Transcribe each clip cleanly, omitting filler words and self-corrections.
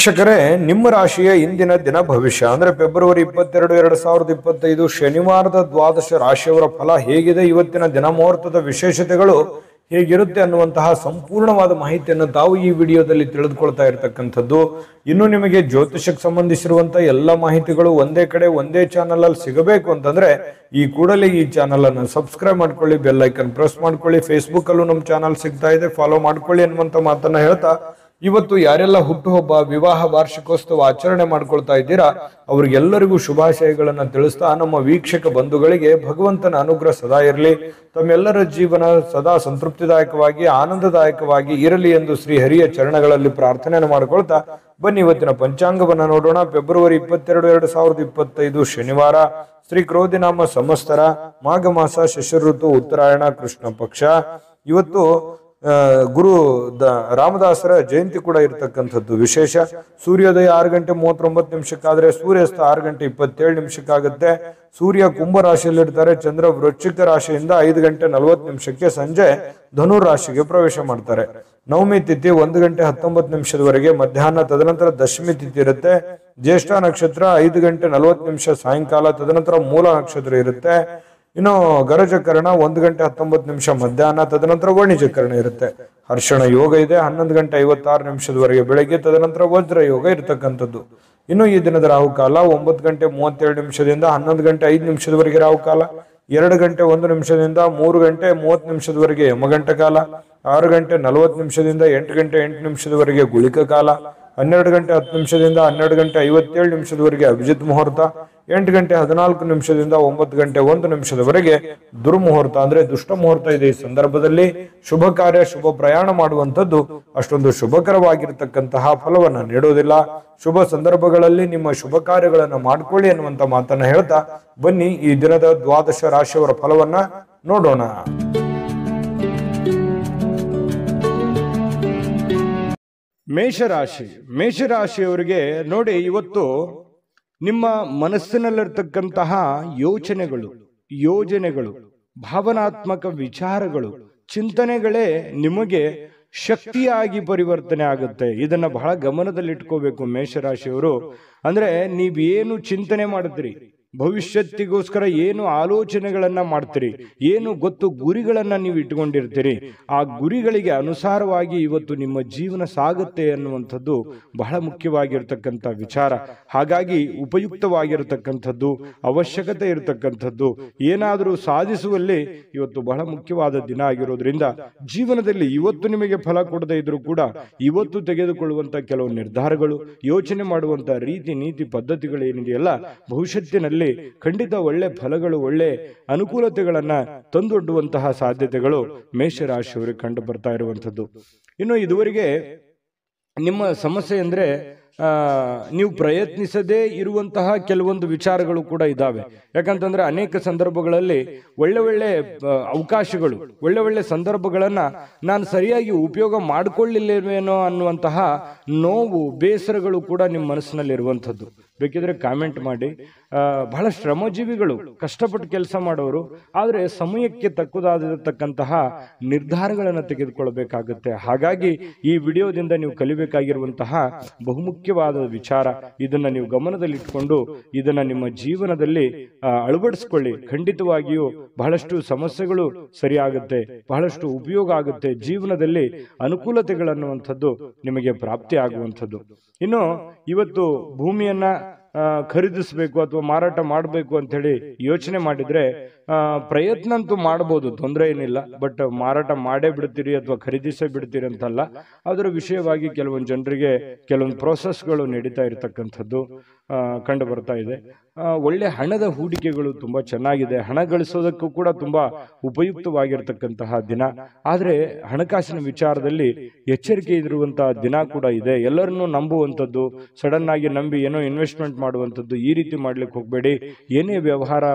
ವೀಕ್ಷಕರೇ, ನಿಮ್ಮ ರಾಶಿಯ ಇಂದಿನ ದಿನ ಭವಿಷ್ಯ ಅಂದ್ರೆ ಫೆಬ್ರವರಿ 22, 2025 ಶನಿವಾರದ ದ್ವಾದಶ ರಾಶಿಯವರ ಫಲ ಹೇಗಿದೆ, ಇವತ್ತಿನ ದಿನ ಮುಹೂರ್ತದ ವಿಶೇಷತೆಗಳು ಹೇಗಿರುತ್ತೆ ಅನ್ನುವಂತಹ ಸಂಪೂರ್ಣವಾದ ಮಾಹಿತಿಯನ್ನು ತಾವು ಈ ವಿಡಿಯೋದಲ್ಲಿ ತಿಳಿದುಕೊಳ್ತಾ ಇರತಕ್ಕಂಥದ್ದು. ಇನ್ನು ನಿಮಗೆ ಜ್ಯೋತಿಷಕ್ಕೆ ಸಂಬಂಧಿಸಿರುವಂತಹ ಎಲ್ಲ ಮಾಹಿತಿಗಳು ಒಂದೇ ಕಡೆ ಒಂದೇ ಚಾನಲ್ ಅಲ್ಲಿ ಸಿಗಬೇಕು ಅಂತಂದ್ರೆ ಈ ಕೂಡಲೇ ಈ ಚಾನಲ್ ಅನ್ನು ಸಬ್ಸ್ಕ್ರೈಬ್ ಮಾಡ್ಕೊಳ್ಳಿ, ಬೆಲ್ ಐಕನ್ ಪ್ರೆಸ್ ಮಾಡ್ಕೊಳ್ಳಿ. ಫೇಸ್ಬುಕ್ ಅಲ್ಲೂ ನಮ್ಮ ಚಾನಲ್ ಸಿಗ್ತಾ ಇದೆ, ಫಾಲೋ ಮಾಡ್ಕೊಳ್ಳಿ ಅನ್ನುವಂತ ಮಾತನ್ನ ಹೇಳ್ತಾ, ಇವತ್ತು ಯಾರೆಲ್ಲ ಹುಟ್ಟುಹಬ್ಬ, ವಿವಾಹ ವಾರ್ಷಿಕೋತ್ಸವ ಆಚರಣೆ ಮಾಡ್ಕೊಳ್ತಾ ಇದ್ದೀರಾ ಅವ್ರಿಗೆಲ್ಲರಿಗೂ ಶುಭಾಶಯಗಳನ್ನ ತಿಳಿಸ್ತಾ, ನಮ್ಮ ವೀಕ್ಷಕ ಬಂಧುಗಳಿಗೆ ಭಗವಂತನ ಅನುಗ್ರಹ ಸದಾ ಇರಲಿ, ತಮ್ಮೆಲ್ಲರ ಜೀವನ ಸದಾ ಸಂತೃಪ್ತಿದಾಯಕವಾಗಿ ಆನಂದದಾಯಕವಾಗಿ ಇರಲಿ ಎಂದು ಶ್ರೀ ಹರಿಯ ಚರಣಗಳಲ್ಲಿ ಪ್ರಾರ್ಥನೆಯನ್ನು ಮಾಡ್ಕೊಳ್ತಾ ಬನ್ನಿ ಇವತ್ತಿನ ಪಂಚಾಂಗವನ್ನ ನೋಡೋಣ. ಫೆಬ್ರವರಿ 22, 2025 ಶನಿವಾರ, ಶ್ರೀ ಕ್ರೋಧಿನಾಮ ಸಂವತ್ಸರ, ಮಾಘ ಮಾಸ, ಶಿಶಿರ ಋತು, ಉತ್ತರಾಯಣ, ಕೃಷ್ಣ ಪಕ್ಷ. ಇವತ್ತು ಗುರು ರಾಮದಾಸರ ಜಯಂತಿ ಕೂಡ ಇರತಕ್ಕಂಥದ್ದು ವಿಶೇಷ. ಸೂರ್ಯೋದಯ 6 ಗಂಟೆ 39 ನಿಮಿಷಕ್ಕಾದ್ರೆ ಸೂರ್ಯಾಸ್ತ 6 ಗಂಟೆ 27 ನಿಮಿಷಕ್ಕಾಗುತ್ತೆ. ಸೂರ್ಯ ಕುಂಭ ರಾಶಿಯಲ್ಲಿ ಇರ್ತಾರೆ, ಚಂದ್ರ ವೃಶ್ಚಿಕ ರಾಶಿಯಿಂದ 5 ಗಂಟೆ 40 ನಿಮಿಷಕ್ಕೆ ಸಂಜೆ ಧನು ರಾಶಿಗೆ ಪ್ರವೇಶ ಮಾಡ್ತಾರೆ. ನವಮಿ ತಿಥಿ 1 ಗಂಟೆ 19 ನಿಮಿಷದವರೆಗೆ ಮಧ್ಯಾಹ್ನ, ತದನಂತರ ದಶಮಿ ತಿಥಿ ಇರುತ್ತೆ. ಜ್ಯೇಷ್ಠ ನಕ್ಷತ್ರ 5 ಗಂಟೆ 40 ನಿಮಿಷ ಸಾಯಂಕಾಲ, ತದನಂತರ ಮೂಲ ನಕ್ಷತ್ರ ಇರುತ್ತೆ. ಇನ್ನು ಗರಜಕರಣ 1 ಗಂಟೆ 19 ನಿಮಿಷ ಮಧ್ಯಾಹ್ನ, ತದನಂತರ ವಾಣಿಜ್ಯಕರಣ ಇರುತ್ತೆ. ಹರ್ಷಣ ಯೋಗ ಇದೆ 11 ಗಂಟೆ 56 ನಿಮಿಷದವರೆಗೆ ಬೆಳಗ್ಗೆ, ತದನಂತರ ವಜ್ರ ಯೋಗ ಇರತಕ್ಕಂಥದ್ದು. ಇನ್ನು ಈ ದಿನದ ರಾಹುಕಾಲ 9 ಗಂಟೆ 37 ನಿಮಿಷದಿಂದ 11 ಗಂಟೆ 5 ನಿಮಿಷದವರೆಗೆ ರಾಹುಕಾಲ, 2 ಗಂಟೆ 1 ನಿಮಿಷದಿಂದ 3 ಗಂಟೆ 30 ನಿಮಿಷದವರೆಗೆ ಯಮಗಂಟ ಕಾಲ, 6 ಗಂಟೆ 40 ನಿಮಿಷದಿಂದ 8 ಗಂಟೆ 8 ನಿಮಿಷದವರೆಗೆ ಗುಳಿಕ ಕಾಲ, 12 ಗಂಟೆ 10 ನಿಮಿಷದಿಂದ 12 ಗಂಟೆ 57 ನಿಮಿಷದವರೆಗೆ ಅಭಿಜಿತ್ ಮುಹೂರ್ತ, 8 ಗಂಟೆ 14 ನಿಮಿಷದಿಂದ 9 ಗಂಟೆ 1 ನಿಮಿಷದವರೆಗೆ ದುರ್ಮುಹೂರ್ತ ಅಂದ್ರೆ ದುಷ್ಟ ಮುಹೂರ್ತ ಇದೆ. ಈ ಸಂದರ್ಭದಲ್ಲಿ ಶುಭ ಕಾರ್ಯ, ಶುಭ ಪ್ರಯಾಣ ಮಾಡುವಂಥದ್ದು ಅಷ್ಟೊಂದು ಶುಭಕರವಾಗಿರ್ತಕ್ಕಂತಹ ಫಲವನ್ನ ನೀಡೋದಿಲ್ಲ. ಶುಭ ಸಂದರ್ಭಗಳಲ್ಲಿ ನಿಮ್ಮ ಶುಭ ಕಾರ್ಯಗಳನ್ನ ಮಾಡ್ಕೊಳ್ಳಿ ಅನ್ನುವಂತ ಮಾತನ್ನ ಹೇಳ್ತಾ ಬನ್ನಿ ಈ ದಿನದ ದ್ವಾದಶ ರಾಶಿಯವರ ಫಲವನ್ನ ನೋಡೋಣ. ಮೇಷರಾಶಿಯವರಿಗೆ ನೋಡಿ, ಇವತ್ತು ನಿಮ್ಮ ಮನಸ್ಸಿನಲ್ಲಿರ್ತಕ್ಕಂತಹ ಯೋಜನೆಗಳು, ಭಾವನಾತ್ಮಕ ವಿಚಾರಗಳು, ಚಿಂತನೆಗಳೇ ನಿಮಗೆ ಶಕ್ತಿಯಾಗಿ ಪರಿವರ್ತನೆ ಆಗುತ್ತೆ. ಇದನ್ನ ಬಹಳ ಗಮನದಲ್ಲಿಟ್ಕೋಬೇಕು ಮೇಷರಾಶಿಯವರು. ಅಂದ್ರೆ ನೀವೇನು ಚಿಂತನೆ ಮಾಡ್ತೀರಿ, ಭವಿಷ್ಯತ್ತಿಗೋಸ್ಕರ ಏನು ಆಲೋಚನೆಗಳನ್ನ ಮಾಡ್ತೀರಿ, ಏನು ಗುರಿಗಳನ್ನ ನೀವು ಇಟ್ಕೊಂಡಿರ್ತೀರಿ, ಆ ಗುರಿಗಳಿಗೆ ಅನುಸಾರವಾಗಿ ಇವತ್ತು ನಿಮ್ಮ ಜೀವನ ಸಾಗುತ್ತೆ ಅನ್ನುವಂಥದ್ದು ಬಹಳ ಮುಖ್ಯವಾಗಿರ್ತಕ್ಕಂಥ ವಿಚಾರ. ಹಾಗಾಗಿ ಉಪಯುಕ್ತವಾಗಿರತಕ್ಕಂಥದ್ದು, ಅವಶ್ಯಕತೆ ಇರತಕ್ಕಂಥದ್ದು, ಏನಾದರೂ ಸಾಧಿಸುವಲ್ಲಿ ಇವತ್ತು ಬಹಳ ಮುಖ್ಯವಾದ ದಿನ ಆಗಿರೋದ್ರಿಂದ ಜೀವನದಲ್ಲಿ ಇವತ್ತು ನಿಮಗೆ ಫಲ ಕೊಡದೇ ಇದ್ರೂ ಕೂಡ ಇವತ್ತು ತೆಗೆದುಕೊಳ್ಳುವಂತ ಕೆಲವು ನಿರ್ಧಾರಗಳು, ಯೋಚನೆ ಮಾಡುವಂತ ರೀತಿ ನೀತಿ ಪದ್ಧತಿಗಳು ಏನಿದೆಯಲ್ಲ, ಭವಿಷ್ಯತ್ತಿನಲ್ಲಿ ಖಂಡಿತ ಒಳ್ಳೆ ಫಲಗಳು, ಒಳ್ಳೆ ಅನುಕೂಲತೆಗಳನ್ನ ತಂದೊಡ್ಡುವಂತಹ ಸಾಧ್ಯತೆಗಳು ಮೇಷರಾಶಿಯವರಿಗೆ ಕಂಡು ಬರ್ತಾ ಇರುವಂಥದ್ದು. ಇನ್ನು ಇದುವರೆಗೆ ನಿಮ್ಮ ಸಮಸ್ಯೆ ಅಂದ್ರೆ ನೀವು ಪ್ರಯತ್ನಿಸದೇ ಇರುವಂತಹ ಕೆಲವೊಂದು ವಿಚಾರಗಳು ಕೂಡ ಇದ್ದಾವೆ. ಯಾಕಂತಂದ್ರೆ ಅನೇಕ ಸಂದರ್ಭಗಳಲ್ಲಿ ಒಳ್ಳೆ ಅವಕಾಶಗಳು, ಒಳ್ಳೆ ಸಂದರ್ಭಗಳನ್ನ ನಾನು ಸರಿಯಾಗಿ ಉಪಯೋಗ ಮಾಡಿಕೊಳ್ಳಿಲ್ಲವೇನೋ ಅನ್ನುವಂತಹ ನೋವು, ಬೇಸರಗಳು ಕೂಡ ನಿಮ್ಮ ಮನಸ್ಸಿನಲ್ಲಿ ಇರುವಂಥದ್ದು. ಬೇಕಿದ್ರೆ ಕಾಮೆಂಟ್ ಮಾಡಿ. ಬಹಳ ಶ್ರಮಜೀವಿಗಳು, ಕಷ್ಟಪಟ್ಟು ಕೆಲಸ ಮಾಡೋರು, ಆದರೆ ಸಮಯಕ್ಕೆ ತಕ್ಕುದಾಗಿರತಕ್ಕಂತಹ ನಿರ್ಧಾರಗಳನ್ನು ತೆಗೆದುಕೊಳ್ಳಬೇಕಾಗುತ್ತೆ. ಹಾಗಾಗಿ ಈ ವಿಡಿಯೋದಿಂದ ನೀವು ಕಲಿಬೇಕಾಗಿರುವಂತಹ ಬಹುಮುಖ್ಯವಾದ ವಿಚಾರ, ಇದನ್ನ ನೀವು ಗಮನದಲ್ಲಿಟ್ಕೊಂಡು ಇದನ್ನ ನಿಮ್ಮ ಜೀವನದಲ್ಲಿ ಅಳವಡಿಸ್ಕೊಳ್ಳಿ. ಖಂಡಿತವಾಗಿಯೂ ಬಹಳಷ್ಟು ಸಮಸ್ಯೆಗಳು ಸರಿಯಾಗುತ್ತೆ, ಬಹಳಷ್ಟು ಉಪಯೋಗ ಆಗುತ್ತೆ, ಜೀವನದಲ್ಲಿ ಅನುಕೂಲತೆಗಳನ್ನುವಂಥದ್ದು ನಿಮಗೆ ಪ್ರಾಪ್ತಿ ಆಗುವಂಥದ್ದು. ಇನ್ನು ಇವತ್ತು ಭೂಮಿಯನ್ನ ಖರೀದಿಸಬೇಕು ಅಥವಾ ಮಾರಾಟ ಮಾಡಬೇಕು ಅಂತ ಹೇಳಿ ಯೋಚನೆ ಮಾಡಿದ್ರೆ ಪ್ರಯತ್ನ ಅಂತೂ ಮಾಡಬಹುದು, ತೊಂದರೆ ಏನಿಲ್ಲ. ಬಟ್ ಮಾರಾಟ ಮಾಡೇ ಬಿಡ್ತೀರಿ ಅಥವಾ ಖರೀದಿಸೇ ಬಿಡ್ತೀರಿ ಅಂತಲ್ಲ, ಅದರ ವಿಷಯವಾಗಿ ಕೆಲವೊಂದು ಜನರಿಗೆ ಕೆಲವೊಂದು ಪ್ರೋಸೆಸ್ಗಳು ನಡೀತಾ ಇರತಕ್ಕಂಥದ್ದು ಕಂಡು ಬರ್ತಾ ಇದೆ. ಒಳ್ಳೆ ಹಣದ ಹೂಡಿಕೆಗಳು ತುಂಬಾ ಚೆನ್ನಾಗಿದೆ, ಹಣ ಗಳಿಸೋದಕ್ಕೂ ಕೂಡ ತುಂಬಾ ಉಪಯುಕ್ತವಾಗಿರ್ತಕ್ಕಂತಹ ದಿನ. ಆದ್ರೆ ಹಣಕಾಸಿನ ವಿಚಾರದಲ್ಲಿ ಎಚ್ಚರಿಕೆ ಇರುವಂತಹ ದಿನ ಕೂಡ ಇದೆ. ಎಲ್ಲರನ್ನೂ ನಂಬುವಂಥದ್ದು, ಸಡನ್ ಆಗಿ ನಂಬಿ ಏನೋ ಇನ್ವೆಸ್ಟ್ಮೆಂಟ್ ಮಾಡುವಂಥದ್ದು, ಈ ರೀತಿ ಮಾಡ್ಲಿಕ್ಕೆ ಹೋಗಬೇಡಿ. ಏನೇ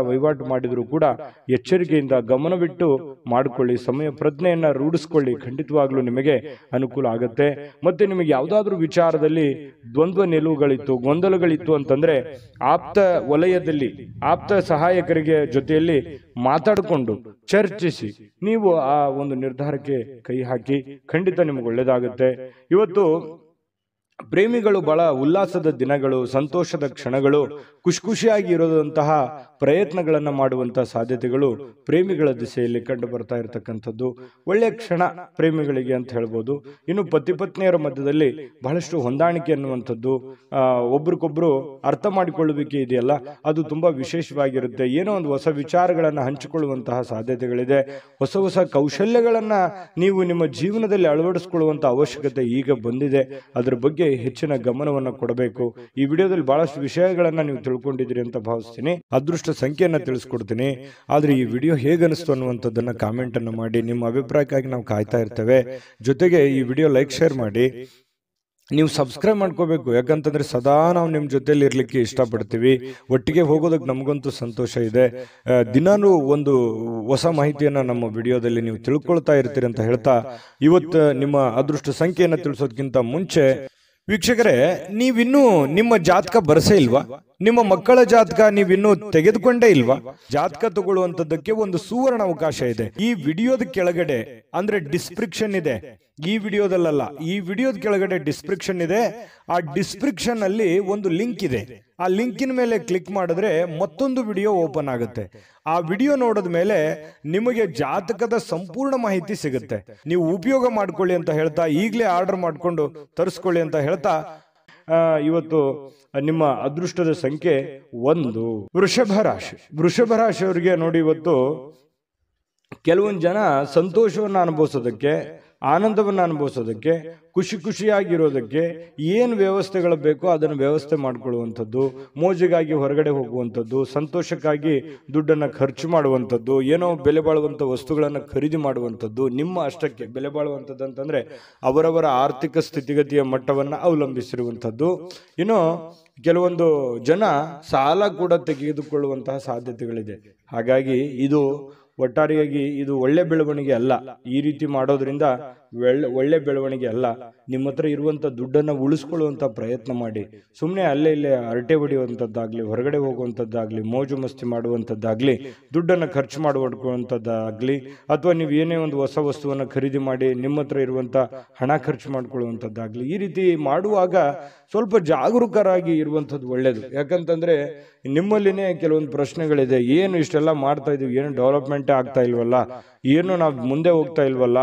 ವಹಿವಾಟು ಮಾಡಿದ್ರು ಕೂಡ ಎಚ್ಚರಿಕೆಯಿಂದ ಗಮನವಿಟ್ಟು ಮಾಡಿಕೊಳ್ಳಿ, ಸಮಯ ಪ್ರಜ್ಞೆಯನ್ನ ರೂಢಿಸ್ಕೊಳ್ಳಿ. ಖಂಡಿತವಾಗ್ಲೂ ನಿಮಗೆ ಅನುಕೂಲ ಆಗುತ್ತೆ. ಮತ್ತೆ ನಿಮಗೆ ಯಾವುದಾದ್ರೂ ವಿಚಾರದಲ್ಲಿ ದ್ವಂದ್ವ ನಿಲುವುಗಳಿತ್ತು, ಗೊಂದಲಗಳಿತ್ತು ಅಂತಂದ್ರೆ ಆಪ್ತ ವಲಯದಲ್ಲಿ ಆಪ್ತ ಸಹಾಯಕರಿಗೆ ಜೊತೆಯಲ್ಲಿ ಮಾತಾಡಿಕೊಂಡು ಚರ್ಚಿಸಿ ನೀವು ಆ ಒಂದು ನಿರ್ಧಾರಕ್ಕೆ ಕೈ ಹಾಕಿ. ಖಂಡಿತ ನಿಮಗೆ ಒಳ್ಳೆಯದಾಗುತ್ತೆ. ಇವತ್ತು ಪ್ರೇಮಿಗಳು ಬಹಳ ಉಲ್ಲಾಸದ ದಿನಗಳು, ಸಂತೋಷದ ಕ್ಷಣಗಳು, ಖುಷಿಯಾಗಿ ಇರೋದಂತಹ ಪ್ರಯತ್ನಗಳನ್ನ ಮಾಡುವಂತಹ ಸಾಧ್ಯತೆಗಳು ಪ್ರೇಮಿಗಳ ದಿಸೆಯಲ್ಲಿ ಕಂಡು ಬರ್ತಾ ಇರತಕ್ಕಂಥದ್ದು ಒಳ್ಳೆಯ ಕ್ಷಣ ಪ್ರೇಮಿಗಳಿಗೆ ಅಂತ ಹೇಳ್ಬೋದು. ಇನ್ನು ಪತಿ ಪತ್ನಿಯರ ಮಧ್ಯದಲ್ಲಿ ಬಹಳಷ್ಟು ಹೊಂದಾಣಿಕೆ ಅನ್ನುವಂಥದ್ದು, ಒಬ್ರಿಗೊಬ್ರು ಅರ್ಥ ಮಾಡಿಕೊಳ್ಳುವಿಕೆ ಇದೆಯಲ್ಲ, ಅದು ತುಂಬಾ ವಿಶೇಷವಾಗಿರುತ್ತೆ. ಏನೋ ಒಂದು ಹೊಸ ವಿಚಾರಗಳನ್ನ ಹಂಚಿಕೊಳ್ಳುವಂತಹ ಸಾಧ್ಯತೆಗಳಿದೆ. ಹೊಸ ಹೊಸ ಕೌಶಲ್ಯಗಳನ್ನ ನೀವು ನಿಮ್ಮ ಜೀವನದಲ್ಲಿ ಅಳವಡಿಸಿಕೊಳ್ಳುವಂತ ಅವಶ್ಯಕತೆ ಈಗ ಬಂದಿದೆ. ಅದರ ಬಗ್ಗೆ ಹೆಚ್ಚಿನ ಗಮನವನ್ನು ಕೊಡಬೇಕು. ಈ ವಿಡಿಯೋದಲ್ಲಿ ಬಹಳಷ್ಟು ವಿಷಯಗಳನ್ನ ನೀವು ತಿಳ್ಕೊಂಡಿದ್ದೀರಿ ಅಂತ ಭಾವಿಸ್ತೀನಿ. ಅದೃಷ್ಟ ಸಂಖ್ಯೆಯನ್ನ ತಿಳಿಸ್ಕೊಡ್ತೀನಿ. ಆದ್ರೆ ಈ ವಿಡಿಯೋ ಹೇಗನಿಸ್ತು ಅನ್ನುವಂಥದ್ದನ್ನ ಕಾಮೆಂಟ್ ಅನ್ನು ಮಾಡಿ. ನಿಮ್ಮ ಅಭಿಪ್ರಾಯಕ್ಕಾಗಿ ನಾವು ಕಾಯ್ತಾ ಇರ್ತೇವೆ. ಜೊತೆಗೆ ಈ ವಿಡಿಯೋ ಲೈಕ್, ಶೇರ್ ಮಾಡಿ. ನೀವು ಸಬ್ಸ್ಕ್ರೈಬ್ ಮಾಡ್ಕೋಬೇಕು, ಯಾಕಂತಂದ್ರೆ ಸದಾ ನಾವು ನಿಮ್ಮ ಜೊತೆಲಿ ಇರ್ಲಿಕ್ಕೆ ಇಷ್ಟಪಡ್ತೀವಿ. ಒಟ್ಟಿಗೆ ಹೋಗೋದಕ್ಕೆ ನಮಗಂತೂ ಸಂತೋಷ ಇದೆ. ದಿನಾನು ಒಂದು ಹೊಸ ಮಾಹಿತಿಯನ್ನ ನಮ್ಮ ವಿಡಿಯೋದಲ್ಲಿ ನೀವು ತಿಳ್ಕೊಳ್ತಾ ಇರ್ತೀರಿ ಅಂತ ಹೇಳ್ತಾ, ಇವತ್ತು ನಿಮ್ಮ ಅದೃಷ್ಟ ಸಂಖ್ಯೆಯನ್ನು ತಿಳಿಸೋದಕ್ಕಿಂತ ಮುಂಚೆ ವೀಕ್ಷಕರೇ, ನೀವಿನ್ನೂ ನಿಮ್ಮ ಜಾತಕ ಬರಸೇ ಇಲ್ವಾ? ನಿಮ್ಮ ಮಕ್ಕಳ ಜಾತಕ ನೀವಿನ್ನೂ ತೆಗೆದುಕೊಂಡೇ ಇಲ್ವಾ? ಜಾತಕ ತಗೊಳ್ಳುವಂತದ್ದಕ್ಕೆ ಒಂದು ಸುವರ್ಣ ಅವಕಾಶ ಇದೆ. ಈ ವಿಡಿಯೋದ ಕೆಳಗಡೆ ಅಂದ್ರೆ ಡಿಸ್ಕ್ರಿಪ್ಷನ್ ಇದೆ. ಈ ವಿಡಿಯೋದಲ್ಲ, ಈ ವಿಡಿಯೋದ ಕೆಳಗಡೆ ಡಿಸ್ಕ್ರಿಪ್ಷನ್ ಇದೆ. ಆ ಡಿಸ್ಕ್ರಿಪ್ಷನ್ ಅಲ್ಲಿ ಒಂದು ಲಿಂಕ್ ಇದೆ. ಆ ಲಿಂಕಿನ ಮೇಲೆ ಕ್ಲಿಕ್ ಮಾಡಿದ್ರೆ ಮತ್ತೊಂದು ವಿಡಿಯೋ ಓಪನ್ ಆಗುತ್ತೆ. ಆ ವಿಡಿಯೋ ನೋಡಿದ ಮೇಲೆ ನಿಮಗೆ ಜಾತಕದ ಸಂಪೂರ್ಣ ಮಾಹಿತಿ ಸಿಗುತ್ತೆ. ನೀವು ಉಪಯೋಗ ಮಾಡ್ಕೊಳ್ಳಿ ಅಂತ ಹೇಳ್ತಾ, ಈಗಲೇ ಆರ್ಡರ್ ಮಾಡಿಕೊಂಡು ತರಿಸ್ಕೊಳ್ಳಿ ಅಂತ ಹೇಳ್ತಾ, ಇವತ್ತು ನಿಮ್ಮ ಅದೃಷ್ಟದ ಸಂಖ್ಯೆ 1 ವೃಷಭ ರಾಶಿ. ವೃಷಭ ರಾಶಿಯವರಿಗೆ ನೋಡಿ, ಇವತ್ತು ಕೆಲವೊಂದು ಜನ ಸಂತೋಷವನ್ನು ಅನುಭವಿಸೋದಕ್ಕೆ, ಆನಂದವನ್ನು ಅನುಭವಿಸೋದಕ್ಕೆ, ಖುಷಿಯಾಗಿರೋದಕ್ಕೆ ಏನು ವ್ಯವಸ್ಥೆಗಳು ಬೇಕೋ ಅದನ್ನು ವ್ಯವಸ್ಥೆ ಮಾಡಿಕೊಳ್ಳುವಂಥದ್ದು, ಮೋಜಿಗಾಗಿ ಹೊರಗಡೆ ಹೋಗುವಂಥದ್ದು, ಸಂತೋಷಕ್ಕಾಗಿ ದುಡ್ಡನ್ನು ಖರ್ಚು ಮಾಡುವಂಥದ್ದು, ಏನೋ ಬೆಲೆ ಬಾಳುವಂಥ ವಸ್ತುಗಳನ್ನು ಖರೀದಿ ಮಾಡುವಂಥದ್ದು, ನಿಮ್ಮ ಅಷ್ಟಕ್ಕೆ ಬೆಲೆ ಬಾಳುವಂಥದ್ದು ಅಂತಂದರೆ ಅವರವರ ಆರ್ಥಿಕ ಸ್ಥಿತಿಗತಿಯ ಮಟ್ಟವನ್ನು ಅವಲಂಬಿಸಿರುವಂಥದ್ದು. ಇನ್ನು ಕೆಲವೊಂದು ಜನ ಸಾಲ ಕೂಡ ತೆಗೆದುಕೊಳ್ಳುವಂತಹ ಸಾಧ್ಯತೆಗಳಿದೆ. ಹಾಗಾಗಿ ಇದು ಒಟ್ಟಾರೆಯಾಗಿ ಇದು ಒಳ್ಳೆ ಬೆಳವಣಿಗೆ ಅಲ್ಲ. ಈ ರೀತಿ ಮಾಡೋದ್ರಿಂದ ಒಳ್ಳೆ ಬೆಳವಣಿಗೆ ಅಲ್ಲ. ನಿಮ್ಮ ಹತ್ರ ಇರುವಂತ ದುಡ್ಡನ್ನ ಉಳಿಸ್ಕೊಳ್ಳುವಂತ ಪ್ರಯತ್ನ ಮಾಡಿ. ಸುಮ್ಮನೆ ಅಲ್ಲೇ ಇಲ್ಲೇ ಹರಟೆ ಹೊಡೆಯುವಂಥದ್ದಾಗ್ಲಿ, ಹೊರಗಡೆ ಹೋಗುವಂಥದ್ದಾಗ್ಲಿ, ಮೋಜು ಮಸ್ತಿ ಮಾಡುವಂಥದ್ದಾಗ್ಲಿ, ದುಡ್ಡನ್ನು ಖರ್ಚು ಮಾಡುವಂಥದ್ದಾಗ್ಲಿ, ಅಥವಾ ನೀವು ಏನೇ ಒಂದು ಹೊಸ ವಸ್ತುವನ್ನು ಖರೀದಿ ಮಾಡಿ ನಿಮ್ಮ ಹತ್ರ ಇರುವಂತ ಹಣ ಖರ್ಚು ಮಾಡ್ಕೊಳ್ಳುವಂಥದ್ದಾಗ್ಲಿ, ಈ ರೀತಿ ಮಾಡುವಾಗ ಸ್ವಲ್ಪ ಜಾಗರೂಕರಾಗಿ ಇರುವಂಥದ್ದು ಒಳ್ಳೇದು. ಯಾಕಂತಂದ್ರೆ ನಿಮ್ಮಲ್ಲಿನೇ ಕೆಲವೊಂದು ಪ್ರಶ್ನೆಗಳಿದೆ. ಏನು ಇಷ್ಟೆಲ್ಲ ಮಾಡ್ತಾ ಇದೀವಿ, ಏನು ಡೆವಲಪ್ಮೆಂಟೇ ಆಗ್ತಾ ಇಲ್ವಲ್ಲ, ಏನು ನಾವು ಮುಂದೆ ಹೋಗ್ತಾ ಇಲ್ವಲ್ಲ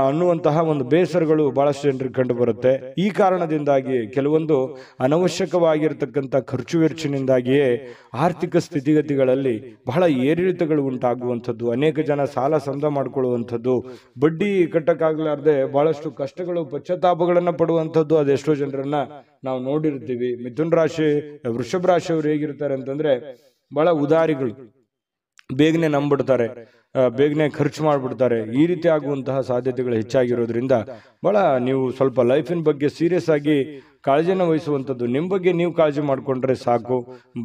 ಅನ್ನುವಂತಹ ಒಂದು ಬೇಸರಗಳು ಬಹಳಷ್ಟು ಜನರಿಗೆ ಕಂಡು ಬರುತ್ತೆ. ಈ ಕಾರಣದಿಂದಾಗಿ ಕೆಲವೊಂದು ಅನವಶ್ಯಕವಾಗಿರ್ತಕ್ಕಂಥ ಖರ್ಚು ವೆಚ್ಚನಿಂದಾಗಿಯೇ ಆರ್ಥಿಕ ಸ್ಥಿತಿಗತಿಗಳಲ್ಲಿ ಬಹಳ ಏರಿಳಿತಗಳು ಉಂಟಾಗುವಂಥದ್ದು, ಅನೇಕ ಜನ ಸಾಲ ಸಮಧ ಮಾಡಿಕೊಳ್ಳುವಂಥದ್ದು, ಬಡ್ಡಿ ಕಟ್ಟಕ್ಕಾಗಲಾರ್ದೆ ಬಹಳಷ್ಟು ಕಷ್ಟಗಳು, ಪಶ್ಚಾತ್ತಾಪಗಳನ್ನ ಪಡುವಂಥದ್ದು ಅದೆಷ್ಟೋ ಜನರನ್ನ ನಾವು ನೋಡಿರ್ತೀವಿ. ಮಿಥುನ ರಾಶಿ, ವೃಷಭ ರಾಶಿಯವರು ಹೇಗಿರ್ತಾರೆ ಅಂತಂದ್ರೆ ಬಹಳ ಉದಾರಿಗಳು, ಬೇಗನೆ ನಂಬಿಡ್ತಾರೆ, ಬೇಗನೆ ಖರ್ಚು ಮಾಡಿಬಿಡ್ತಾರೆ. ಈ ರೀತಿ ಆಗುವಂತಹ ಸಾಧ್ಯತೆಗಳು ಹೆಚ್ಚಾಗಿರೋದ್ರಿಂದ ಬಹಳ ನೀವು ಸ್ವಲ್ಪ ಲೈಫಿನ ಬಗ್ಗೆ ಸೀರಿಯಸ್ ಆಗಿ ಕಾಳಜಿಯನ್ನು ವಹಿಸುವಂಥದ್ದು. ನಿಮ್ಮ ಬಗ್ಗೆ ನೀವು ಕಾಳಜಿ ಮಾಡಿಕೊಂಡ್ರೆ ಸಾಕು.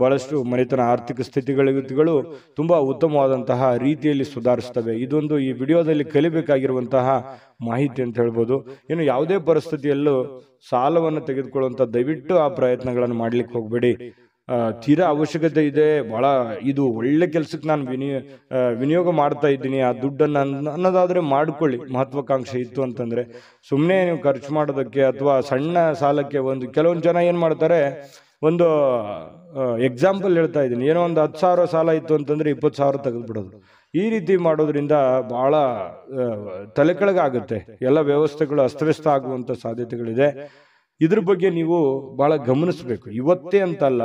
ಬಹಳಷ್ಟು ಮನೆತನ ಆರ್ಥಿಕ ಸ್ಥಿತಿಗಳು ತುಂಬಾ ಉತ್ತಮವಾದಂತಹ ರೀತಿಯಲ್ಲಿ ಸುಧಾರಿಸ್ತವೆ. ಇದೊಂದು ಈ ವಿಡಿಯೋದಲ್ಲಿ ಕಲಿಬೇಕಾಗಿರುವಂತಹ ಮಾಹಿತಿ ಅಂತ ಹೇಳ್ಬೋದು. ಇನ್ನು ಯಾವುದೇ ಪರಿಸ್ಥಿತಿಯಲ್ಲೂ ಸಾಲವನ್ನು ತೆಗೆದುಕೊಳ್ಳುವಂಥ ದಯವಿಟ್ಟು ಆ ಪ್ರಯತ್ನಗಳನ್ನು ಮಾಡ್ಲಿಕ್ಕೆ ಹೋಗ್ಬೇಡಿ. ತೀರಾ ಅವಶ್ಯಕತೆ ಇದೆ, ಬಹಳ ಇದು ಒಳ್ಳೆ ಕೆಲಸಕ್ಕೆ ನಾನು ವಿನಿಯೋಗ ಮಾಡ್ತಾ ಇದ್ದೀನಿ, ಆ ದುಡ್ಡನ್ನು ಅನ್ನೋದಾದ್ರೆ ಮಾಡ್ಕೊಳ್ಳಿ. ಮಹತ್ವಾಕಾಂಕ್ಷೆ ಇತ್ತು ಅಂತಂದ್ರೆ ಸುಮ್ಮನೆ ನೀವು ಖರ್ಚು ಮಾಡೋದಕ್ಕೆ ಅಥವಾ ಸಣ್ಣ ಸಾಲಕ್ಕೆ ಕೆಲವೊಂದು ಜನ ಏನ್ ಮಾಡ್ತಾರೆ, ಒಂದು ಎಕ್ಸಾಂಪಲ್ ಹೇಳ್ತಾ ಇದ್ದೀನಿ, ಏನೋ ಒಂದು 10,000 ಸಾಲ ಇತ್ತು ಅಂತಂದ್ರೆ 20,000 ತೆಗೆದುಬಿಡೋದು. ಈ ರೀತಿ ಮಾಡೋದ್ರಿಂದ ಬಹಳ ತಲೆ ಕೆಳಗಾಗುತ್ತೆ. ಎಲ್ಲ ವ್ಯವಸ್ಥೆಗಳು ಅಸ್ತವ್ಯಸ್ತ ಆಗುವಂತ ಸಾಧ್ಯತೆಗಳಿದೆ. ಇದ್ರ ಬಗ್ಗೆ ನೀವು ಬಹಳ ಗಮನಿಸಬೇಕು. ಇವತ್ತೇ ಅಂತಲ್ಲ,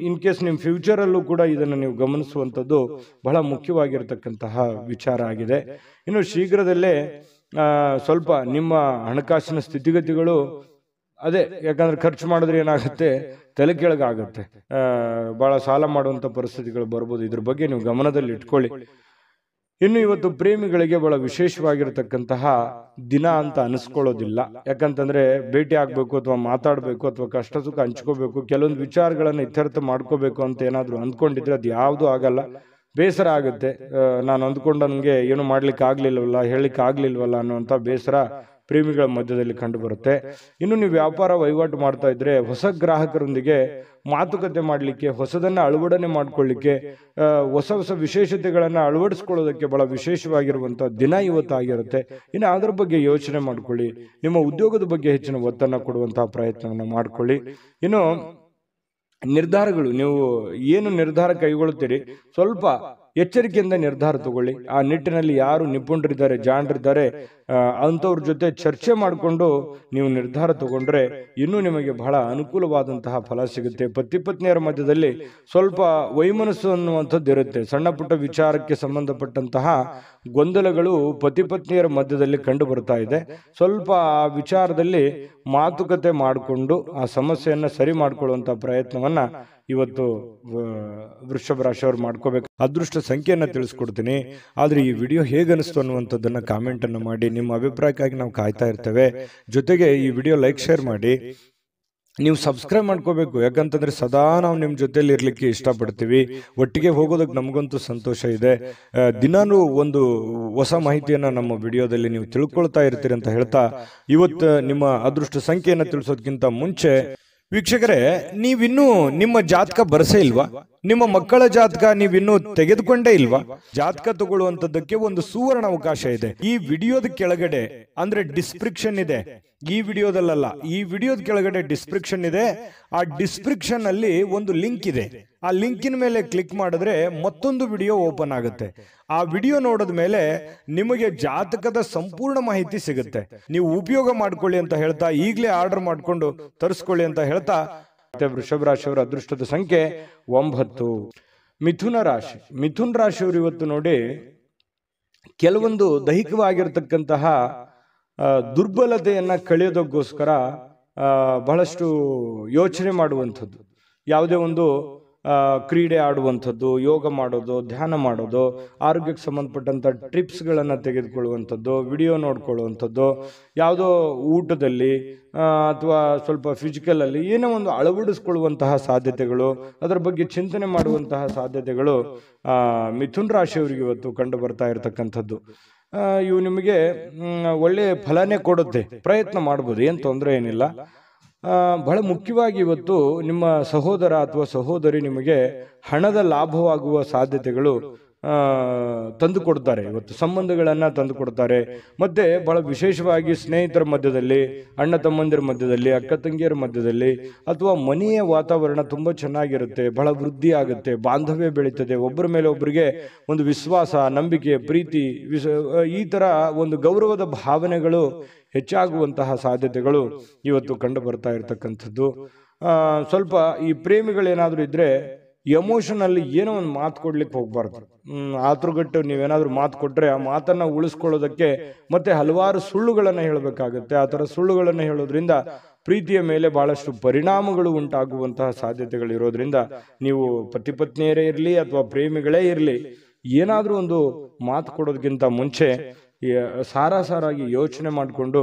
ಇನ್ ಕೇಸ್ ನಿಮ್ಮ ಫ್ಯೂಚರ್ ಅಲ್ಲೂ ಕೂಡ ಇದನ್ನು ನೀವು ಗಮನಿಸುವಂಥದ್ದು ಬಹಳ ಮುಖ್ಯವಾಗಿರ್ತಕ್ಕಂತಹ ವಿಚಾರ ಆಗಿದೆ. ಇನ್ನು ಶೀಘ್ರದಲ್ಲೇ ಸ್ವಲ್ಪ ನಿಮ್ಮ ಹಣಕಾಸಿನ ಸ್ಥಿತಿಗತಿಗಳು ಅದೇ, ಯಾಕಂದ್ರೆ ಖರ್ಚು ಮಾಡಿದ್ರೆ ಏನಾಗುತ್ತೆ, ತಲೆ ಕೆಳಗಾಗುತ್ತೆ, ಬಹಳ ಸಾಲ ಮಾಡುವಂತ ಪರಿಸ್ಥಿತಿಗಳು ಬರ್ಬೋದು. ಇದ್ರ ಬಗ್ಗೆ ನೀವು ಗಮನದಲ್ಲಿ ಇಟ್ಕೊಳ್ಳಿ. ಇನ್ನು ಇವತ್ತು ಪ್ರೇಮಿಗಳಿಗೆ ಬಹಳ ವಿಶೇಷವಾಗಿರತಕ್ಕಂತಹ ದಿನ ಅಂತ ಅನಿಸ್ಕೊಳ್ಳೋದಿಲ್ಲ. ಯಾಕಂತಂದ್ರೆ ಭೇಟಿ ಆಗ್ಬೇಕು ಅಥವಾ ಮಾತಾಡ್ಬೇಕು ಅಥವಾ ಕಷ್ಟ ಸುಖ ಹಂಚ್ಕೋಬೇಕು, ಕೆಲವೊಂದು ವಿಚಾರಗಳನ್ನ ಇತ್ಯರ್ಥ ಮಾಡ್ಕೋಬೇಕು ಅಂತ ಏನಾದ್ರು ಅಂದ್ಕೊಂಡಿದ್ರೆ ಅದು ಯಾವುದು ಆಗಲ್ಲ. ಬೇಸರ ಆಗುತ್ತೆ. ನಾನು ಅಂದ್ಕೊಂಡಂಗೆ ಏನು ಮಾಡ್ಲಿಕ್ಕೆ ಆಗ್ಲಿಲ್ವಲ್ಲ, ಹೇಳಿಕ್ಕೆ ಆಗ್ಲಿಲ್ವಲ್ಲ ಅನ್ನುವಂಥ ಬೇಸರ ಪ್ರೇಮಿಗಳ ಮಧ್ಯದಲ್ಲಿ ಕಂಡುಬರುತ್ತೆ. ಇನ್ನು ನೀವು ವ್ಯಾಪಾರ ವಹಿವಾಟು ಮಾಡ್ತಾ ಇದ್ರೆ ಹೊಸ ಗ್ರಾಹಕರೊಂದಿಗೆ ಮಾತುಕತೆ ಮಾಡಲಿಕ್ಕೆ, ಹೊಸದನ್ನು ಅಳವಡನೆ ಮಾಡ್ಕೊಳ್ಳಿಕ್ಕೆ, ಹೊಸ ವಿಶೇಷತೆಗಳನ್ನು ಅಳವಡಿಸ್ಕೊಳ್ಳೋದಕ್ಕೆ ಬಹಳ ವಿಶೇಷವಾಗಿರುವಂತಹ ದಿನ ಇವತ್ತಾಗಿರುತ್ತೆ. ಇನ್ನು ಅದ್ರ ಬಗ್ಗೆ ಯೋಚನೆ ಮಾಡ್ಕೊಳ್ಳಿ. ನಿಮ್ಮ ಉದ್ಯೋಗದ ಬಗ್ಗೆ ಹೆಚ್ಚಿನ ಒತ್ತನ್ನು ಕೊಡುವಂತಹ ಪ್ರಯತ್ನವನ್ನು ಮಾಡ್ಕೊಳ್ಳಿ. ಇನ್ನು ನಿರ್ಧಾರಗಳು, ನೀವು ಏನು ನಿರ್ಧಾರ ಕೈಗೊಳ್ಳುತ್ತೀರಿ ಸ್ವಲ್ಪ ಎಚ್ಚರಿಕೆಯಿಂದ ನಿರ್ಧಾರ ತಗೊಳ್ಳಿ. ಆ ನಿಟ್ಟಿನಲ್ಲಿ ಯಾರು ನಿಪುಣರಿದ್ದಾರೆ, ಜಾಣರಿದ್ದಾರೆ, ಅಂಥವ್ರ ಜೊತೆ ಚರ್ಚೆ ಮಾಡಿಕೊಂಡು ನೀವು ನಿರ್ಧಾರ ತಗೊಂಡ್ರೆ ಇನ್ನೂ ನಿಮಗೆ ಬಹಳ ಅನುಕೂಲವಾದಂತಹ ಫಲ ಸಿಗುತ್ತೆ. ಪತಿ ಪತ್ನಿಯರ ಮಧ್ಯದಲ್ಲಿ ಸ್ವಲ್ಪ ವೈಮನಸ್ಸು ಅನ್ನುವಂಥದ್ದು ಇರುತ್ತೆ. ಸಣ್ಣ ಪುಟ್ಟ ವಿಚಾರಕ್ಕೆ ಸಂಬಂಧಪಟ್ಟಂತಹ ಗೊಂದಲಗಳು ಪತಿ ಪತ್ನಿಯರ ಮಧ್ಯದಲ್ಲಿ ಕಂಡು ಬರ್ತಾ ಇದೆ. ಸ್ವಲ್ಪ ಆ ವಿಚಾರದಲ್ಲಿ ಮಾತುಕತೆ ಮಾಡಿಕೊಂಡು ಆ ಸಮಸ್ಯೆಯನ್ನು ಸರಿ ಮಾಡ್ಕೊಳ್ಳುವಂಥ ಪ್ರಯತ್ನವನ್ನ ಇವತ್ತು ವೃಷಭ ರಾಶಿಯವರು ಮಾಡ್ಕೋಬೇಕು. ಅದೃಷ್ಟ ಸಂಖ್ಯೆಯನ್ನು ತಿಳಿಸ್ಕೊಡ್ತೀನಿ. ಆದ್ರೆ ಈ ವಿಡಿಯೋ ಹೇಗನಿಸ್ತು ಅನ್ನುವಂಥದ್ದನ್ನ ಕಾಮೆಂಟ್ ಅನ್ನು ಮಾಡಿ. ನಿಮ್ಮ ಅಭಿಪ್ರಾಯಕ್ಕಾಗಿ ನಾವು ಕಾಯ್ತಾ ಇರ್ತೇವೆ. ಜೊತೆಗೆ ಈ ವಿಡಿಯೋ ಲೈಕ್ ಶೇರ್ ಮಾಡಿ. ನೀವು ಸಬ್ಸ್ಕ್ರೈಬ್ ಮಾಡ್ಕೋಬೇಕು, ಯಾಕಂತಂದ್ರೆ ಸದಾ ನಾವು ನಿಮ್ಮ ಜೊತೆಲಿ ಇರ್ಲಿಕ್ಕೆ ಇಷ್ಟಪಡ್ತೀವಿ. ಒಟ್ಟಿಗೆ ಹೋಗೋದಕ್ಕೆ ನಮಗಂತೂ ಸಂತೋಷ ಇದೆ. ದಿನಾನು ಒಂದು ಹೊಸ ಮಾಹಿತಿಯನ್ನ ನಮ್ಮ ವಿಡಿಯೋದಲ್ಲಿ ನೀವು ತಿಳ್ಕೊಳ್ತಾ ಇರ್ತೀರಿ ಅಂತ ಹೇಳ್ತಾ, ಇವತ್ತು ನಿಮ್ಮ ಅದೃಷ್ಟ ಸಂಖ್ಯೆಯನ್ನು ತಿಳಿಸೋದಕ್ಕಿಂತ ಮುಂಚೆ ವೀಕ್ಷಕರೇ, ನೀವಿನ್ನೂ ನಿಮ್ಮ ಜಾತಕ ಬರಸೇ ಇಲ್ವಾ? ನಿಮ್ಮ ಮಕ್ಕಳ ಜಾತಕ ನೀವಿನ್ನೂ ತೆಗೆದುಕೊಂಡೇ ಇಲ್ವಾ? ಜಾತಕ ತಗೊಳ್ಳುವಂತದ್ದಕ್ಕೆ ಒಂದು ಸುವರ್ಣ ಅವಕಾಶ ಇದೆ. ಈ ವಿಡಿಯೋದ ಕೆಳಗಡೆ ಅಂದ್ರೆ ಡಿಸ್ಕ್ರಿಪ್ಷನ್ ಇದೆ. ಈ ವಿಡಿಯೋದಲ್ಲ, ಈ ವಿಡಿಯೋದ ಕೆಳಗಡೆ ಡಿಸ್ಕ್ರಿಪ್ಷನ್ ಇದೆ. ಆ ಡಿಸ್ಕ್ರಿಪ್ಷನ್ ಅಲ್ಲಿ ಒಂದು ಲಿಂಕ್ ಇದೆ. ಆ ಲಿಂಕಿನ ಮೇಲೆ ಕ್ಲಿಕ್ ಮಾಡಿದ್ರೆ ಮತ್ತೊಂದು ವಿಡಿಯೋ ಓಪನ್ ಆಗುತ್ತೆ. ಆ ವಿಡಿಯೋ ನೋಡಿದ ಮೇಲೆ ನಿಮಗೆ ಜಾತಕದ ಸಂಪೂರ್ಣ ಮಾಹಿತಿ ಸಿಗುತ್ತೆ. ನೀವು ಉಪಯೋಗ ಮಾಡ್ಕೊಳ್ಳಿ ಅಂತ ಹೇಳ್ತಾ, ಈಗಲೇ ಆರ್ಡರ್ ಮಾಡ್ಕೊಂಡು ತರಿಸ್ಕೊಳ್ಳಿ ಅಂತ ಹೇಳ್ತಾ, ವೃಷಭ ರಾಶಿಯವರ ಅದೃಷ್ಟದ ಸಂಖ್ಯೆ 9. ಮಿಥುನ ರಾಶಿ. ಮಿಥುನ ರಾಶಿಯವರು ಇವತ್ತು ನೋಡಿ, ಕೆಲವೊಂದು ದೈಹಿಕವಾಗಿರ್ತಕ್ಕಂತಹ ದುರ್ಬಲತೆಯನ್ನ ಕಳೆಯೋದಕ್ಕೋಸ್ಕರ ಬಹಳಷ್ಟು ಯೋಚನೆ ಮಾಡುವಂಥದ್ದು, ಯಾವುದೇ ಒಂದು ಕ್ರೀಡೆ ಆಡುವಂಥದ್ದು, ಯೋಗ ಮಾಡೋದು, ಧ್ಯಾನ ಮಾಡೋದು, ಆರೋಗ್ಯಕ್ಕೆ ಸಂಬಂಧಪಟ್ಟಂಥ ಟ್ರಿಪ್ಸ್ಗಳನ್ನು ತೆಗೆದುಕೊಳ್ಳುವಂಥದ್ದು, ವಿಡಿಯೋ ನೋಡ್ಕೊಳ್ಳುವಂಥದ್ದು, ಯಾವುದೋ ಊಟದಲ್ಲಿ ಅಥವಾ ಸ್ವಲ್ಪ ಫಿಸಿಕಲಲ್ಲಿ ಏನೋ ಒಂದು ಅಳವಡಿಸ್ಕೊಳ್ಳುವಂತಹ ಸಾಧ್ಯತೆಗಳು, ಅದರ ಬಗ್ಗೆ ಚಿಂತನೆ ಮಾಡುವಂತಹ ಸಾಧ್ಯತೆಗಳು ಮಿಥುನ್ ರಾಶಿಯವರಿಗೆ ಇವತ್ತು ಕಂಡು ಬರ್ತಾ ಇರತಕ್ಕಂಥದ್ದು. ಇವು ನಿಮಗೆ ಒಳ್ಳೆಯ ಫಲನೇ ಕೊಡುತ್ತೆ. ಪ್ರಯತ್ನ ಮಾಡ್ಬೋದು, ಏನು ತೊಂದರೆ ಏನಿಲ್ಲ. ಬಹಳ ಮುಖ್ಯವಾಗಿ ಇವತ್ತು ನಿಮ್ಮ ಸಹೋದರ ಅಥವಾ ಸಹೋದರಿ ನಿಮಗೆ ಹಣದ ಲಾಭವಾಗುವ ಸಾಧ್ಯತೆಗಳು ತಂದು ಕೊಡ್ತಾರೆ. ಇವತ್ತು ಸಂಬಂಧಗಳನ್ನ ತಂದು ಕೊಡ್ತಾರೆ. ಮತ್ತೆ ಬಹಳ ವಿಶೇಷವಾಗಿ ಸ್ನೇಹಿತರ ಮಧ್ಯದಲ್ಲಿ, ಅಣ್ಣ ತಮ್ಮಂದಿರ ಮಧ್ಯದಲ್ಲಿ, ಅಕ್ಕ ತಂಗಿಯರ ಮಧ್ಯದಲ್ಲಿ, ಅಥವಾ ಮನೆಯ ವಾತಾವರಣ ತುಂಬಾ ಚೆನ್ನಾಗಿರುತ್ತೆ. ಬಹಳ ವೃದ್ಧಿ ಆಗುತ್ತೆ, ಬಾಂಧವ್ಯ ಬೆಳೀತದೆ. ಒಬ್ಬರ ಮೇಲೆ ಒಬ್ಬರಿಗೆ ಒಂದು ವಿಶ್ವಾಸ, ನಂಬಿಕೆ, ಪ್ರೀತಿ, ಈ ತರ ಒಂದು ಗೌರವದ ಭಾವನೆಗಳು ಹೆಚ್ಚಾಗುವಂತಹ ಸಾಧ್ಯತೆಗಳು ಇವತ್ತು ಕಂಡು ಬರ್ತಾ ಇರತಕ್ಕಂಥದ್ದು. ಸ್ವಲ್ಪ ಈ ಪ್ರೇಮಿಗಳೇನಾದ್ರೂ ಇದ್ರೆ ಎಮೋಷನಲ್ಲಿ ಏನೋ ಒಂದು ಮಾತು ಕೊಡ್ಲಿಕ್ಕೆ ಹೋಗ್ಬಾರ್ದು. ಆತುರಗಟ್ಟು ನೀವೇನಾದ್ರೂ ಮಾತು ಕೊಟ್ರೆ ಆ ಮಾತನ್ನ ಉಳಿಸ್ಕೊಳ್ಳೋದಕ್ಕೆ ಮತ್ತೆ ಹಲವಾರು ಸುಳ್ಳುಗಳನ್ನ ಹೇಳಬೇಕಾಗುತ್ತೆ. ಆ ತರ ಸುಳ್ಳುಗಳನ್ನ ಹೇಳೋದ್ರಿಂದ ಪ್ರೀತಿಯ ಮೇಲೆ ಬಹಳಷ್ಟು ಪರಿಣಾಮಗಳು ಉಂಟಾಗುವಂತಹ ಸಾಧ್ಯತೆಗಳು ಇರೋದ್ರಿಂದ ನೀವು ಪತಿ ಪತ್ನಿಯರೇ ಇರಲಿ ಅಥವಾ ಪ್ರೇಮಿಗಳೇ ಇರಲಿ, ಏನಾದ್ರೂ ಒಂದು ಮಾತು ಕೊಡೋದಕ್ಕಿಂತ ಮುಂಚೆ ಸಾರಾಗಿ ಯೋಚನೆ ಮಾಡಿಕೊಂಡು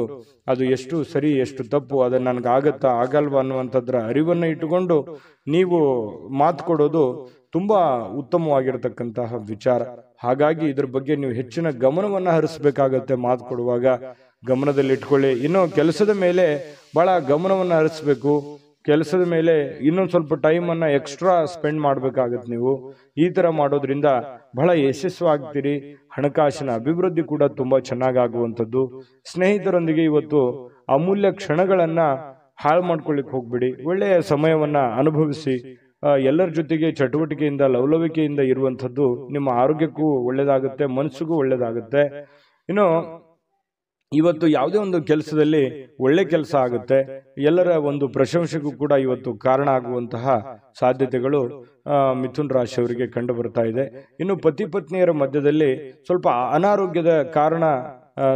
ಅದು ಎಷ್ಟು ಸರಿ ಎಷ್ಟು ತಪ್ಪು, ಅದನ್ನ ನನಗೆ ಆಗತ್ತಾ ಆಗಲ್ವಾ ಅನ್ನುವಂಥದ್ರ ಅರಿವನ್ನ ಇಟ್ಟುಕೊಂಡು ನೀವು ಮಾತು ಕೊಡೋದು ತುಂಬಾ ಉತ್ತಮವಾಗಿರತಕ್ಕಂತಹ ವಿಚಾರ. ಹಾಗಾಗಿ ಇದ್ರ ಬಗ್ಗೆ ನೀವು ಹೆಚ್ಚಿನ ಗಮನವನ್ನ ಹರಿಸಬೇಕಾಗತ್ತೆ. ಮಾತು ಕೊಡುವಾಗ ಗಮನದಲ್ಲಿ ಇಟ್ಕೊಳ್ಳಿ. ಇನ್ನು ಕೆಲಸದ ಮೇಲೆ ಬಹಳ ಗಮನವನ್ನ ಹರಿಸ್ಬೇಕು. ಕೆಲಸದ ಮೇಲೆ ಇನ್ನೊಂದು ಸ್ವಲ್ಪ ಟೈಮನ್ನ ಎಕ್ಸ್ಟ್ರಾ ಸ್ಪೆಂಡ್ ಮಾಡ್ಬೇಕಾಗತ್ತೆ. ನೀವು ಈ ತರ ಮಾಡೋದ್ರಿಂದ ಬಹಳ ಯಶಸ್ವಾಗ್ತೀರಿ. ಹಣಕಾಸಿನ ಅಭಿವೃದ್ಧಿ ಕೂಡ ತುಂಬಾ ಚೆನ್ನಾಗಾಗುವಂಥದ್ದು. ಸ್ನೇಹಿತರೊಂದಿಗೆ ಇವತ್ತು ಅಮೂಲ್ಯ ಕ್ಷಣಗಳನ್ನ ಹಾಳು ಮಾಡ್ಕೊಳ್ಳಿಕ್ ಹೋಗ್ಬಿಡಿ. ಒಳ್ಳೆಯ ಸಮಯವನ್ನ ಅನುಭವಿಸಿ. ಎಲ್ಲರ ಜೊತೆಗೆ ಚಟುವಟಿಕೆಯಿಂದ, ಲವಲವಿಕೆಯಿಂದ ಇರುವಂಥದ್ದು ನಿಮ್ಮ ಆರೋಗ್ಯಕ್ಕೂ ಒಳ್ಳೇದಾಗುತ್ತೆ, ಮನಸ್ಸಿಗೂ ಒಳ್ಳೇದಾಗುತ್ತೆ. ಇನ್ನು ಇವತ್ತು ಯಾವುದೇ ಒಂದು ಕೆಲಸದಲ್ಲಿ ಒಳ್ಳೆ ಕೆಲಸ ಆಗುತ್ತೆ. ಎಲ್ಲರ ಒಂದು ಪ್ರಶಂಸೆಗೂ ಕೂಡ ಇವತ್ತು ಕಾರಣ ಆಗುವಂತಹ ಸಾಧ್ಯತೆಗಳು ಮಿಥುನ್ ರಾಶಿಯವರಿಗೆ ಕಂಡು ಬರ್ತಾ ಇದೆ. ಇನ್ನು ಪತಿ ಪತ್ನಿಯರ ಮಧ್ಯದಲ್ಲಿ ಸ್ವಲ್ಪ ಅನಾರೋಗ್ಯದ ಕಾರಣ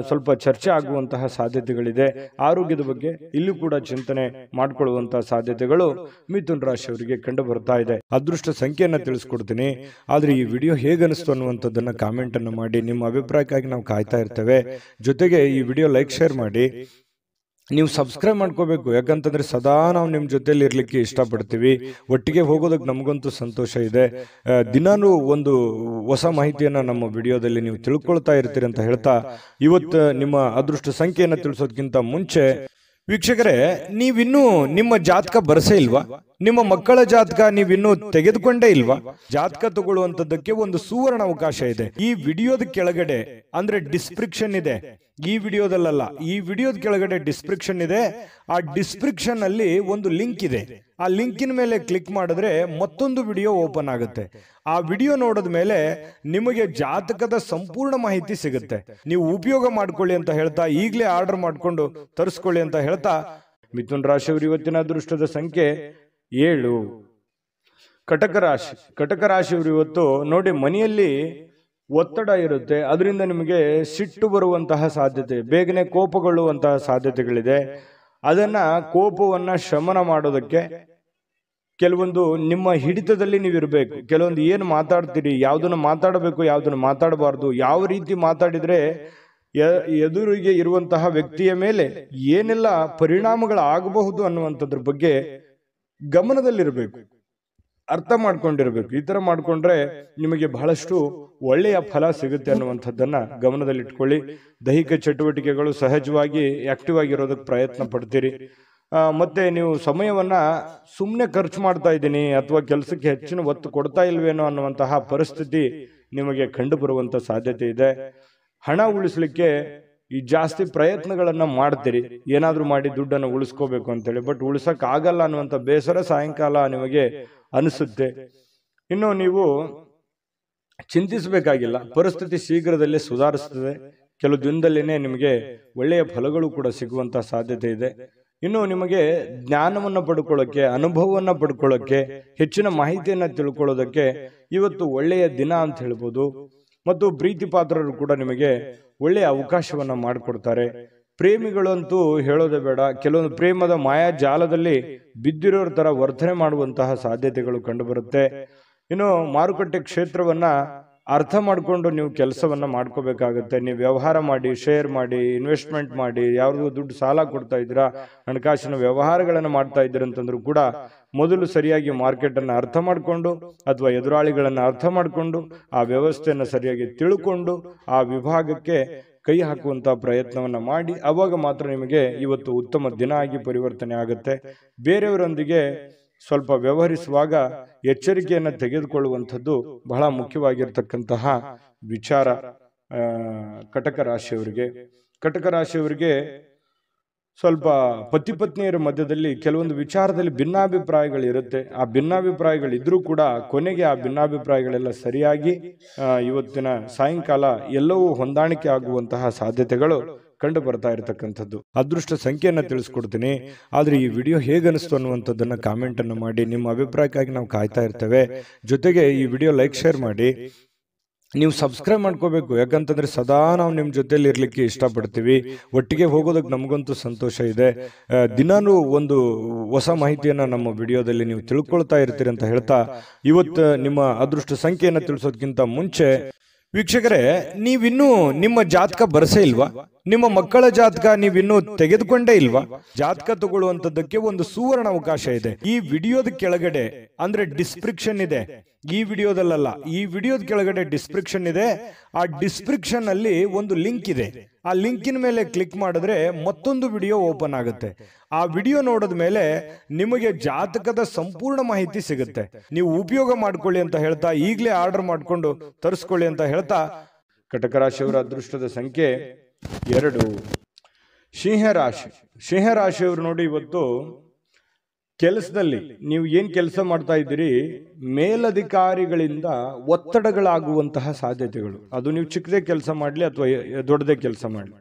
ಸ್ವಲ್ಪ ಚರ್ಚೆ ಆಗುವಂತಹ ಸಾಧ್ಯತೆಗಳಿದೆ. ಆರೋಗ್ಯದ ಬಗ್ಗೆ ಇಲ್ಲೂ ಕೂಡ ಚಿಂತನೆ ಮಾಡಿಕೊಳ್ಳುವಂತಹ ಸಾಧ್ಯತೆಗಳು ಮಿಥುನ್ ರಾಶಿಯವರಿಗೆ ಕಂಡು ಬರ್ತಾ ಇದೆ. ಅದೃಷ್ಟ ಸಂಖ್ಯೆಯನ್ನ ತಿಳಿಸ್ಕೊಡ್ತೀನಿ. ಆದ್ರೆ ಈ ವಿಡಿಯೋ ಹೇಗನಿಸ್ತು ಅನ್ನುವಂಥದ್ದನ್ನ ಕಾಮೆಂಟ್ ಅನ್ನು ಮಾಡಿ. ನಿಮ್ಮ ಅಭಿಪ್ರಾಯಕ್ಕಾಗಿ ನಾವು ಕಾಯ್ತಾ ಇರ್ತೇವೆ. ಜೊತೆಗೆ ಈ ವಿಡಿಯೋ ಲೈಕ್ ಶೇರ್ ಮಾಡಿ. ನೀವು ಸಬ್ಸ್ಕ್ರೈಬ್ ಮಾಡ್ಕೋಬೇಕು. ಯಾಕಂತಂದ್ರೆ ಸದಾ ನಾವು ನಿಮ್ಮ ಜೊತೆಲಿ ಇರ್ಲಿಕ್ಕೆ ಇಷ್ಟಪಡ್ತೀವಿ. ಒಟ್ಟಿಗೆ ಹೋಗೋದಕ್ಕೆ ನಮಗಂತೂ ಸಂತೋಷ ಇದೆ. ದಿನಾನೂ ಒಂದು ಹೊಸ ಮಾಹಿತಿಯನ್ನ ನಮ್ಮ ವಿಡಿಯೋದಲ್ಲಿ ನೀವು ತಿಳ್ಕೊಳ್ತಾ ಇರ್ತೀರಿ ಅಂತ ಹೇಳ್ತಾ, ಇವತ್ತು ನಿಮ್ಮ ಅದೃಷ್ಟ ಸಂಖ್ಯೆಯನ್ನು ತಿಳಿಸೋದಕ್ಕಿಂತ ಮುಂಚೆ ವೀಕ್ಷಕರೇ, ನೀವಿನ್ನೂ ನಿಮ್ಮ ಜಾತಕ ಬರಸೇ ಇಲ್ವಾ? ನಿಮ್ಮ ಮಕ್ಕಳ ಜಾತಕ ನೀವಿನ್ನೂ ತೆಗೆದುಕೊಂಡೇ ಇಲ್ವಾ? ಜಾತಕ ತಗೊಳ್ಳುವಂತದ್ದಕ್ಕೆ ಒಂದು ಸುವರ್ಣ ಅವಕಾಶ ಇದೆ. ಈ ವಿಡಿಯೋದ ಕೆಳಗಡೆ ಅಂದ್ರೆ ಡಿಸ್ಕ್ರಿಪ್ಷನ್ ಇದೆ. ಈ ವಿಡಿಯೋದಲ್ಲ, ಈ ವಿಡಿಯೋದ ಕೆಳಗಡೆ ಡಿಸ್ಕ್ರಿಪ್ಷನ್ ಇದೆ. ಆ ಡಿಸ್ಕ್ರಿಪ್ಷನ್ ಅಲ್ಲಿ ಒಂದು ಲಿಂಕ್ ಇದೆ. ಆ ಲಿಂಕಿನ ಮೇಲೆ ಕ್ಲಿಕ್ ಮಾಡಿದ್ರೆ ಮತ್ತೊಂದು ವಿಡಿಯೋ ಓಪನ್ ಆಗುತ್ತೆ. ಆ ವಿಡಿಯೋ ನೋಡಿದ ಮೇಲೆ ನಿಮಗೆ ಜಾತಕದ ಸಂಪೂರ್ಣ ಮಾಹಿತಿ ಸಿಗುತ್ತೆ. ನೀವು ಉಪಯೋಗ ಮಾಡ್ಕೊಳ್ಳಿ ಅಂತ ಹೇಳ್ತಾ, ಈಗಲೇ ಆರ್ಡರ್ ಮಾಡ್ಕೊಂಡು ತರಿಸ್ಕೊಳ್ಳಿ ಅಂತ ಹೇಳ್ತಾ, ಮಿಥುನ್ ರಾಶಿಯವರು ಇವತ್ತಿನ ಅದೃಷ್ಟದ ಸಂಖ್ಯೆ 7. ಕಟಕ ರಾಶಿ. ಕಟಕ ರಾಶಿಯವರು ಇವತ್ತು ನೋಡಿ, ಮನೆಯಲ್ಲಿ ಒತ್ತಡ ಇರುತ್ತೆ, ಅದರಿಂದ ನಿಮಗೆ ಸಿಟ್ಟು ಬರುವಂತಹ ಸಾಧ್ಯತೆ, ಬೇಗನೆ ಕೋಪಗೊಳ್ಳುವಂತಹ ಸಾಧ್ಯತೆಗಳಿದೆ. ಅದನ್ನ ಕೋಪವನ್ನ ಶಮನ ಮಾಡೋದಕ್ಕೆ ಕೆಲವೊಂದು ನಿಮ್ಮ ಹಿಡಿತದಲ್ಲಿ ನೀವಿರಬೇಕು. ಕೆಲವೊಂದು ಏನು ಮಾತಾಡ್ತೀರಿ, ಯಾವುದನ್ನು ಮಾತಾಡಬೇಕು, ಯಾವುದನ್ನು ಮಾತಾಡಬಾರ್ದು, ಯಾವ ರೀತಿ ಮಾತಾಡಿದ್ರೆ ಎದುರಿಗೆ ಇರುವಂತಹ ವ್ಯಕ್ತಿಯ ಮೇಲೆ ಏನೆಲ್ಲ ಪರಿಣಾಮಗಳಾಗಬಹುದು ಅನ್ನುವಂಥದ್ರ ಬಗ್ಗೆ ಗಮನದಲ್ಲಿರಬೇಕು, ಅರ್ಥ ಮಾಡ್ಕೊಂಡಿರ್ಬೇಕು. ಈ ತರ ಮಾಡ್ಕೊಂಡ್ರೆ ನಿಮಗೆ ಬಹಳಷ್ಟು ಒಳ್ಳೆಯ ಫಲ ಸಿಗುತ್ತೆ ಅನ್ನುವಂಥದ್ದನ್ನ ಗಮನದಲ್ಲಿಟ್ಕೊಳ್ಳಿ. ದೈಹಿಕ ಚಟುವಟಿಕೆಗಳು ಸಹಜವಾಗಿ ಆಕ್ಟಿವ್ ಆಗಿರೋದಕ್ಕೆ ಪ್ರಯತ್ನ ಪಡ್ತೀರಿ. ಮತ್ತೆ ನೀವು ಸಮಯವನ್ನ ಸುಮ್ಮನೆ ಖರ್ಚು ಮಾಡ್ತಾ ಇದ್ದೀನಿ ಅಥವಾ ಕೆಲಸಕ್ಕೆ ಹೆಚ್ಚಿನ ಒತ್ತು ಕೊಡ್ತಾ ಇಲ್ವೇನೋ ಅನ್ನುವಂತಹ ಪರಿಸ್ಥಿತಿ ನಿಮಗೆ ಕಂಡು ಬರುವಂತ ಸಾಧ್ಯತೆ ಇದೆ. ಹಣ ಉಳಿಸ್ಲಿಕ್ಕೆ ಈ ಜಾಸ್ತಿ ಪ್ರಯತ್ನಗಳನ್ನ ಮಾಡ್ತೀರಿ, ಏನಾದ್ರೂ ಮಾಡಿ ದುಡ್ಡನ್ನು ಉಳಿಸ್ಕೋಬೇಕು ಅಂತೇಳಿ. ಬಟ್ ಉಳಿಸಕ್ ಆಗಲ್ಲ ಅನ್ನುವಂಥ ಬೇಸರ ಸಾಯಂಕಾಲ ನಿಮಗೆ ಅನಿಸುತ್ತೆ. ಇನ್ನು ನೀವು ಚಿಂತಿಸಬೇಕಾಗಿಲ್ಲ, ಪರಿಸ್ಥಿತಿ ಶೀಘ್ರದಲ್ಲೇ ಸುಧಾರಿಸ್ತದೆ. ಕೆಲವು ದಿನದಲ್ಲಿನೇ ನಿಮಗೆ ಒಳ್ಳೆಯ ಫಲಗಳು ಕೂಡ ಸಿಗುವಂತ ಸಾಧ್ಯತೆ ಇದೆ. ಇನ್ನು ನಿಮಗೆ ಜ್ಞಾನವನ್ನು ಪಡ್ಕೊಳ್ಳೋಕೆ, ಅನುಭವವನ್ನು ಪಡ್ಕೊಳ್ಳೋಕೆ, ಹೆಚ್ಚಿನ ಮಾಹಿತಿಯನ್ನ ತಿಳ್ಕೊಳ್ಳೋದಕ್ಕೆ ಇವತ್ತು ಒಳ್ಳೆಯ ದಿನ ಅಂತ ಹೇಳ್ಬೋದು. ಮತ್ತು ಪ್ರೀತಿ ಪಾತ್ರರು ಕೂಡ ನಿಮಗೆ ಒಳ್ಳೆಯ ಅವಕಾಶವನ್ನ ಮಾಡಿಕೊಡ್ತಾರೆ. ಪ್ರೇಮಿಗಳಂತೂ ಹೇಳೋದೇ ಬೇಡ, ಕೆಲವೊಂದು ಪ್ರೇಮದ ಮಾಯಾ ಜಾಲದಲ್ಲಿ ಬಿದ್ದಿರೋರ ತರ ವರ್ತನೆ ಮಾಡುವಂತಹ ಸಾಧ್ಯತೆಗಳು ಕಂಡುಬರುತ್ತೆ. ಇನ್ನು ಮಾರುಕಟ್ಟೆ ಕ್ಷೇತ್ರವನ್ನ ಅರ್ಥ ಮಾಡಿಕೊಂಡು ನೀವು ಕೆಲಸವನ್ನ ಮಾಡ್ಕೋಬೇಕಾಗತ್ತೆ. ನೀವು ವ್ಯವಹಾರ ಮಾಡಿ, ಶೇರ್ ಮಾಡಿ, ಇನ್ವೆಸ್ಟ್ಮೆಂಟ್ ಮಾಡಿ, ಯಾವ್ದು ದುಡ್ಡು ಸಾಲ ಕೊಡ್ತಾ ಇದ್ದೀರಾ, ಹಣಕಾಸಿನ ವ್ಯವಹಾರಗಳನ್ನು ಮಾಡ್ತಾ ಇದ್ದೀರ ಅಂತಂದ್ರೂ ಕೂಡ ಮೊದಲು ಸರಿಯಾಗಿ ಮಾರ್ಕೆಟ್ ಅನ್ನು ಅರ್ಥ ಮಾಡಿಕೊಂಡು ಅಥವಾ ಎದುರಾಳಿಗಳನ್ನ ಅರ್ಥ ಮಾಡಿಕೊಂಡು ಆ ವ್ಯವಸ್ಥೆಯನ್ನು ಸರಿಯಾಗಿ ತಿಳ್ಕೊಂಡು ಆ ವಿಭಾಗಕ್ಕೆ ಕೈ ಹಾಕುವಂತ ಪ್ರಯತ್ನವನ್ನ ಮಾಡಿ, ಅವಾಗ ಮಾತ್ರ ನಿಮಗೆ ಇವತ್ತು ಉತ್ತಮ ದಿನ ಆಗಿ ಪರಿವರ್ತನೆ ಆಗುತ್ತೆ. ಬೇರೆಯವರೊಂದಿಗೆ ಸ್ವಲ್ಪ ವ್ಯವಹರಿಸುವಾಗ ಎಚ್ಚರಿಕೆಯನ್ನು ತೆಗೆದುಕೊಳ್ಳುವಂಥದ್ದು ಬಹಳ ಮುಖ್ಯವಾಗಿರ್ತಕ್ಕಂತಹ ವಿಚಾರ. ಕಟಕ ರಾಶಿಯವರಿಗೆ, ಕಟಕ ರಾಶಿಯವರಿಗೆ ಸ್ವಲ್ಪ ಪತಿ ಪತ್ನಿಯರ ಮಧ್ಯದಲ್ಲಿ ಕೆಲವೊಂದು ವಿಚಾರದಲ್ಲಿ ಭಿನ್ನಾಭಿಪ್ರಾಯಗಳು ಇರುತ್ತೆ. ಆ ಭಿನ್ನಾಭಿಪ್ರಾಯಗಳಿದ್ರೂ ಕೂಡ ಕೊನೆಗೆ ಆ ಭಿನ್ನಾಭಿಪ್ರಾಯಗಳೆಲ್ಲ ಸರಿಯಾಗಿ ಇವತ್ತಿನ ಸಾಯಂಕಾಲ ಎಲ್ಲವೂ ಹೊಂದಾಣಿಕೆ ಆಗುವಂತಹ ಸಾಧ್ಯತೆಗಳು ಕಂಡು ಬರ್ತಾ ಇರತಕ್ಕಂಥದ್ದು. ಅದೃಷ್ಟ ಸಂಖ್ಯೆಯನ್ನ ತಿಳಿಸ್ಕೊಡ್ತೀನಿ. ಆದ್ರೆ ಈ ವಿಡಿಯೋ ಹೇಗನಿಸ್ತು ಅನ್ನುವಂಥದ್ದನ್ನ ಕಾಮೆಂಟ್ ಅನ್ನು ಮಾಡಿ. ನಿಮ್ಮ ಅಭಿಪ್ರಾಯಕ್ಕಾಗಿ ನಾವು ಕಾಯ್ತಾ ಇರ್ತೇವೆ. ಜೊತೆಗೆ ಈ ವಿಡಿಯೋ ಲೈಕ್, ಶೇರ್ ಮಾಡಿ. ನೀವು ಸಬ್ಸ್ಕ್ರೈಬ್ ಮಾಡ್ಕೋಬೇಕು. ಯಾಕಂತಂದ್ರೆ ಸದಾ ನಾವು ನಿಮ್ಮ ಜೊತೆಲಿ ಇರ್ಲಿಕ್ಕೆ ಇಷ್ಟಪಡ್ತೀವಿ. ಒಟ್ಟಿಗೆ ಹೋಗೋದಕ್ಕೆ ನಮಗಂತೂ ಸಂತೋಷ ಇದೆ. ದಿನಾನೂ ಒಂದು ಹೊಸ ಮಾಹಿತಿಯನ್ನ ನಮ್ಮ ವಿಡಿಯೋದಲ್ಲಿ ನೀವು ತಿಳ್ಕೊಳ್ತಾ ಇರ್ತೀರಿ ಅಂತ ಹೇಳ್ತಾ, ಇವತ್ತು ನಿಮ್ಮ ಅದೃಷ್ಟ ಸಂಖ್ಯೆಯನ್ನ ತಿಳಿಸೋದಕ್ಕಿಂತ ಮುಂಚೆ ವೀಕ್ಷಕರೇ, ನೀವಿನ್ನೂ ನಿಮ್ಮ ಜಾತಕ ಬರಸೇ ಇಲ್ವಾ? ನಿಮ್ಮ ಮಕ್ಕಳ ಜಾತಕ ನೀವಿನ್ನೂ ತೆಗೆದುಕೊಂಡೇ ಇಲ್ವಾ? ಜಾತಕ ತಗೊಳ್ಳುವಂತದ್ದಕ್ಕೆ ಒಂದು ಸುವರ್ಣ ಅವಕಾಶ ಇದೆ. ಈ ವಿಡಿಯೋದ ಕೆಳಗಡೆ ಅಂದ್ರೆ ಡಿಸ್ಕ್ರಿಪ್ಷನ್ ಇದೆ. ಈ ವಿಡಿಯೋದಲ್ಲ, ಈ ವಿಡಿಯೋದ ಕೆಳಗಡೆ ಡಿಸ್ಕ್ರಿಪ್ಷನ್ ಇದೆ. ಆ ಡಿಸ್ಕ್ರಿಪ್ಷನ್ ಅಲ್ಲಿ ಒಂದು ಲಿಂಕ್ ಇದೆ. ಆ ಲಿಂಕಿನ ಮೇಲೆ ಕ್ಲಿಕ್ ಮಾಡಿದ್ರೆ ಮತ್ತೊಂದು ವಿಡಿಯೋ ಓಪನ್ ಆಗುತ್ತೆ. ಆ ವಿಡಿಯೋ ನೋಡಿದ ಮೇಲೆ ನಿಮಗೆ ಜಾತಕದ ಸಂಪೂರ್ಣ ಮಾಹಿತಿ ಸಿಗುತ್ತೆ. ನೀವು ಉಪಯೋಗ ಮಾಡ್ಕೊಳ್ಳಿ ಅಂತ ಹೇಳ್ತಾ, ಈಗಲೇ ಆರ್ಡರ್ ಮಾಡ್ಕೊಂಡು ತರಿಸ್ಕೊಳ್ಳಿ ಅಂತ ಹೇಳ್ತಾ, ಕಟಕ ರಾಶಿಯವರ ಅದೃಷ್ಟದ ಸಂಖ್ಯೆ 2. ಸಿಂಹರಾಶಿ. ಸಿಂಹರಾಶಿಯವರು ನೋಡಿ, ಇವತ್ತು ಕೆಲಸದಲ್ಲಿ ನೀವು ಏನ್ ಕೆಲಸ ಮಾಡ್ತಾ ಇದ್ದೀರಿ, ಮೇಲಧಿಕಾರಿಗಳಿಂದ ಒತ್ತಡಗಳಾಗುವಂತಹ ಸಾಧ್ಯತೆಗಳು. ಅದು ನೀವು ಚಿಕ್ಕದೇ ಕೆಲಸ ಮಾಡಲಿ ಅಥವಾ ದೊಡ್ಡದೇ ಕೆಲಸ ಮಾಡಲಿ,